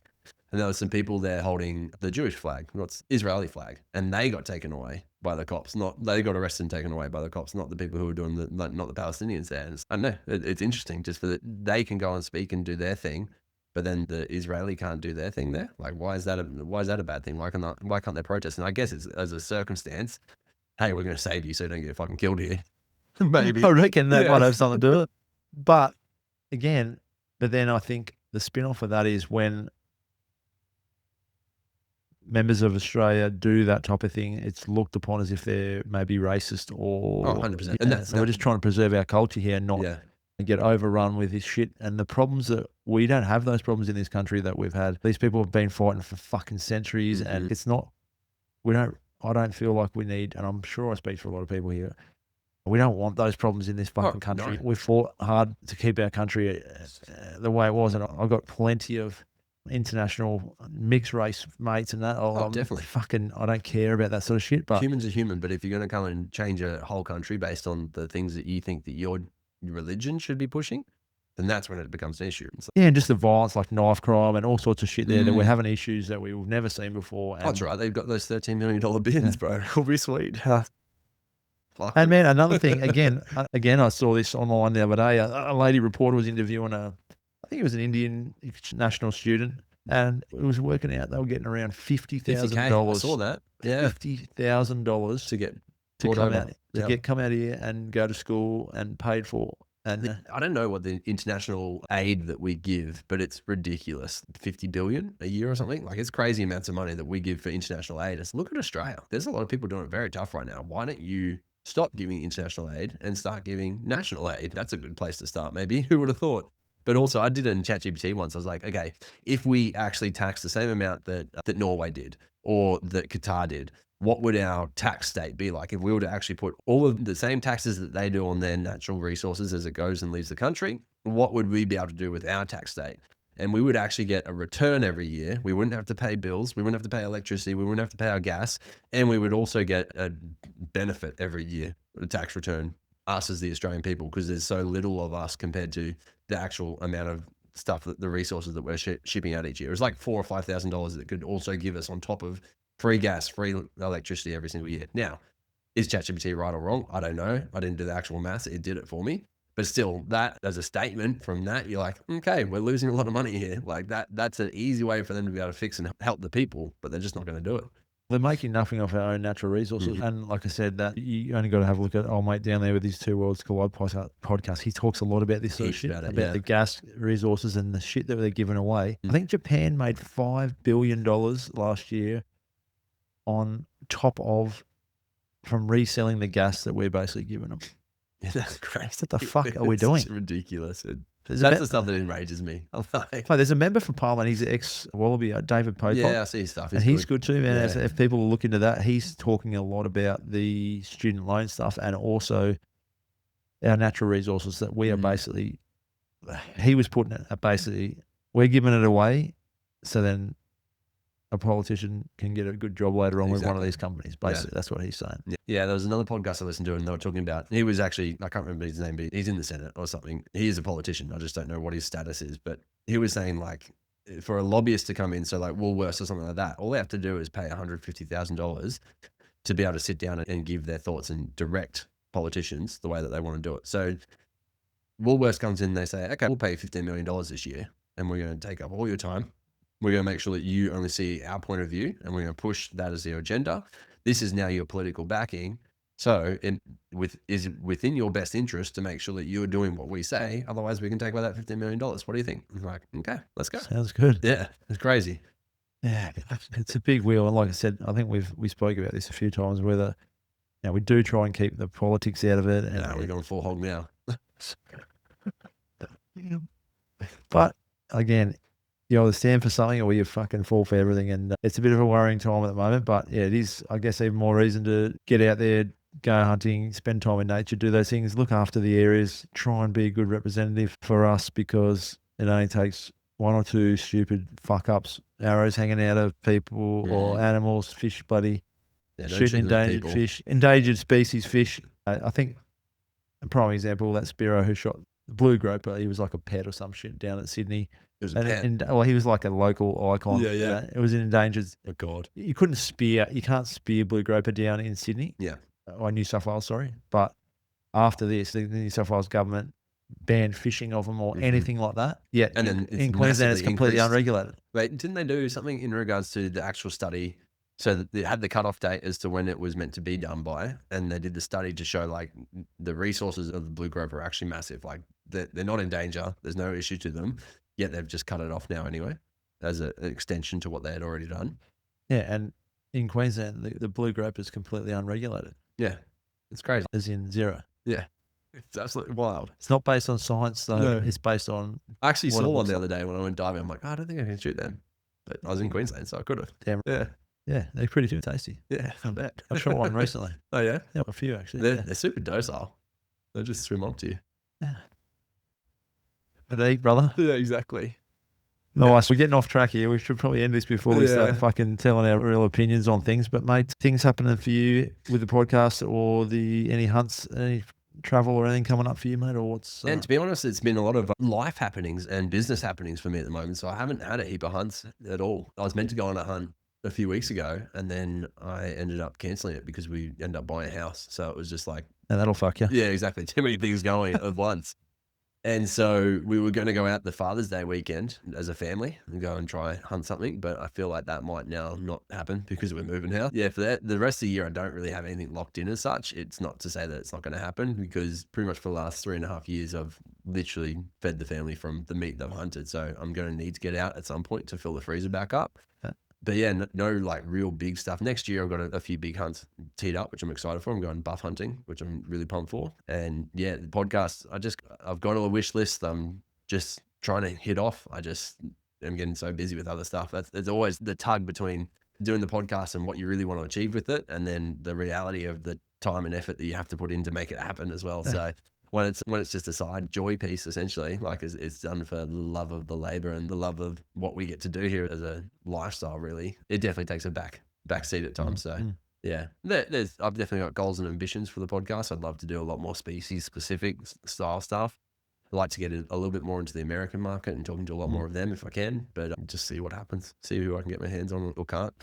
And there was some people there holding the Jewish flag, what's Israeli flag, and they got taken away by the cops. They got arrested and taken away by the cops, not the people who were doing not the Palestinians there. And I don't know, it's interesting just for that they can go and speak and do their thing, but then the Israeli can't do their thing there. Like, why is that a bad thing? Why can't they protest? And I guess it's as a circumstance. Hey, we're going to save you so you don't get fucking killed here. Maybe. I reckon that might have something to do with it. But then I think the spin-off of that is when members of Australia do that type of thing, it's looked upon as if they're maybe racist or... 100%. And so we're just trying to preserve our culture here and not get overrun with this shit. And the problems that we don't have those problems in this country that we've had. These people have been fighting for fucking centuries, and it's not... I don't feel like we need, and I'm sure I speak for a lot of people here, we don't want those problems in this fucking country. No. We fought hard to keep our country the way it was, and I've got plenty of international mixed race mates and that. Definitely. I don't care about that sort of shit. But humans are human, but if you're going to come and change a whole country based on the things that you think that your religion should be pushing, then that's when it becomes an issue. Yeah, and just the violence, like knife crime and all sorts of shit there that we're having issues that we've never seen before. And that's right. They've got those $13 million bins, bro. It'll be sweet. And man, another thing, again, I saw this online the other day. A lady reporter was interviewing I think it was an Indian national student, and it was working out they were getting around $50,000. I saw that. Yeah, $50,000 to come out here and go to school and paid for. And I don't know what the international aid that we give, but it's ridiculous. 50 billion a year or something. Like, it's crazy amounts of money that we give for international aid. Look at Australia. There's a lot of people doing it very tough right now. Why don't you stop giving international aid and start giving national aid? That's a good place to start, maybe. Who would have thought? But also, I did it in ChatGPT once. I was like, okay, if we actually tax the same amount that Norway did or that Qatar did, what would our tax state be like if we were to actually put all of the same taxes that they do on their natural resources as it goes and leaves the country? What would we be able to do with our tax state? And we would actually get a return every year. We wouldn't have to pay bills. We wouldn't have to pay electricity. We wouldn't have to pay our gas. And we would also get a benefit every year, a tax return, us as the Australian people, because there's so little of us compared to the actual amount of stuff, the resources that we're shipping out each year. It's like $4,000 or $5,000 that could also give us on top of free gas, free electricity every single year. Now, is ChatGPT right or wrong? I don't know. I didn't do the actual maths. It did it for me. But still, that as a statement from that, you're like, okay, we're losing a lot of money here. Like that's an easy way for them to be able to fix and help the people, but they're just not going to do it. They're making nothing of our own natural resources. And like I said, that you only got to have a look at old mate down there with his Two Worlds Collide podcast. He talks a lot about this sort of shit, about the gas resources and the shit that they're giving away. I think Japan made $5 billion last year on top of from reselling the gas that we're basically giving them. Yeah, that's crazy. What the fuck are we doing? It's ridiculous. That's the stuff that enrages me. There's a member from Parliament. He's ex-Wallaby, David Pocock. Yeah, I see his stuff. He's good too, man. Yeah. If people look into that, he's talking a lot about the student loan stuff and also our natural resources that we are basically, he was putting it basically, we're giving it away so then a politician can get a good job later on with one of these companies. Basically, that's what he's saying. Yeah, there was another podcast I listened to and they were talking about, he was actually, I can't remember his name, but he's in the Senate or something. He is a politician. I just don't know what his status is, but he was saying like for a lobbyist to come in, so like Woolworths or something like that, all they have to do is pay $150,000 to be able to sit down and give their thoughts and direct politicians the way that they want to do it. So Woolworths comes in and they say, okay, we'll pay you $15 million this year and we're going to take up all your time. We're going to make sure that you only see our point of view and we're going to push that as your agenda. This is now your political backing. So is within your best interest to make sure that you're doing what we say. Otherwise, we can take away that $15 million. What do you think? I'm like, okay, let's go. Sounds good. Yeah, it's crazy. Yeah, it's a big wheel. And like I said, I think we spoke about this a few times, whether Now, we do try and keep the politics out of it. And No, we're going full hog now. But again, you either stand for something or you fucking fall for everything. And it's a bit of a worrying time at the moment. But yeah, it is, I guess, even more reason to get out there, go hunting, spend time in nature, do those things, look after the areas, try and be a good representative for us, because it only takes one or two stupid fuck ups, arrows hanging out of people or animals, fish bloody shooting endangered fish, endangered species fish. I think a prime example, that Spiro who shot the blue groper, he was like a pet or some shit down at Sydney. It was a pet. Well, he was like a local icon. Yeah. It was an endangered. Oh, God. You can't spear blue groper down in Sydney. Yeah. Or New South Wales, sorry. But after this, the New South Wales government banned fishing of them or anything like that. Yeah. And then in Queensland, it's completely unregulated. Wait, didn't they do something in regards to the actual study? So that they had the cutoff date as to when it was meant to be done by, and they did the study to show like the resources of the blue groper are actually massive. Like they're not in danger. There's no issue to them, yet they've just cut it off now anyway, as an extension to what they had already done. Yeah, and in Queensland, the blue groper is completely unregulated. Yeah, it's crazy. As in zero. Yeah, it's absolutely wild. It's not based on science though. No. It's based on. I actually saw one the other day when I went diving. I'm like, I don't think I can shoot them, but I was in Queensland, so I could have. Damn. Yeah. Yeah, they're pretty tasty. Yeah, I bet. I shot one recently. Oh, yeah? Yeah, a few actually. They're super docile. They just swim up to you. Yeah. But eat, brother. Yeah, exactly. Nice. We're getting off track here. We should probably end this before we start fucking telling our real opinions on things. But mate, things happening for you with the podcast or any hunts, any travel or anything coming up for you, mate? Or what's? And to be honest, it's been a lot of life happenings and business happenings for me at the moment. So I haven't had a heap of hunts at all. I was meant to go on a hunt a few weeks ago, and then I ended up cancelling it because we ended up buying a house. So it was just like, and that'll fuck you. Yeah, exactly. Too many things going at once. And so we were going to go out the Father's Day weekend as a family and go and try hunt something, but I feel like that might now not happen because we're moving house. Yeah, for the rest of the year, I don't really have anything locked in as such. It's not to say that it's not going to happen, because pretty much for the last 3.5 years, I've literally fed the family from the meat they've hunted. So I'm going to need to get out at some point to fill the freezer back up. But yeah, no like real big stuff. Next year, I've got a few big hunts teed up, which I'm excited for. I'm going buff hunting, which I'm really pumped for. And yeah, the podcast, I've got a wish list. I'm just trying to hit off. I'm getting so busy with other stuff. There's always the tug between doing the podcast and what you really want to achieve with it, and then the reality of the time and effort that you have to put in to make it happen as well. So when it's just a side joy piece, essentially, like it's done for the love of the labor and the love of what we get to do here as a lifestyle, really, it definitely takes a back seat at times. So yeah, I've definitely got goals and ambitions for the podcast. I'd love to do a lot more species specific style stuff. I'd like to get a little bit more into the American market and talking to a lot more of them if I can, but just see what happens, see who I can get my hands on or can't.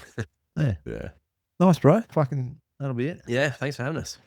Yeah. Nice, bro. Fucking, that'll be it. Yeah. Thanks for having us.